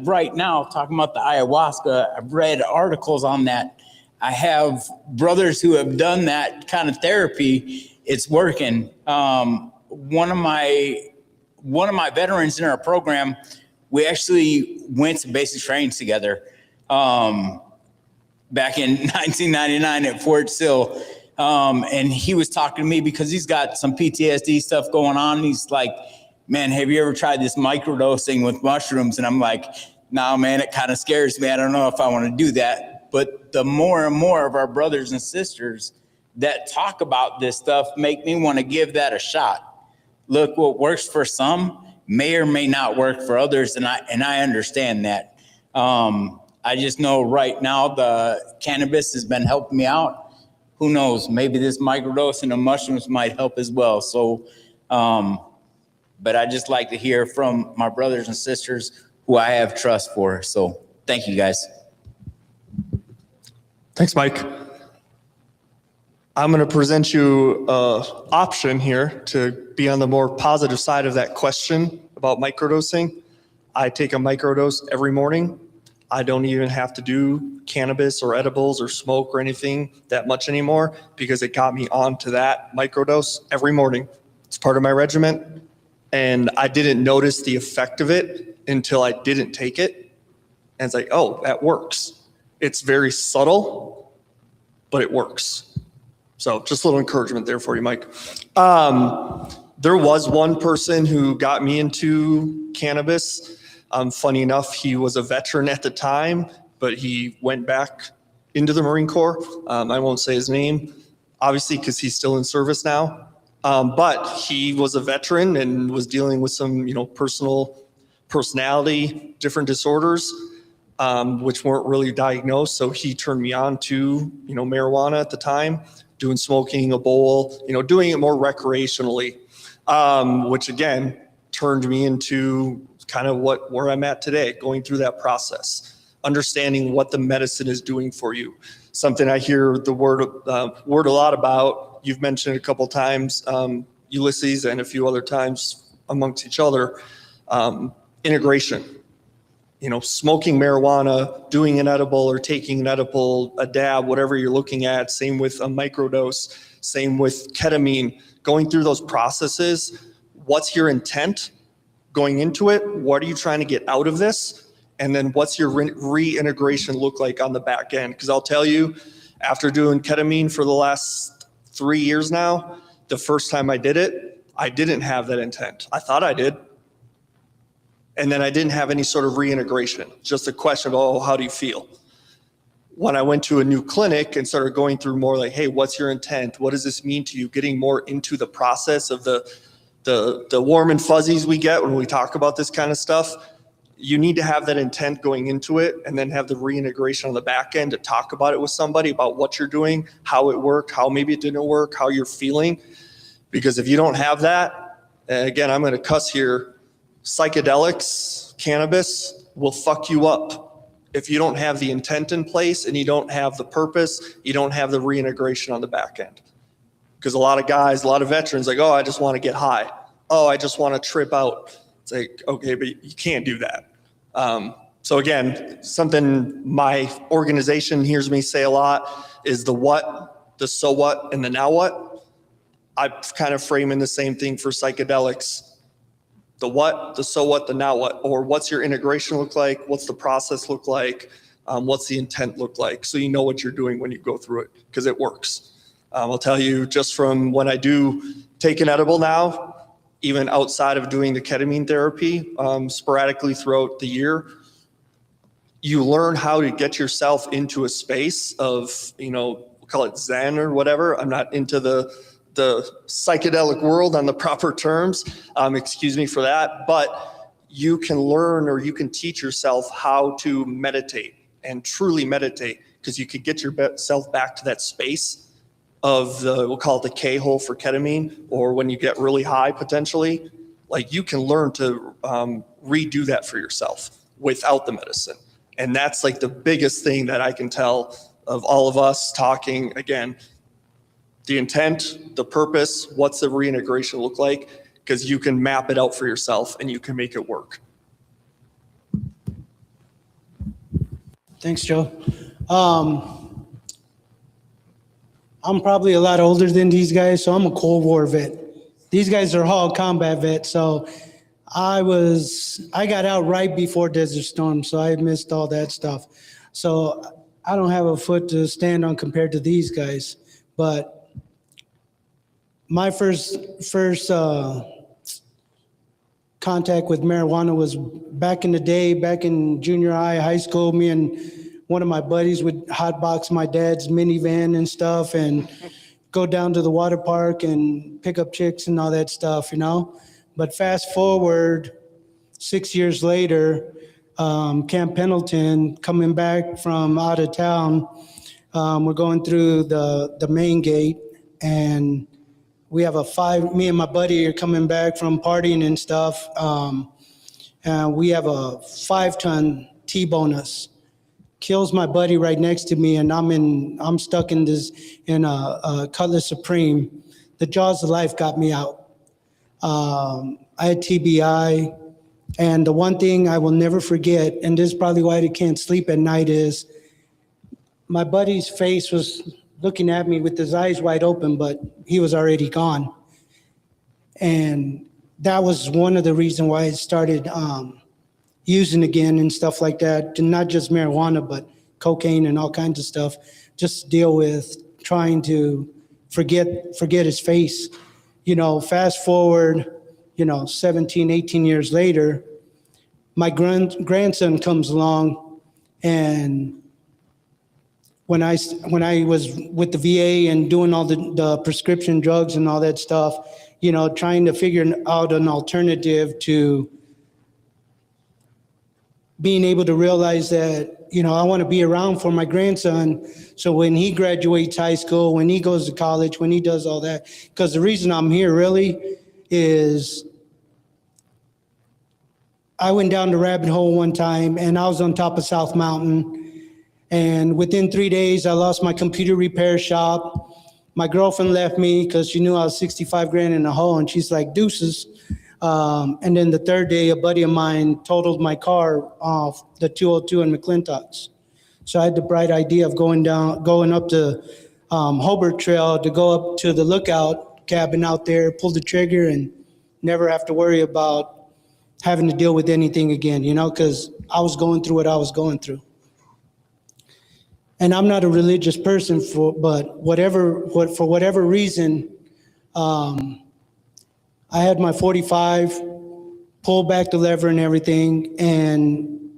Speaker 11: right now, talking about the ayahuasca, I've read articles on that. I have brothers who have done that kind of therapy. It's working. One of my veterans in our program, we actually went to basic training together back in 1999 at Fort Sill. And he was talking to me because he's got some PTSD stuff going on. He's like, "Man, have you ever tried this microdosing with mushrooms?" And I'm like, "No, man, it kind of scares me. I don't know if I want to do that." But the more and more of our brothers and sisters that talk about this stuff make me want to give that a shot. Look, what works for some may or may not work for others, and I understand that. I just know right now the cannabis has been helping me out. Who knows? Maybe this microdosing of mushrooms might help as well. So, but I just like to hear from my brothers and sisters who I have trust for. So thank you guys.
Speaker 9: Thanks, Mike. I'm going to present you an option here to be on the more positive side of that question about microdosing. I take a microdose every morning. I don't even have to do cannabis or edibles or smoke or anything that much anymore because it got me onto that microdose every morning. It's part of my regimen. And I didn't notice the effect of it until I didn't take it. And it's like, oh, that works. It's very subtle, but it works. So just a little encouragement there for you, Mike. There was one person who got me into cannabis. Funny enough, he was a veteran at the time, but he went back into the Marine Corps. I won't say his name, obviously, because he's still in service now. But he was a veteran and was dealing with some, personality, different disorders, which weren't really diagnosed. So he turned me on to, marijuana at the time, doing smoking a bowl, doing it more recreationally, which again, turned me into kind of where I'm at today, going through that process, understanding what the medicine is doing for you. Something I hear the word a lot about. You've mentioned a couple times, Ulysses, and a few other times amongst each other, integration. Smoking marijuana, doing an edible or taking an edible, a dab, whatever you're looking at. Same with a microdose, same with ketamine. Going through those processes, what's your intent going into it? What are you trying to get out of this? And then what's your reintegration look like on the back end? Because I'll tell you, after doing ketamine for the last 3 years now, the first time I did it, I didn't have that intent. I thought I did. And then I didn't have any sort of reintegration. Just a question of, how do you feel? When I went to a new clinic and started going through more like, hey, what's your intent? What does this mean to you? Getting more into the process of the warm and fuzzies we get when we talk about this kind of stuff. You need to have that intent going into it and then have the reintegration on the back end to talk about it with somebody about what you're doing, how it worked, how maybe it didn't work, how you're feeling. Because if you don't have that, again, I'm going to cuss here, psychedelics, cannabis will fuck you up. If you don't have the intent in place and you don't have the purpose, you don't have the reintegration on the back end. Because a lot of guys, a lot of veterans, like, oh, I just want to get high. Oh, I just want to trip out. It's like, okay, but you can't do that. So again, something my organization hears me say a lot is the what, the so what, and the now what. I kind of frame in the same thing for psychedelics. The what, the so what, the now what, or what's your integration look like? What's the process look like? What's the intent look like? So you know what you're doing when you go through it, because it works. I'll tell you just from when I do take an edible now, even outside of doing the ketamine therapy, sporadically throughout the year, you learn how to get yourself into a space of, we'll call it Zen or whatever. I'm not into the psychedelic world on the proper terms, excuse me for that, but you can learn or you can teach yourself how to meditate and truly meditate, because you could get yourself back to that space of we'll call it the K-hole for ketamine, or when you get really high potentially, like you can learn to redo that for yourself without the medicine. And that's like the biggest thing that I can tell of all of us talking, again, the intent, the purpose, what's the reintegration look like? Because you can map it out for yourself and you can make it work.
Speaker 3: Thanks, Joe. I'm probably a lot older than these guys, so I'm a Cold War vet. These guys are all combat vets, so I got out right before Desert Storm, so I missed all that stuff. So I don't have a foot to stand on compared to these guys, but my first contact with marijuana was back in the day, back in junior high, high school. Me and one of my buddies would hotbox my dad's minivan and stuff and go down to the water park and pick up chicks and all that stuff, But fast forward 6 years later, Camp Pendleton, coming back from out of town, we're going through the main gate, and we have me and my buddy are coming back from partying and stuff. We have a 5-ton T-bone us. Kills my buddy right next to me, and I'm stuck in a Cutlass Supreme. The jaws of life got me out. I had TBI, and the one thing I will never forget, and this is probably why I can't sleep at night, is my buddy's face was looking at me with his eyes wide open, but he was already gone. And that was one of the reasons why I started using again and stuff like that, and not just marijuana, but cocaine and all kinds of stuff, just to deal with trying to forget his face. Fast forward, 17, 18 years later, my grandson comes along, and when I was with the VA and doing all the prescription drugs and all that stuff, trying to figure out an alternative to being able to realize that, I want to be around for my grandson. So when he graduates high school, when he goes to college, when he does all that, because the reason I'm here really is I went down the rabbit hole one time, and I was on top of South Mountain. And within 3 days, I lost my computer repair shop. My girlfriend left me because she knew I was 65 grand in a hole, and she's like, deuces. And then the third day, a buddy of mine totaled my car off the 202 in McClintock's. So I had the bright idea of going up to Hobart Trail to go up to the lookout cabin out there, pull the trigger, and never have to worry about having to deal with anything again, because I was going through what I was going through. And I'm not a religious person, but for whatever reason, I had my 45, pulled back the lever and everything, and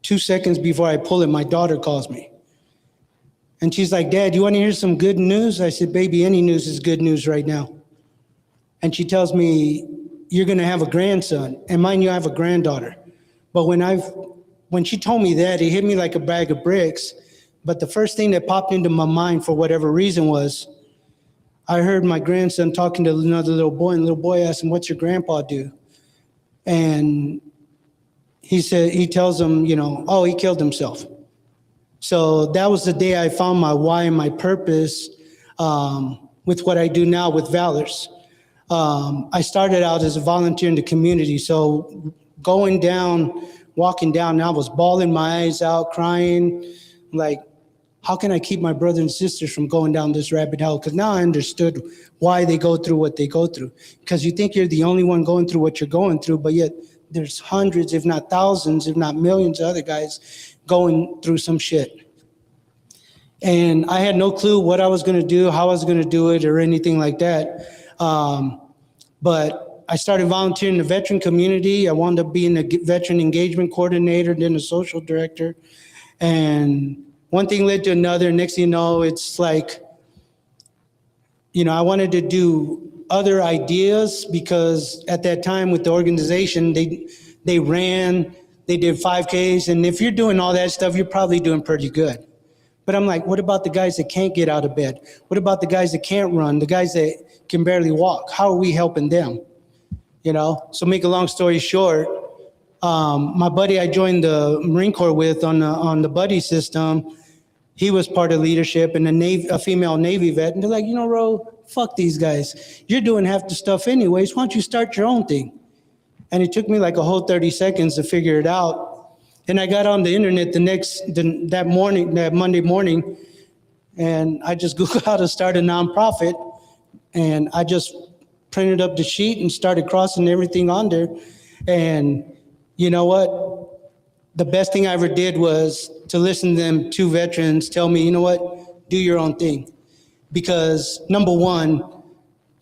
Speaker 3: 2 seconds before I pull it, my daughter calls me. And she's like, Dad, you want to hear some good news? I said, baby, any news is good news right now. And she tells me, you're going to have a grandson. And mind you, I have a granddaughter. But when she told me that, it hit me like a bag of bricks. But the first thing that popped into my mind for whatever reason was, I heard my grandson talking to another little boy, and the little boy asked him, what's your grandpa do? And he tells him, oh, he killed himself. So that was the day I found my why and my purpose with what I do now with Valors. I started out as a volunteer in the community. So walking down, I was bawling my eyes out, crying, like, how can I keep my brothers and sisters from going down this rabbit hole? Because now I understood why they go through what they go through. Because you think you're the only one going through what you're going through, but yet there's hundreds, if not thousands, if not millions of other guys going through some shit. And I had no clue what I was going to do, how I was going to do it, or anything like that. But I started volunteering in the veteran community. I wound up being a veteran engagement coordinator, then a social director. And one thing led to another. Next thing you know, it's like, I wanted to do other ideas because at that time with the organization, they ran, they did 5Ks. And if you're doing all that stuff, you're probably doing pretty good. But I'm like, what about the guys that can't get out of bed? What about the guys that can't run, the guys that can barely walk? How are we helping them? So make a long story short, my buddy I joined the Marine Corps with on the buddy system, he was part of leadership, and a female Navy vet. And they're like, Ro, fuck these guys. You're doing half the stuff anyways. Why don't you start your own thing? And it took me like a whole 30 seconds to figure it out. And I got on the internet that Monday morning, and I just Googled how to start a nonprofit. And I just printed up the sheet and started crossing everything on there. And you know what? The best thing I ever did was to listen to them two veterans tell me, do your own thing. Because number one,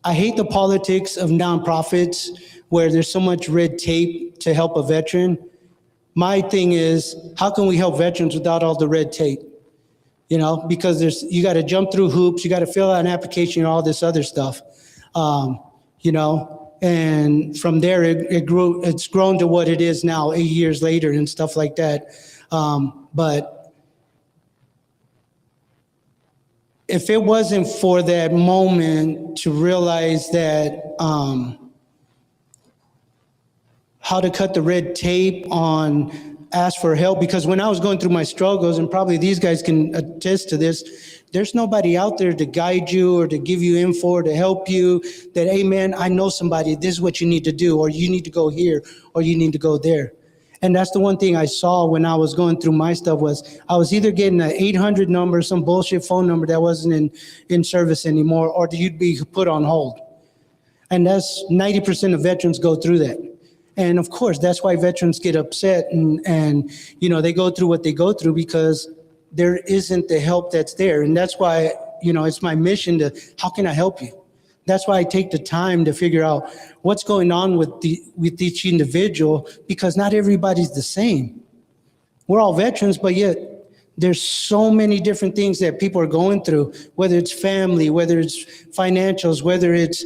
Speaker 3: I hate the politics of nonprofits where there's so much red tape to help a veteran. My thing is, how can we help veterans without all the red tape? Because you got to jump through hoops, you got to fill out an application and all this other stuff. And from there, it's grown to what it is now, 8 years later and stuff like that. But if it wasn't for that moment to realize that how to cut the red tape on ask for help, because when I was going through my struggles, and probably these guys can attest to this, there's nobody out there to guide you or to give you info or to help you that, hey man, I know somebody, this is what you need to do, or you need to go here, or you need to go there. And that's the one thing I saw when I was going through my stuff was I was either getting an 800 number, some bullshit phone number that wasn't in service anymore, or you'd be put on hold. And that's 90% of veterans go through that. And of course, that's why veterans get upset and you know, they go through what they go through because there isn't the help that's there. And that's why, you know, it's my mission to, how can I help you? That's why I take the time to figure out what's going on with each individual, because not everybody's the same. We're all veterans, but yet there's so many different things that people are going through, whether it's family, whether it's financials, whether it's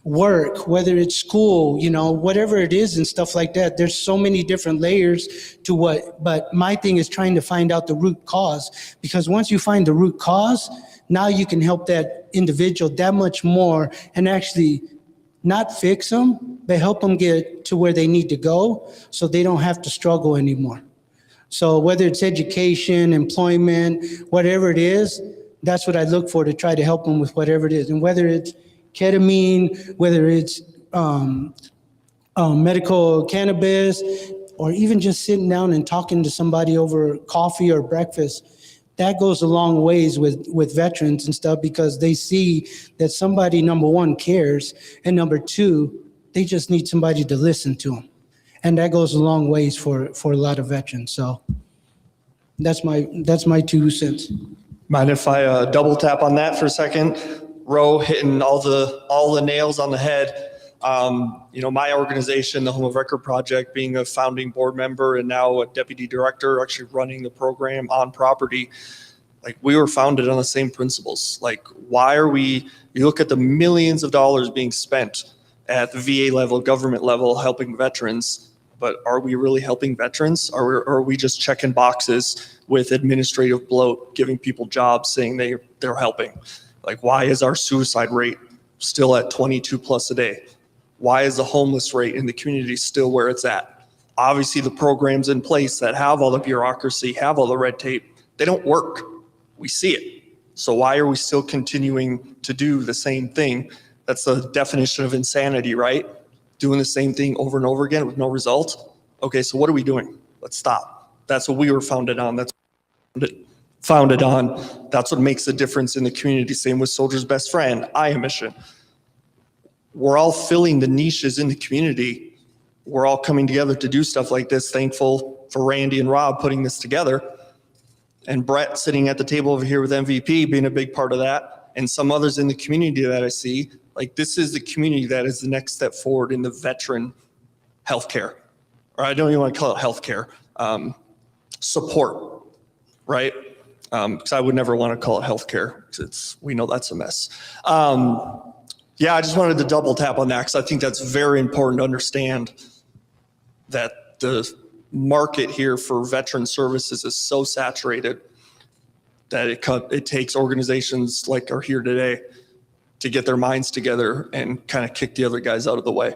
Speaker 3: work, whether it's school, you know, whatever it is and stuff like that. There's so many different layers to what, but my thing is trying to find out the root cause, because once you find the root cause, now you can help that individual that much more and actually not fix them, but help them get to where they need to go so they don't have to struggle anymore. So whether it's education, employment, whatever it is, that's what I look for to try to help them with whatever it is. And whether it's ketamine, whether it's medical cannabis, or even just sitting down and talking to somebody over coffee or breakfast, that goes a long ways with veterans and stuff, because they see that somebody, number one, cares, and number two, they just need somebody to listen to them. And that goes a long ways for a lot of veterans. So that's my 2 cents.
Speaker 9: Mind if I double tap on that for a second? Roe hitting all the nails on the head. You know, my organization, the Home of Record Project, being a founding board member and now a deputy director, actually running the program on property, like we were founded on the same principles. Like, why are you look at the millions of dollars being spent at the VA level, government level, helping veterans, but are we really helping veterans? Or are we just checking boxes with administrative bloat, giving people jobs saying they're helping? Like, why is our suicide rate still at 22 plus a day? Why is the homeless rate in the community still where it's at? Obviously, the programs in place that have all the bureaucracy, have all the red tape, they don't work. We see it. So why are we still continuing to do the same thing? That's the definition of insanity, right? Doing the same thing over and over again with no result. Okay, so what are we doing? Let's stop. That's what we were founded on. That's what makes a difference in the community. Same with Soldier's Best Friend, I Mission. We're all filling the niches in the community. We're all coming together to do stuff like this. Thankful for Randy and Rob putting this together, and Brett sitting at the table over here with MVP being a big part of that, and some others in the community that I see. Like, this is the community that is the next step forward in the veteran healthcare, or I don't even want to call it healthcare, support, right? Because I would never want to call it healthcare, because we know that's a mess. Yeah, I just wanted to double tap on that, because I think that's very important to understand that the market here for veteran services is so saturated that it takes organizations like are here today to get their minds together and kind of kick the other guys out of the way.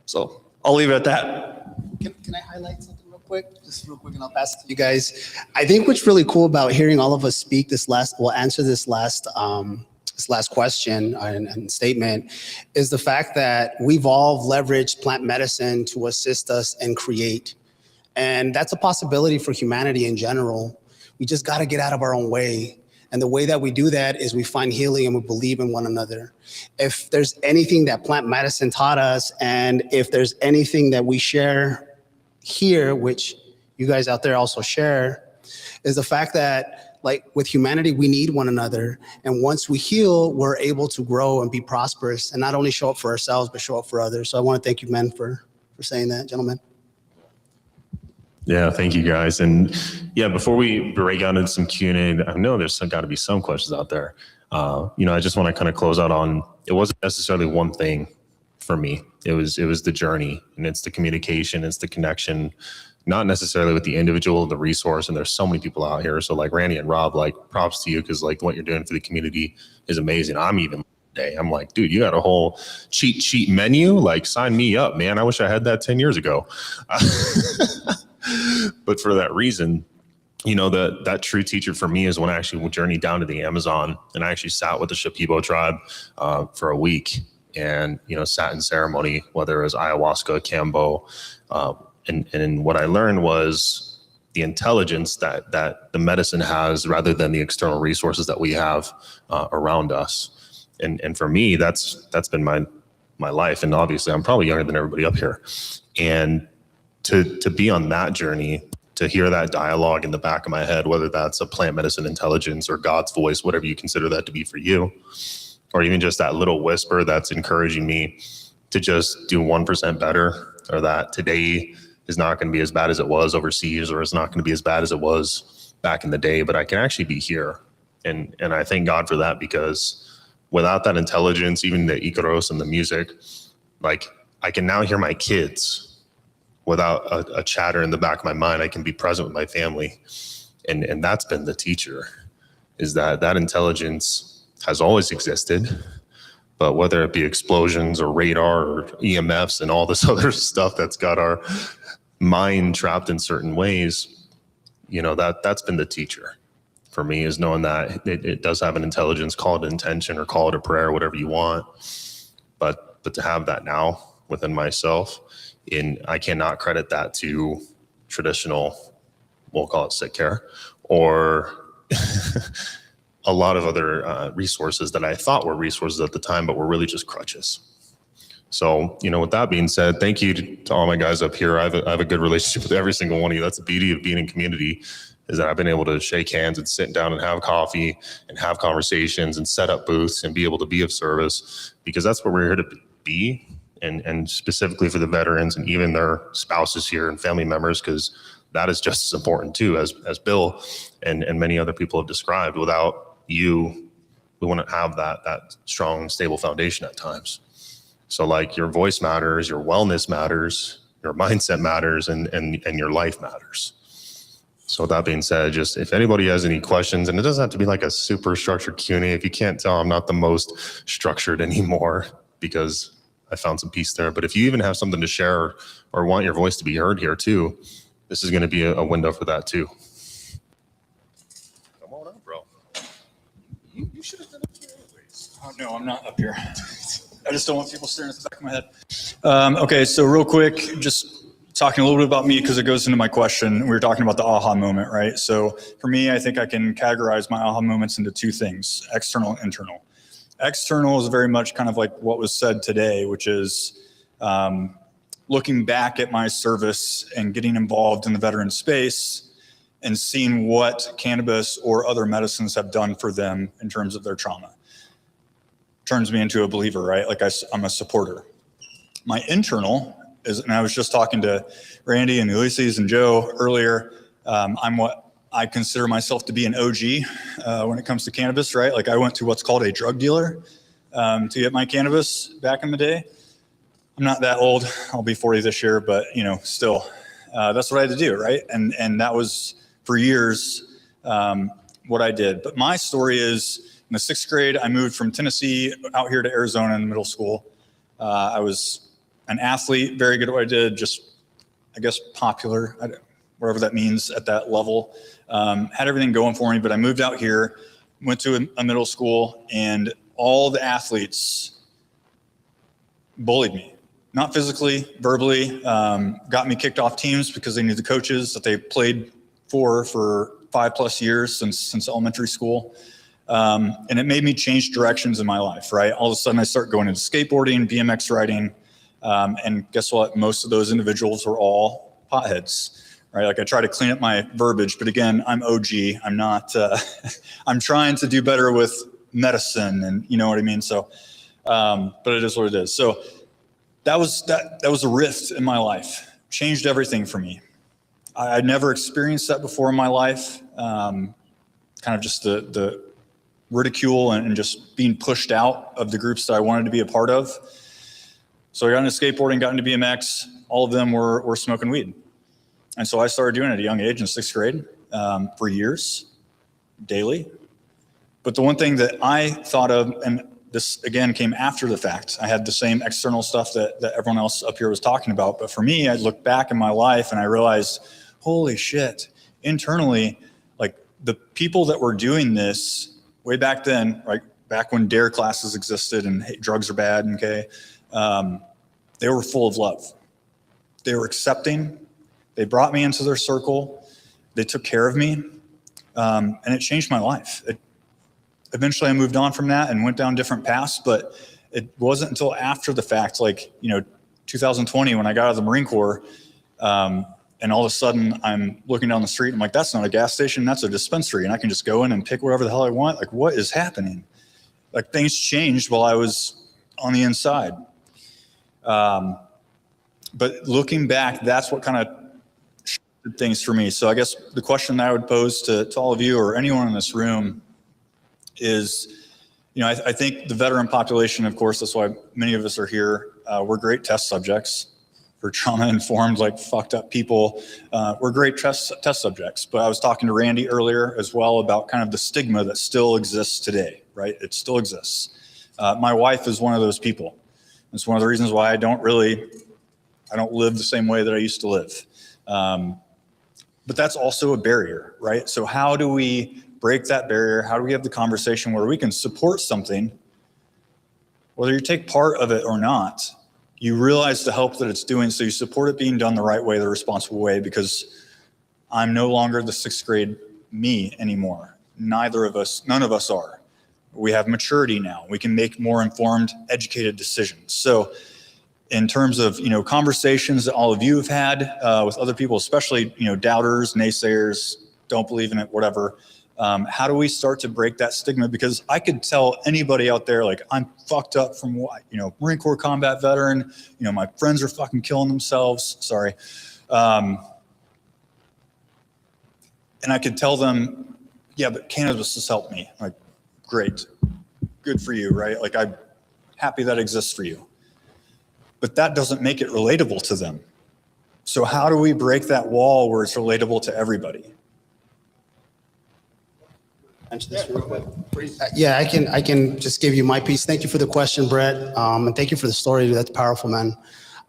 Speaker 9: So I'll leave it at that.
Speaker 12: Can I highlight something real quick? Just real quick, and I'll pass it to you guys. I think what's really cool about hearing all of us speak answer this last question and statement is the fact that we've all leveraged plant medicine to assist us and create. And that's a possibility for humanity in general. We just got to get out of our own way. And the way that we do that is we find healing and we believe in one another. If there's anything that plant medicine taught us, and if there's anything that we share here, which you guys out there also share, is the fact that, like, with humanity, we need one another. And once we heal, we're able to grow and be prosperous and not only show up for ourselves, but show up for others. So I want to thank you, men, for saying that, gentlemen.
Speaker 6: Yeah, thank you guys. And yeah, before we break out into some Q&A, I know there's got to be some questions out there. I just want to kind of close out on, it wasn't necessarily one thing for me. It was the journey, and it's the communication, it's the connection, not necessarily with the individual, the resource. And there's so many people out here. So like Randy and Rob, like, props to you, because like what you're doing for the community is amazing. I'm even day. I'm like, dude, you got a whole cheat sheet menu? Like, sign me up, man. I wish I had that 10 years ago. But for that reason, you know, that true teacher for me is when I actually journeyed down to the Amazon, and I actually sat with the Shipibo tribe for a week, and, you know, sat in ceremony, whether it was ayahuasca, Kambo, and what I learned was the intelligence that the medicine has rather than the external resources that we have around us. And for me, that's been my life. And obviously I'm probably younger than everybody up here. And to be on that journey, to hear that dialogue in the back of my head, whether that's a plant medicine intelligence or God's voice, whatever you consider that to be for you, or even just that little whisper that's encouraging me to just do 1% better, or that today is not going to be as bad as it was overseas, or it's not going to be as bad as it was back in the day, but I can actually be here. And I thank God for that, because without that intelligence, even the Icaros and the music, like, I can now hear my kids without a chatter in the back of my mind. I can be present with my family. And that's been the teacher, is that intelligence has always existed, but whether it be explosions or radar or EMFs and all this other stuff that's got our mind trapped in certain ways, you know, that's been the teacher for me, is knowing that it does have an intelligence. Call it intention or call it a prayer, whatever you want, but to have that now within myself, I cannot credit that to traditional, we'll call it sick care, or a lot of other resources that I thought were resources at the time, but were really just crutches. So, you know, with that being said, thank you to all my guys up here. I have a good relationship with every single one of you. That's the beauty of being in community, is that I've been able to shake hands and sit down and have coffee and have conversations and set up booths and be able to be of service, because that's what we're here to be. And specifically for the veterans and even their spouses here and family members, because that is just as important too, as Bill and many other people have described. Without you, we wouldn't have that strong, stable foundation at times. So, like, your voice matters, your wellness matters, your mindset matters, and your life matters. So with that being said, just if anybody has any questions, and it doesn't have to be like a super structured Q&A. If you can't tell, I'm not the most structured anymore, because I found some peace there. But if you even have something to share or want your voice to be heard here too, this is going to be a window for that too. Come on up, bro. You should have been up here anyways.
Speaker 4: Oh, no, I'm not up here. I just don't want people staring at the back of my head. Okay, so real quick, just talking a little bit about me, because it goes into my question. We were talking about the aha moment, right? So for me, I think I can categorize my aha moments into two things: external and internal. External is very much kind of like what was said today, which is looking back at my service and getting involved in the veteran space and seeing what cannabis or other medicines have done for them in terms of their trauma. Turns me into a believer, right? Like, I'm a supporter. My internal is, and I was just talking to Randy and Ulysses and Joe earlier, I'm what I consider myself to be an OG when it comes to cannabis, right? Like, I went to what's called a drug dealer to get my cannabis back in the day. I'm not that old. I'll be 40 this year, but, you know, still, that's what I had to do, right? And that was for years what I did. But my story is, in the 6th grade, I moved from Tennessee out here to Arizona in middle school. I was an athlete, very good at what I did, just, I guess, popular, whatever that means at that level. Had everything going for me, but I moved out here, went to a middle school, and all the athletes bullied me. Not physically, verbally, got me kicked off teams because they knew the coaches that they played for 5+ years since elementary school. And it made me change directions in my life, right? All of a sudden I start going into skateboarding, BMX riding, and guess what? Most of those individuals were all potheads, right? Like, I try to clean up my verbiage, but again, I'm OG. I'm not, I'm trying to do better with medicine, and you know what I mean? So, but it is what it is. So that was a rift in my life, changed everything for me. I'd never experienced that before in my life. Kind of just the ridicule and just being pushed out of the groups that I wanted to be a part of. So I got into skateboarding, got into BMX. All of them were smoking weed. And so I started doing it at a young age in 6th grade for years, daily. But the one thing that I thought of, and this again came after the fact. I had the same external stuff that everyone else up here was talking about. But for me, I looked back in my life and I realized, holy shit, internally, like the people that were doing this way back then, right, back when DARE classes existed and hey, drugs are bad, okay, they were full of love. They were accepting. They brought me into their circle. They took care of me, and it changed my life. Eventually, I moved on from that and went down different paths, but it wasn't until after the fact, like, 2020, when I got out of the Marine Corps, and all of a sudden I'm looking down the street and I'm like, that's not a gas station, that's a dispensary, and I can just go in and pick whatever the hell I want. Like, what is happening? Like, things changed while I was on the inside. But looking back, that's what kind of shifted things for me. So I guess the question that I would pose to all of you or anyone in this room is, I think the veteran population, of course, that's why many of us are here. We're great test subjects for trauma-informed, like fucked up people. We're great test subjects. But I was talking to Randy earlier as well about kind of the stigma that still exists today, right? It still exists. My wife is one of those people. It's one of the reasons why I don't live the same way that I used to live. But that's also a barrier, right? So how do we break that barrier? How do we have the conversation where we can support something, whether you take part of it or not, you realize the help that it's doing, so you support it being done the right way, the responsible way, because I'm no longer the 6th grade me anymore. None of us are. We have maturity now. We can make more informed, educated decisions. So in terms of, conversations that all of you have had with other people, especially, doubters, naysayers, don't believe in it, whatever, how do we start to break that stigma? Because I could tell anybody out there, like, I'm fucked up from what, Marine Corps combat veteran, my friends are fucking killing themselves. Sorry. And I could tell them, yeah, but cannabis has helped me. Like, great. Good for you, right? Like, I'm happy that exists for you. But that doesn't make it relatable to them. So how do we break that wall where it's relatable to everybody?
Speaker 12: Yeah, I can just give you my piece. Thank you for the question, Brett, and thank you for the story. That's powerful, man.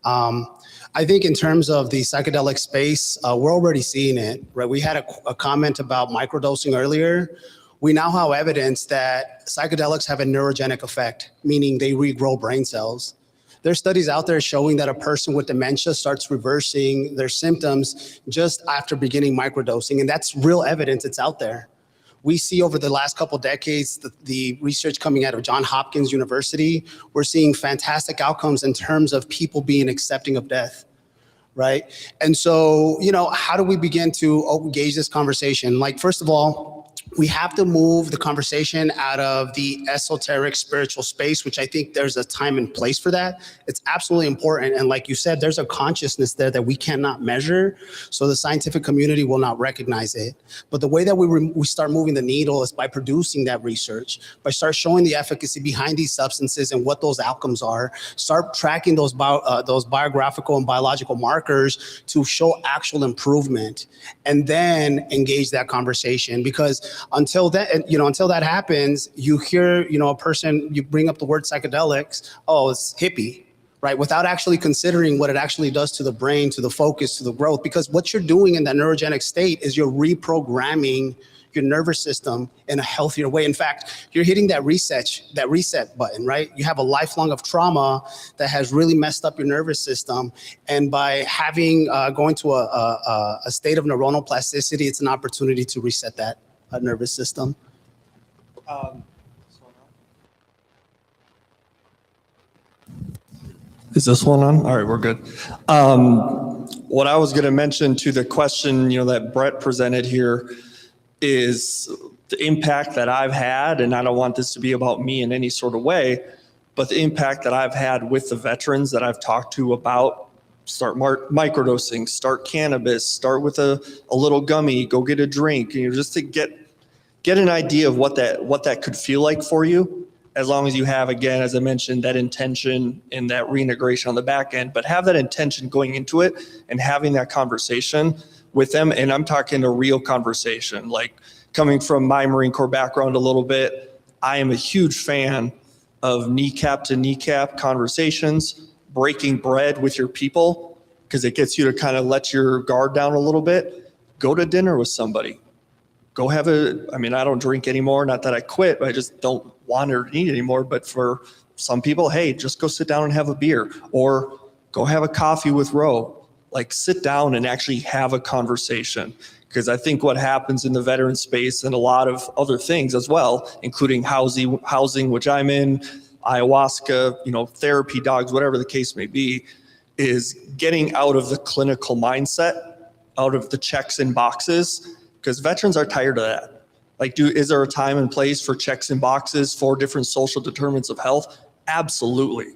Speaker 12: I think in terms of the psychedelic space, we're already seeing it, right? We had a comment about microdosing earlier. We now have evidence that psychedelics have a neurogenic effect, meaning they regrow brain cells. There's studies out there showing that a person with dementia starts reversing their symptoms just after beginning microdosing, and that's real evidence. It's out there. We see over the last couple decades, the research coming out of Johns Hopkins University, we're seeing fantastic outcomes in terms of people being accepting of death, right? And so, how do we begin to engage this conversation? Like, first of all, we have to move the conversation out of the esoteric spiritual space, which I think there's a time and place for that. It's absolutely important. And like you said, there's a consciousness there that we cannot measure, so the scientific community will not recognize it. But the way that we start moving the needle is by producing that research, by start showing the efficacy behind these substances and what those outcomes are, start tracking those biographical and biological markers to show actual improvement, and then engage that conversation. Because until that happens, you hear, a person, you bring up the word psychedelics, oh, it's hippie, right? Without actually considering what it actually does to the brain, to the focus, to the growth. Because what you're doing in that neurogenic state is you're reprogramming your nervous system in a healthier way. In fact, you're hitting that reset button, right? You have a lifelong of trauma that has really messed up your nervous system. And by going to a state of neuronal plasticity, it's an opportunity to reset that nervous system.
Speaker 9: Is this one on? All right, we're good. What I was going to mention to the question, that Brett presented here is the impact that I've had, and I don't want this to be about me in any sort of way, but the impact that I've had with the veterans that I've talked to about start microdosing, start cannabis, start with a little gummy, go get a drink, just to get an idea of what that could feel like for you, as long as you have, again, as I mentioned, that intention and that reintegration on the back end, but have that intention going into it and having that conversation with them. And I'm talking a real conversation, like coming from my Marine Corps background a little bit, I am a huge fan of kneecap to kneecap conversations, breaking bread with your people, because it gets you to kind of let your guard down a little bit. Go to dinner with somebody. Go have I don't drink anymore. Not that I quit, but I just don't want or need anymore. But for some people, hey, just go sit down and have a beer, or go have a coffee with Ro. Like, sit down and actually have a conversation. Because I think what happens in the veteran space and a lot of other things as well, including housing, which I'm in, ayahuasca, therapy dogs, whatever the case may be, is getting out of the clinical mindset, out of the checks and boxes, because veterans are tired of that. Like, is there a time and place for checks and boxes for different social determinants of health? Absolutely.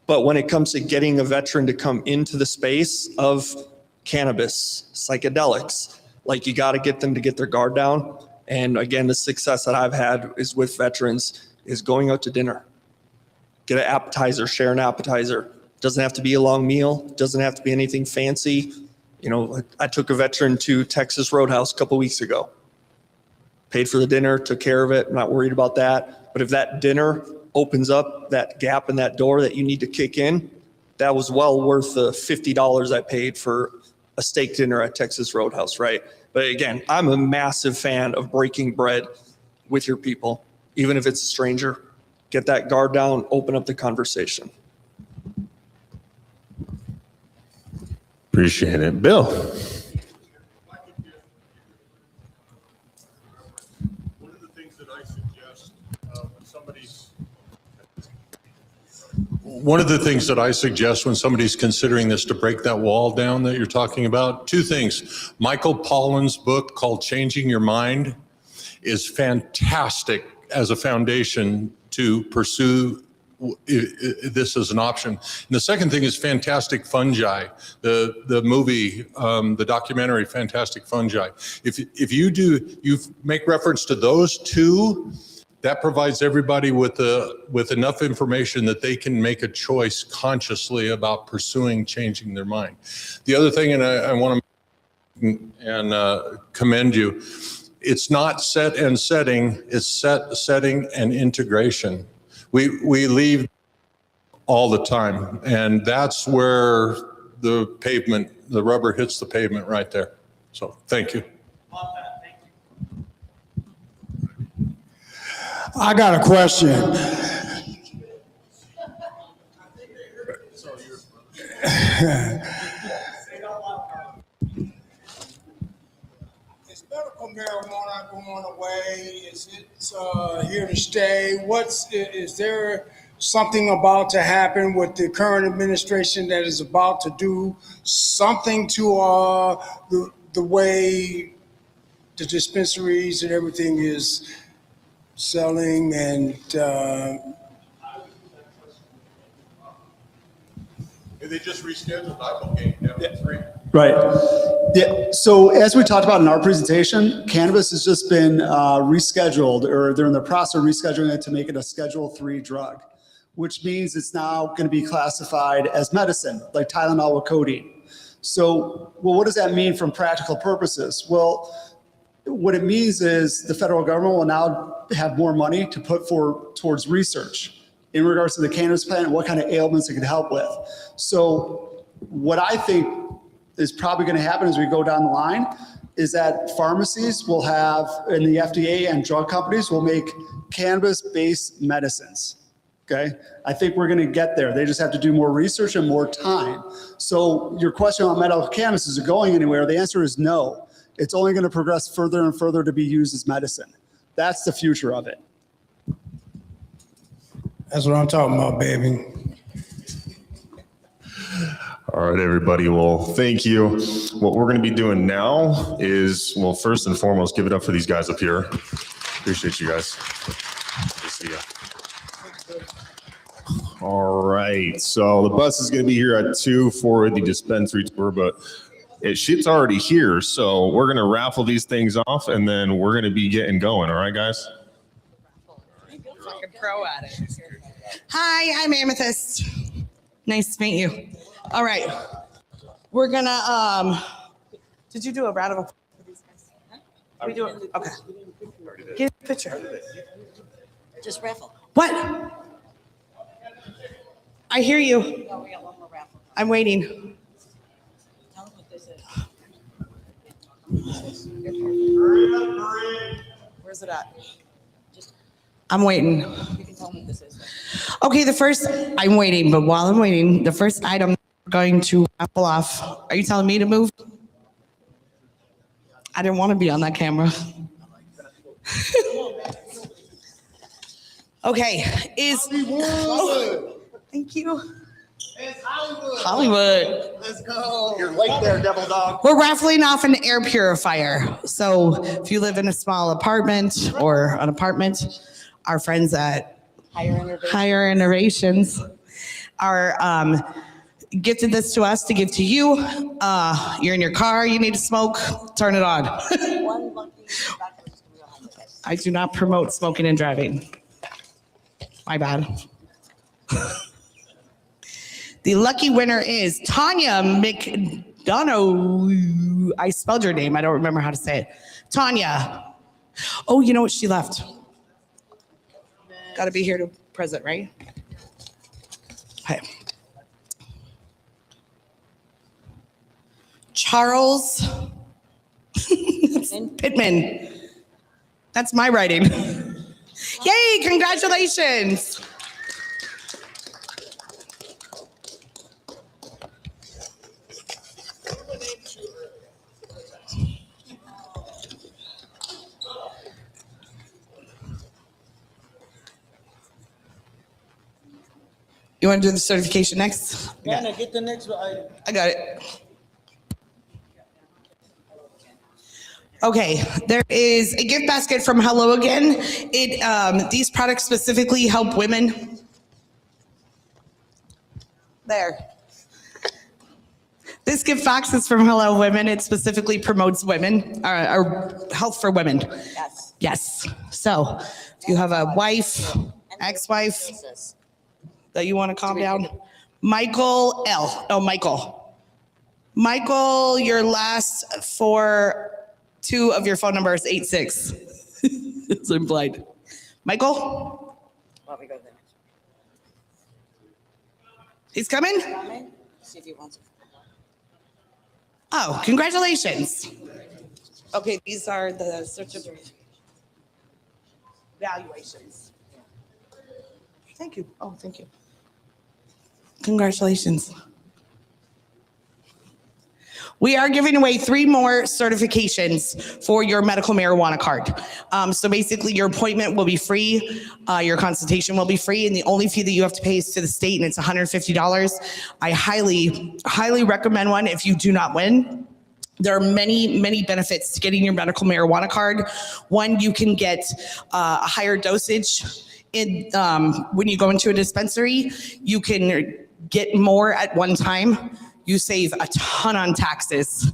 Speaker 9: But when it comes to getting a veteran to come into the space of cannabis, psychedelics, like, you got to get them to get their guard down. And again, the success that I've had is with veterans is going out to dinner. Get an appetizer, share an appetizer. Doesn't have to be a long meal. Doesn't have to be anything fancy. I took a veteran to Texas Roadhouse a couple weeks ago. Paid for the dinner, took care of it, not worried about that. But if that dinner opens up that gap in that door that you need to kick in, that was well worth the $50 I paid for a steak dinner at Texas Roadhouse, right? But again, I'm a massive fan of breaking bread with your people, even if it's a stranger. Get that guard down, open up the conversation.
Speaker 6: Appreciate it. Bill.
Speaker 16: One of the things that I suggest when somebody's considering this, to break that wall down that you're talking about, two things. Michael Pollan's book called Changing Your Mind is fantastic as a foundation to pursue this as an option. And the second thing is Fantastic Fungi, the movie, the documentary Fantastic Fungi. If you make reference to those two, that provides everybody with enough information that they can make a choice consciously about pursuing changing their mind. The other thing, and I want to commend you, it's not set and setting, it's setting and integration. We leave all the time, and that's where the rubber hits the pavement right there. So thank you.
Speaker 1: I got a question. Is medical marijuana going away? Is it here to stay? Is there something about to happen with the current administration that is about to do something to the way the dispensaries and everything is selling and
Speaker 16: They just rescheduled. I'm okay now.
Speaker 13: Right. Yeah. So as we talked about in our presentation, cannabis has just been rescheduled, or they're in the process of rescheduling it to make it a Schedule III drug, which means it's now going to be classified as medicine, like Tylenol with codeine. So, well, what does that mean from practical purposes? Well, what it means is the federal government will now have more money to put towards research in regards to the cannabis plant and what kind of ailments it could help with. So what I think is probably going to happen as we go down the line is that pharmacies will have, and the FDA and drug companies will make cannabis-based medicines. Okay, I think we're going to get there. They just have to do more research and more time. So your question on medical cannabis, is it going anywhere? The answer is no. It's only going to progress further and further to be used as medicine. That's the future of it.
Speaker 1: that's what I'm talking about, baby.
Speaker 6: All right, everybody. Well, thank you. What we're going to be doing now is, well, first and foremost, give it up for these guys up here. Appreciate you guys. Good to see you. All right. So the bus is going to be here at 2 for the dispensary tour, but shit's already here. So we're going to raffle these things off, and then we're going to be getting going. All right, guys?
Speaker 17: Fucking pro at it. Hi, I'm Amethyst. Nice to meet you. All right. We're going to, did you do a round of applause for these guys? Huh? We do it? Okay. Get a picture.
Speaker 18: Just raffle.
Speaker 17: What? I hear you. I'm waiting. Where's it at? I'm waiting.
Speaker 2: You can tell me what this is.
Speaker 17: Okay, I'm waiting, but while I'm waiting, the first item we're going to raffle off. Are you telling me to move? I didn't want to be on that camera. Okay, thank you.
Speaker 2: It's Hollywood.
Speaker 17: Hollywood.
Speaker 2: Let's go.
Speaker 9: You're late there, devil dog.
Speaker 17: We're raffling off an air purifier. So if you live in a small apartment or an apartment, our friends at Higher Innovations are gifted this to us to give to you. You're in your car, you need to smoke, turn it on. I do not promote smoking and driving. My bad. The lucky winner is Tanya McDonough. I spelled your name. I don't remember how to say it. Tanya. Oh, you know what? She left. Got to be here to present, right? Okay. Charles Pittman. That's my writing. Yay, congratulations. You want to do the certification next?
Speaker 2: Anna, get the next item.
Speaker 17: I got it. Okay, there is a gift basket from Hello Again. These products specifically help women. There. This gift box is from Hello Women. It specifically promotes women, or health for women.
Speaker 2: Yes.
Speaker 17: Yes. So if you have a wife, ex-wife that you want to calm down, Michael L. Oh, Michael. Michael, your last two of your phone number is 86. It's implied. Michael?
Speaker 2: Let me go there.
Speaker 17: He's coming?
Speaker 2: See if he wants it.
Speaker 17: Oh, congratulations. Okay, these are the certificate valuations. Thank you. Oh, thank you. Congratulations. We are giving away 3 more certifications for your medical marijuana card. So basically your appointment will be free, your consultation will be free, and the only fee that you have to pay is to the state, and it's $150. I highly recommend one if you do not win. There are many benefits to getting your medical marijuana card. One, you can get a higher dosage when you go into a dispensary. You can get more at one time. You save a ton on taxes,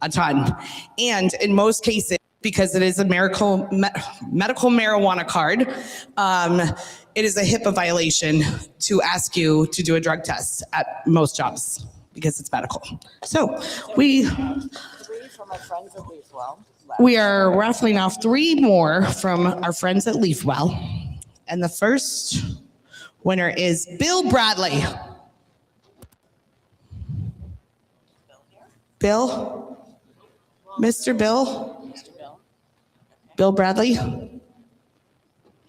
Speaker 17: a ton. And in most cases, because it is a medical marijuana card, it is a HIPAA violation to ask you to do a drug test at most jobs because it's medical. So we
Speaker 2: From our friends at Leafwell.
Speaker 17: are raffling off 3 more from our friends at Leafwell. And the first winner is Bill Bradley. Bill? Mr. Bill? Bill Bradley?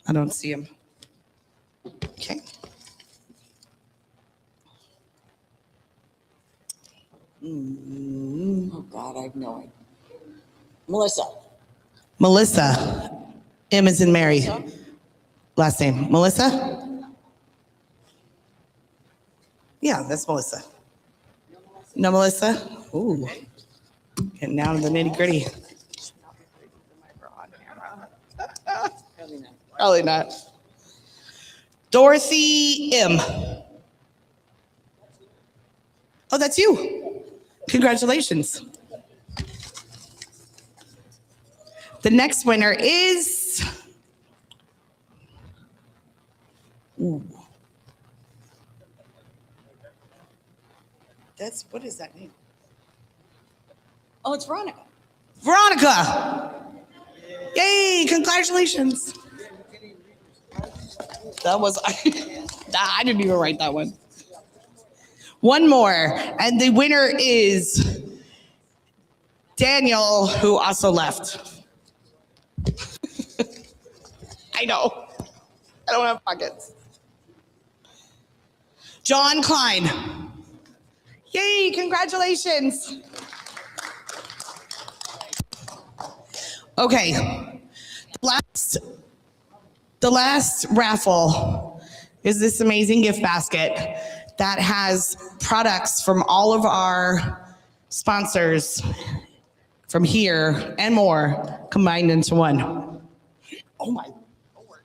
Speaker 17: I don't see him. Okay.
Speaker 2: Oh, God, I have no idea. Melissa.
Speaker 17: Melissa. M as in Mary. Last name. Melissa? Yeah, that's Melissa. No, Melissa? Ooh. Getting down to the nitty gritty. Probably not. Dorothy M. Oh, that's you. Congratulations. The next winner is. Ooh. What is that name?
Speaker 2: Oh, it's Veronica.
Speaker 17: Veronica! Yay, congratulations. That was, I didn't even write that one. One more, and the winner is Daniel, who also left. I know. I don't have pockets. John Klein. Yay, congratulations. Okay, the last raffle is this amazing gift basket that has products from all of our sponsors from here and more combined into one. Oh my Lord.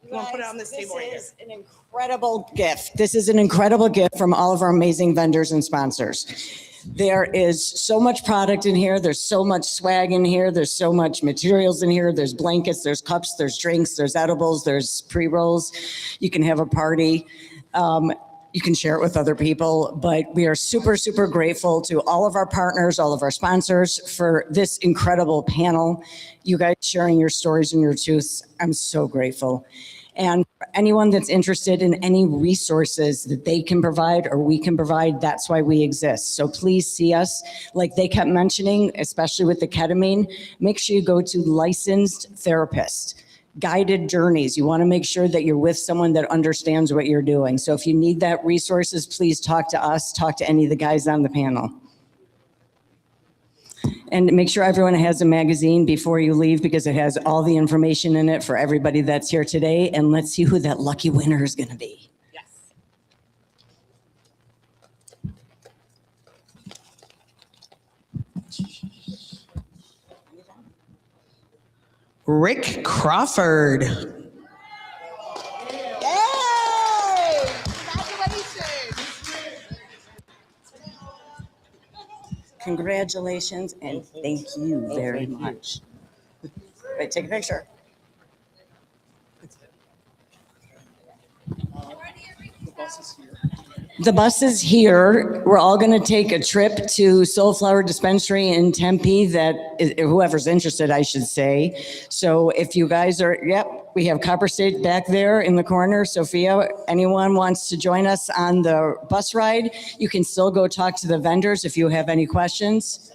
Speaker 17: You want to put it on this table right here?
Speaker 2: This is an incredible gift. This is an incredible gift from all of our amazing vendors and sponsors. There is so much product in here. There's so much swag in here. There's so much materials in here. There's blankets, there's cups, there's drinks, there's edibles, there's pre-rolls. You can have a party. You can share it with other people, but we are super, super grateful to all of our partners, all of our sponsors for this incredible panel. You guys sharing your stories and your truths. I'm so grateful. And for anyone that's interested in any resources that they can provide or we can provide, that's why we exist. So please see us. Like they kept mentioning, especially with the ketamine, make sure you go to licensed therapist. Guided journeys. You want to make sure that you're with someone that understands what you're doing. So if you need that resources, please talk to us, talk to any of the guys on the panel. And make sure everyone has a magazine before you leave because it has all the information in it for everybody that's here today. And let's see who that lucky winner is going to be.
Speaker 17: Rick Crawford.
Speaker 2: Congratulations and thank you very much. Wait, take a picture. The bus is here. We're all going to take a trip to Soulflower Dispensary in Tempe whoever's interested, I should say. So if you guys are, we have Copper State back there in the corner. Sophia, anyone wants to join us on the bus ride, you can still go talk to the vendors if you have any questions.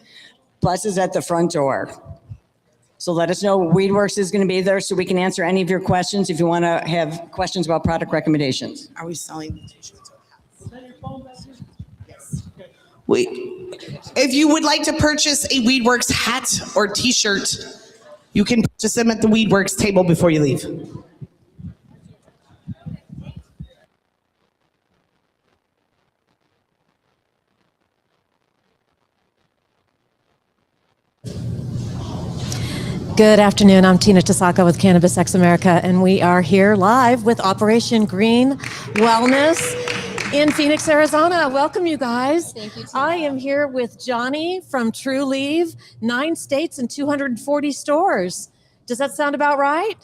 Speaker 2: Bus is at the front door. So let us know. WeedWorks is going to be there so we can answer any of your questions if you want to have questions about product recommendations.
Speaker 17: Are we selling the t-shirts? If you would like to purchase a WeedWorks hat or t-shirt, you can purchase them at the WeedWorks table before you leave.
Speaker 7: Good afternoon. I'm Tina Tasaka with Cannabis X America, and we are here live with Operation Green Wellness in Phoenix, Arizona. Welcome, you guys. Thank you, Tina. I am here with Johnny from True Leave, 9 states and 240 stores. Does that sound about right?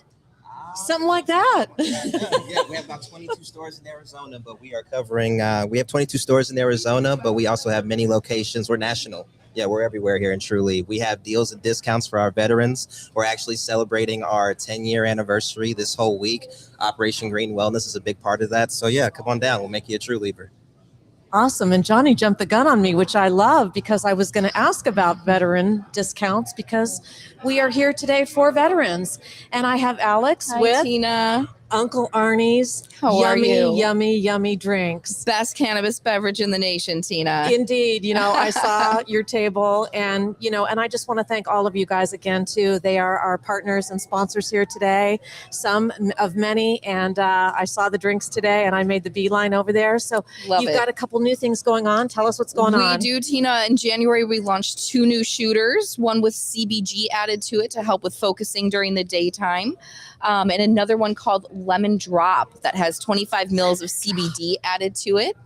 Speaker 7: Something like that.
Speaker 18: Yeah, we have about 22 stores in Arizona, but we are covering, we have 22 stores in Arizona, but we also have many locations. We're national. Yeah, we're everywhere here in True Leave. We have deals and discounts for our veterans. We're actually celebrating our 10-year anniversary this whole week. Operation Green Wellness is a big part of that. So yeah, come on down. We'll make you a True Leaver.
Speaker 7: Awesome. And Johnny jumped the gun on me, which I love because I was going to ask about veteran discounts because we are here today for veterans. And I have Alex with
Speaker 20: Tina.
Speaker 7: Uncle Arnie's yummy drinks.
Speaker 20: Best cannabis beverage in the nation, Tina.
Speaker 7: Indeed. I saw your table and I just want to thank all of you guys again, too. They are our partners and sponsors here today, some of many. And I saw the drinks today and I made the beeline over there. So you've got a couple new things going on. Tell us what's going on.
Speaker 20: We do, Tina. In January, we launched 2 new shooters, one with CBG added to it to help with focusing during the daytime. And another one called Lemon Drop that has 25 mils of CBD added to it.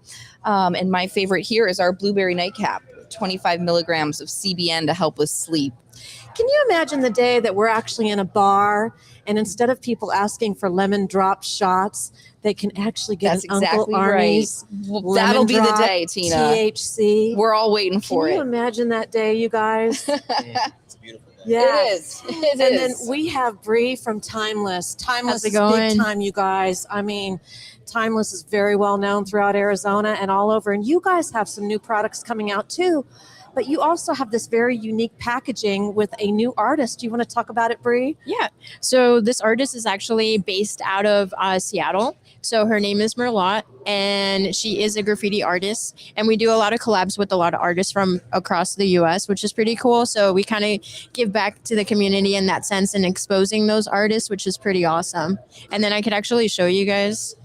Speaker 20: And my favorite here is our Blueberry Nightcap, 25 milligrams of CBN to help with sleep.
Speaker 7: Can you imagine the day that we're actually in a bar and instead of people asking for lemon drop shots, they can actually get an Uncle Arnie's
Speaker 20: that'll be the day, Tina.
Speaker 7: THC.
Speaker 20: We're all waiting for it.
Speaker 7: Can you imagine that day, you guys?
Speaker 18: It's a beautiful day.
Speaker 7: Yes.
Speaker 20: It is.
Speaker 7: And then we have Bree from Timeless. Timeless
Speaker 20: How's it
Speaker 7: is
Speaker 20: going?
Speaker 7: big time, you guys. I mean, Timeless is very well known throughout Arizona and all over. And you guys have some new products coming out too. But you also have this very unique packaging with a new artist. Do you want to talk about it, Bree?
Speaker 5: Yeah. So this artist is actually based out of Seattle. So her name is Merlot, and she is a graffiti artist. And we do a lot of collabs with a lot of artists from across the U.S., which is pretty cool. So we kind of give back to the community in that sense and exposing those artists, which is pretty awesome. And then I could actually show you guys.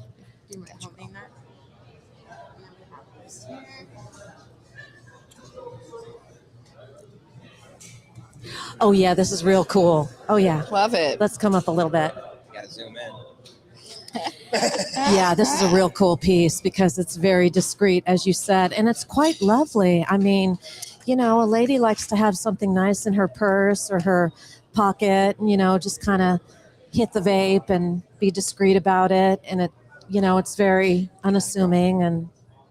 Speaker 7: Oh, yeah, this is real cool. Oh, yeah.
Speaker 5: Love it.
Speaker 7: Let's come up a little bit.
Speaker 18: Gotta zoom in.
Speaker 7: Yeah, this is a real cool piece because it's very discreet, as you said, and it's quite lovely. I mean, you know, a lady likes to have something nice in her purse or her pocket, and, you know, just kind of hit the vape and be discreet about it. And it, you know, it's very unassuming, and,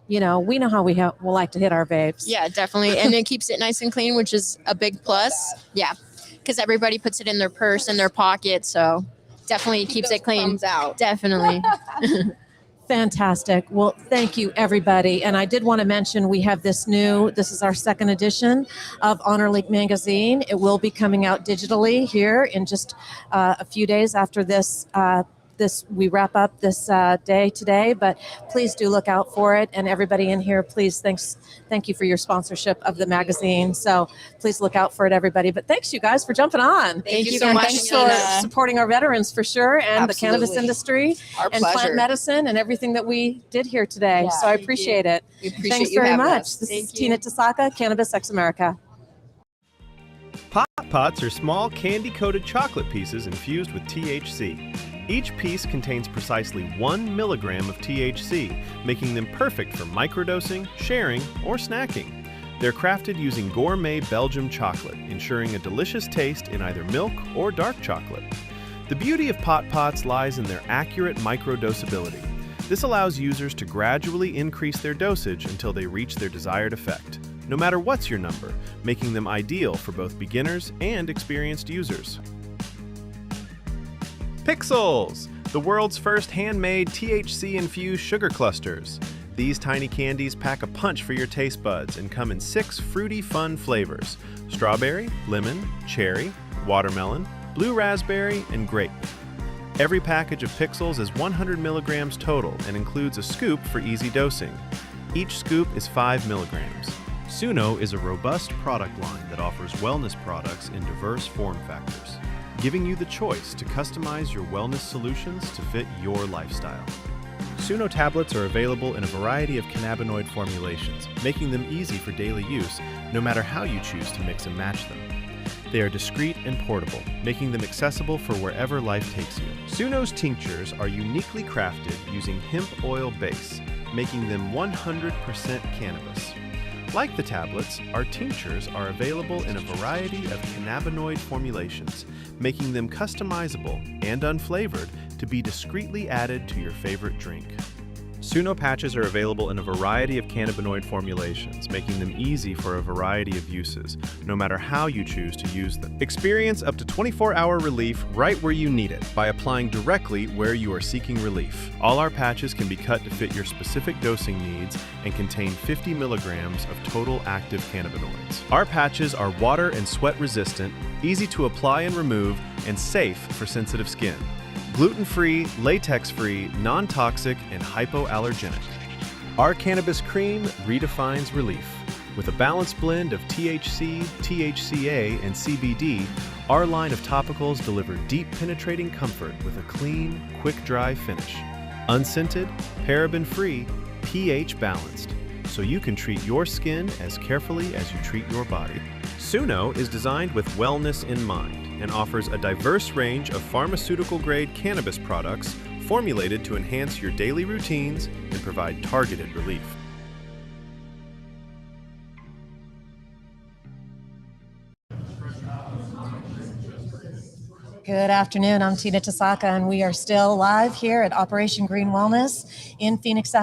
Speaker 7: you know, we know how we will like to hit our vapes.
Speaker 5: Yeah, definitely. And it keeps it nice and clean, which is a big plus. Yeah, because everybody puts it in their purse, in their pocket. So definitely keeps it clean.
Speaker 20: Out.
Speaker 5: Definitely.
Speaker 7: Fantastic. Well, thank you, everybody. And I did want to mention we have this is our second edition of Honor Link Magazine. It will be coming out digitally here in just a few days after this. We wrap up this day today, but please do look out for it. And everybody in here, please, thank you for your sponsorship of the magazine. So please look out for it, everybody. But thanks, you guys, for jumping on.
Speaker 20: Thank you so much,
Speaker 7: Thanks for
Speaker 20: Tina.
Speaker 7: supporting our veterans for sure, and the
Speaker 20: Absolutely.
Speaker 7: cannabis industry,
Speaker 20: Our
Speaker 7: and
Speaker 20: pleasure.
Speaker 7: plant medicine, and everything that we did here today.
Speaker 20: Yeah,
Speaker 7: so I
Speaker 20: thank
Speaker 7: appreciate
Speaker 20: you.
Speaker 7: it.
Speaker 20: We appreciate
Speaker 7: Thanks
Speaker 20: you
Speaker 7: very
Speaker 20: having
Speaker 7: much.
Speaker 20: us.
Speaker 7: This
Speaker 20: Thank
Speaker 7: is
Speaker 20: you.
Speaker 7: Tina Tasaka, Cannabis X America.
Speaker 19: Pot Pots are small candy-coated chocolate pieces infused with THC. Each piece contains precisely 1 milligram of THC, making them perfect for microdosing, sharing, or snacking. They're crafted using gourmet Belgium chocolate, ensuring a delicious taste in either milk or dark chocolate. The beauty of Pot Pots lies in their accurate microdosability. This allows users to gradually increase their dosage until they reach their desired effect, no matter what's your number, making them ideal for both beginners and experienced users. Pixels, the world's first handmade THC-infused sugar clusters. These tiny candies pack a punch for your taste buds and come in 6 fruity, fun flavors: strawberry, lemon, cherry, watermelon, blue raspberry, and grape. Every package of Pixels is 100 milligrams total and includes a scoop for easy dosing. Each scoop is 5 milligrams. Suno is a robust product line that offers wellness products in diverse form factors, giving you the choice to customize your wellness solutions to fit your lifestyle. Suno tablets are available in a variety of cannabinoid formulations, making them easy for daily use, no matter how you choose to mix and match them. They are discreet and portable, making them accessible for wherever life takes you. Suno's tinctures are uniquely crafted using hemp oil base, making them 100% cannabis. Like the tablets, our tinctures are available in a variety of cannabinoid formulations, making them customizable and unflavored to be discreetly added to your favorite drink. Suno patches are available in a variety of cannabinoid formulations, making them easy for a variety of uses, no matter how you choose to use them. Experience up to 24-hour relief right where you need it by applying directly where you are seeking relief. All our patches can be cut to fit your specific dosing needs and contain 50 milligrams of total active cannabinoids. Our patches are water and sweat resistant, easy to apply and remove, and safe for sensitive skin. Gluten-free, latex-free, non-toxic, and hypoallergenic. Our cannabis cream redefines relief. With a balanced blend of THC, THCA, and CBD, our line of topicals deliver deep penetrating comfort with a clean, quick-dry finish. Unscented, paraben-free, pH balanced, so you can treat your skin as carefully as you treat your body. Suno is designed with wellness in mind and offers a diverse range of pharmaceutical-grade cannabis products formulated to enhance your daily routines and provide targeted relief.
Speaker 7: Good afternoon. I'm Tina Tasaka, and we are still live here at Operation Green Wellness in Phoenix,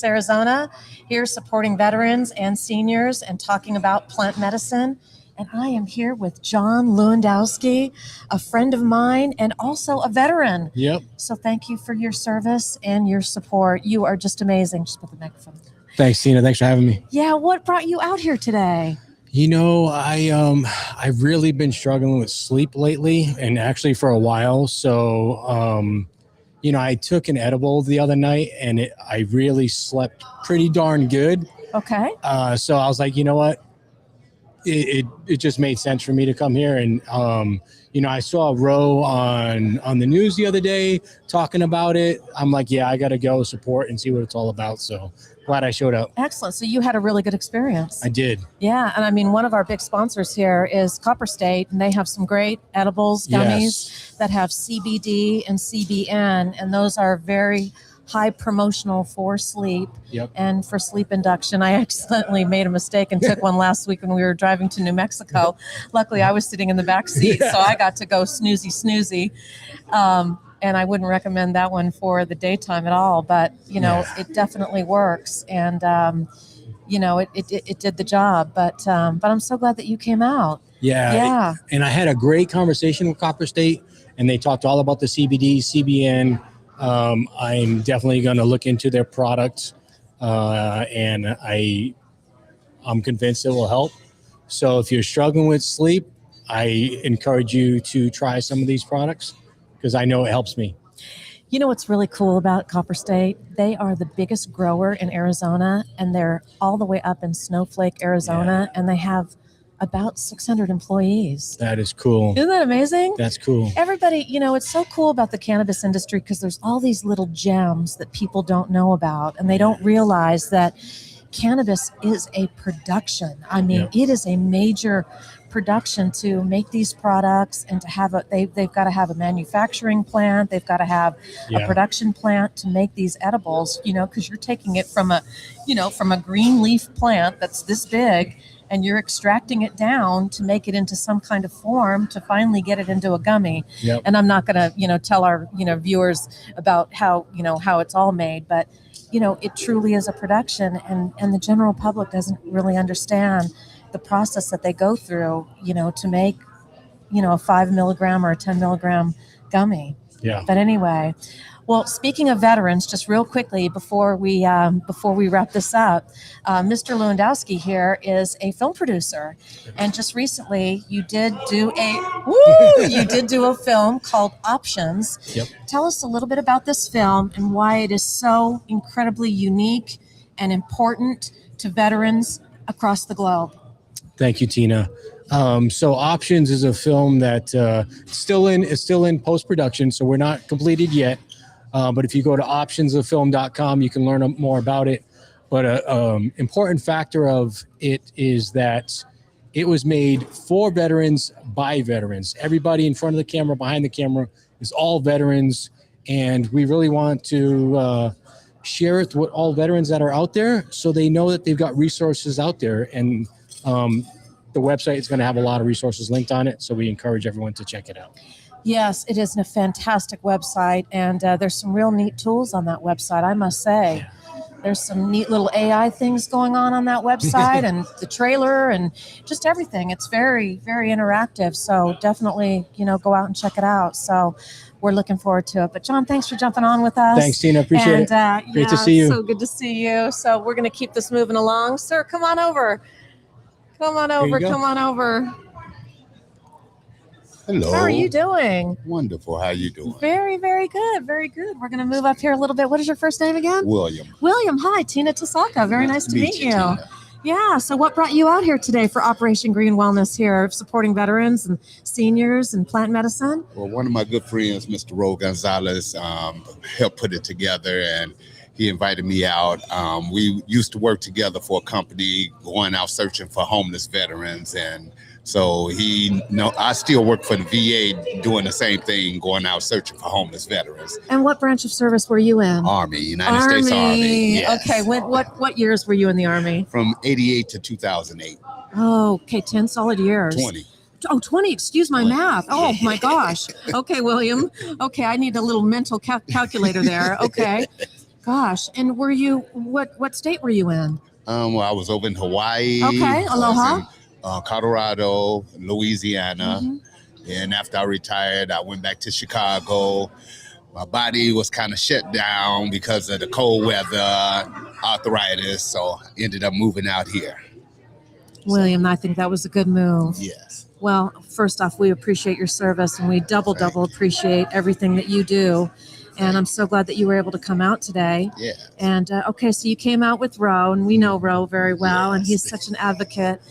Speaker 7: Arizona, here supporting veterans and seniors and talking about plant medicine and I am here with John Lewandowski, a friend of mine and also a veteran.
Speaker 8: Yep.
Speaker 7: So thank you for your service and your support. You are just amazing. Just put the microphone.
Speaker 8: Thanks, Tina. Thanks for having me.
Speaker 7: Yeah, what brought you out here today?
Speaker 8: You know, I've really been struggling with sleep lately, and actually for a while. So, you know, I took an edible the other night, and I really slept pretty darn good.
Speaker 7: Okay.
Speaker 8: So I was like, you know what? It just made sense for me to come here. And, you know, I saw Roe on the news the other day talking about it. I'm like, yeah, I got to go support and see what it's all about. So glad I showed up.
Speaker 7: Excellent. So you had a really good experience.
Speaker 8: I did.
Speaker 7: Yeah. And I mean, one of our big sponsors here is Copper State, and they have some great edibles, gummies that have CBD and CBN. And those are very high promotional for sleep and for sleep induction. I accidentally made a mistake and took one last week when we were driving to New Mexico. Luckily, I was sitting in the back seat, so I got to go snoozy. And I wouldn't recommend that one for the daytime at all, but you know, it definitely works. And you know, it did the job, but I'm so glad that you came out.
Speaker 8: Yeah. And I had a great conversation with Copper State, and they talked all about the CBD, CBN. I'm definitely going to look into their product, and I'm convinced it will help. So if you're struggling with sleep, I encourage you to try some of these products because I know it helps me.
Speaker 7: You know what's really cool about Copper State? They are the biggest grower in Arizona, and they're all the way up in Snowflake, Arizona, and they have about 600 employees.
Speaker 8: That is cool.
Speaker 7: Isn't that amazing?
Speaker 8: That's cool.
Speaker 7: Everybody, you know, it's so cool about the cannabis industry because there's all these little gems that people don't know about, and they don't realize that cannabis is a production. I mean, it is a major production to make these products and to have they've got to have a manufacturing plant. They've got to have a production plant to make these edibles, you know, because you're taking it from a green leaf plant that's this big, and you're extracting it down to make it into some kind of form to finally get it into a gummy. And I'm not going to, you know, tell our, you know, viewers about how, you know, how it's all made, but, you know, it truly is a production, and the general public doesn't really understand the process that they go through, you know, to make, you know, a 5 milligram or a 10 milligram gummy.
Speaker 8: Yeah.
Speaker 7: But anyway, well, speaking of veterans, just real quickly before we wrap this up, Mr. Lewandowski here is a film producer, and just recently you did do a film called Options.
Speaker 8: Yep.
Speaker 7: Tell us a little bit about this film and why it is so incredibly unique and important to veterans across the globe.
Speaker 8: Thank you, Tina. So Options is a film that it's still in post-production, so we're not completed yet. But if you go to optionsofilm.com, you can learn more about it. But an important factor of it is that it was made for veterans by veterans. Everybody in front of the camera, behind the camera is all veterans. And we really want to share it with all veterans that are out there so they know that they've got resources out there. And the website is going to have a lot of resources linked on it. So we encourage everyone to check it out.
Speaker 7: Yes, it is a fantastic website, and there's some real neat tools on that website, I must say. There's some neat little AI things going on that website and the trailer and just everything. It's very, very interactive. So definitely, you know, go out and check it out. So we're looking forward to it. But John, thanks for jumping on with us.
Speaker 8: Thanks, Tina. Appreciate it. Great to see you.
Speaker 7: So good to see you. So we're going to keep this moving along. Sir, come on over. Come on over.
Speaker 10: Hello.
Speaker 7: How are you doing?
Speaker 10: Wonderful. How you doing?
Speaker 7: Very, very good. Very good. We're going to move up here a little bit. What is your first name again?
Speaker 10: William.
Speaker 7: William. Hi, Tina Tasaka. Very nice to meet you. Tina. Yeah. So what brought you out here today for Operation Green Wellness here, supporting veterans and seniors and plant medicine?
Speaker 10: Well, one of my good friends, Mr. Ro Gonzalez, helped put it together, and he invited me out. We used to work together for a company going out searching for homeless veterans, and so I still work for the VA doing the same thing, going out searching for homeless veterans.
Speaker 7: And what branch of service were you in?
Speaker 10: Army, United States Army. Yes.
Speaker 7: Okay. What years were you in the Army?
Speaker 10: From 88 to 2008.
Speaker 7: Oh, okay. 10 solid years.
Speaker 10: 20.
Speaker 7: Oh, 20. Excuse my math. Oh, my gosh. Okay, William. Okay. I need a little mental calculator there. Okay. Gosh. And what state were you in?
Speaker 10: Well, I was over in Hawaii.
Speaker 7: Okay. Aloha.
Speaker 10: Colorado, Louisiana. And after I retired, I went back to Chicago. My body was kind of shut down because of the cold weather, arthritis. So I ended up moving out here.
Speaker 7: William, I think that was a good move.
Speaker 10: Yes.
Speaker 7: Well, first off, we appreciate your service, and we double appreciate everything that you do. And I'm so glad that you were able to come out today.
Speaker 10: Yeah.
Speaker 7: And okay, so you came out with Ro, and we know Ro very well, and he's such an advocate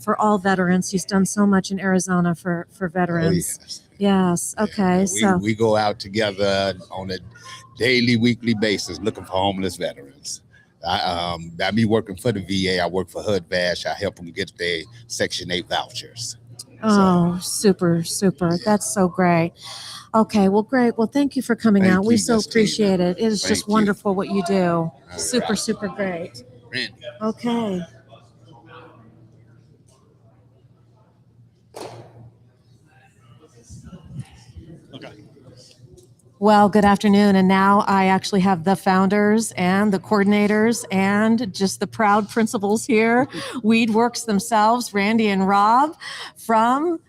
Speaker 7: for all veterans. He's done so much in Arizona for veterans.
Speaker 10: Oh, yes.
Speaker 7: Yes. Okay.
Speaker 10: We go out together on a daily, weekly basis looking for homeless veterans. I be working for the VA. I work for HUD VASH. I help them get their Section 8 vouchers.
Speaker 7: Oh, super. That's so great. Okay, well, great. Well, thank you for coming out. We so appreciate it. It is just wonderful what you do. Super great. Okay. Well, good afternoon. And now I actually have the founders and the coordinators and just the proud principals here, WeedWorks themselves, Randy and Rob from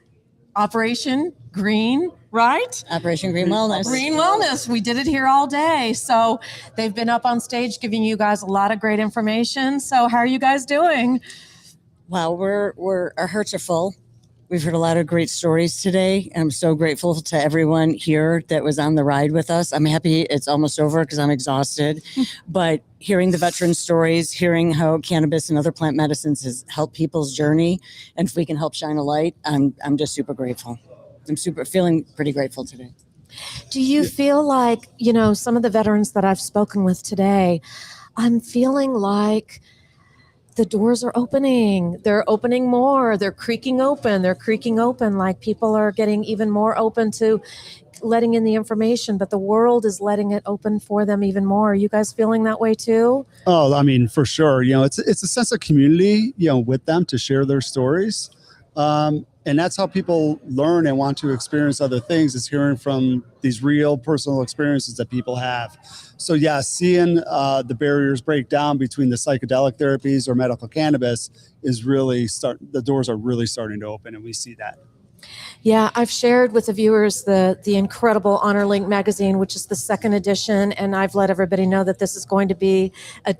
Speaker 7: Operation Green, right?
Speaker 2: Operation Green Wellness.
Speaker 7: Green Wellness. We did it here all day. So they've been up on stage giving you guys a lot of great information. So how are you guys doing?
Speaker 2: Well, our hearts are full. We've heard a lot of great stories today. I'm so grateful to everyone here that was on the ride with us. I'm happy it's almost over because I'm exhausted. But hearing the veteran stories, hearing how cannabis and other plant medicines has helped people's journey, and if we can help shine a light, I'm just super grateful. I'm feeling pretty grateful today.
Speaker 7: Do you feel like, some of the veterans that I've spoken with today, I'm feeling like the doors are opening. They're opening more. They're creaking open. Like people are getting even more open to letting in the information, but the world is letting it open for them even more. Are you guys feeling that way too?
Speaker 13: Oh, I mean, for sure. It's a sense of community, with them to share their stories. And that's how people learn and want to experience other things, is hearing from these real personal experiences that people have. So yeah, seeing the barriers break down between the psychedelic therapies or medical cannabis is really the doors are really starting to open, and we see that.
Speaker 7: Yeah, I've shared with the viewers the incredible Honor Link magazine, which is the second edition, and I've let everybody know that this is going to be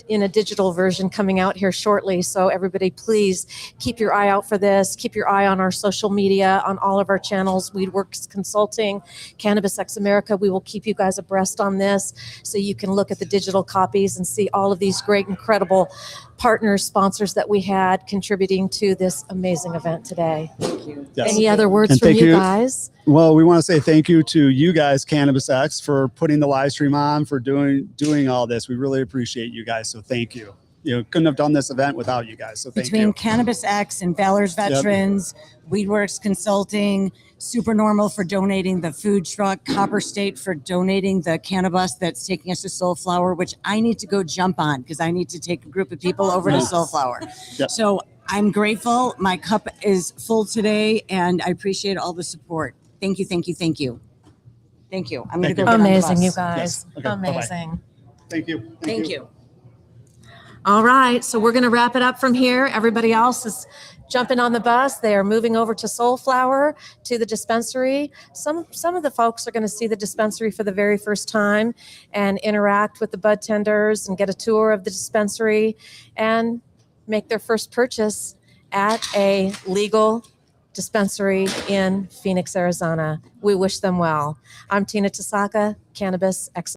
Speaker 7: in a digital version coming out here shortly. So everybody, please keep your eye out for this. Keep your eye on our social media, on all of our channels, WeedWorks Consulting, Cannabis X America. We will keep you guys abreast on this so you can look at the digital copies and see all of these great, incredible partners, sponsors that we had contributing to this amazing event today.
Speaker 2: Thank you.
Speaker 13: Yes.
Speaker 7: Any other words from you guys?
Speaker 13: Well, we want to say thank you to you guys, Cannabis X, for putting the live stream on, for doing all this. We really appreciate you guys. So thank you. Couldn't have done this event without you guys. So thank
Speaker 2: Between
Speaker 13: you.
Speaker 2: Cannabis X and Valor's Veterans, WeedWorks Consulting, Supernormal for donating the food truck, Copper State for donating the cannabis that's taking us to Soulflower, which I need to go jump on because I need to take a group of people over to Soulflower.
Speaker 13: Yep.
Speaker 2: So I'm grateful. My cup is full today, and I appreciate all the support. Thank you. Thank you. Thank you. Thank you. I'm going to go get on the
Speaker 7: Amazing,
Speaker 2: bus.
Speaker 7: you guys.
Speaker 13: Yes. Okay,
Speaker 7: Amazing.
Speaker 13: bye-bye. Thank you.
Speaker 2: Thank you.
Speaker 7: All right, so we're going to wrap it up from here. Everybody else is jumping on the bus. They are moving over to Soulflower, to the dispensary. Some of the folks are going to see the dispensary for the very first time and interact with the bud tenders and get a tour of the dispensary and make their first purchase at a legal dispensary in Phoenix, Arizona. We wish them well. I'm Tina Tasaka, Cannabis X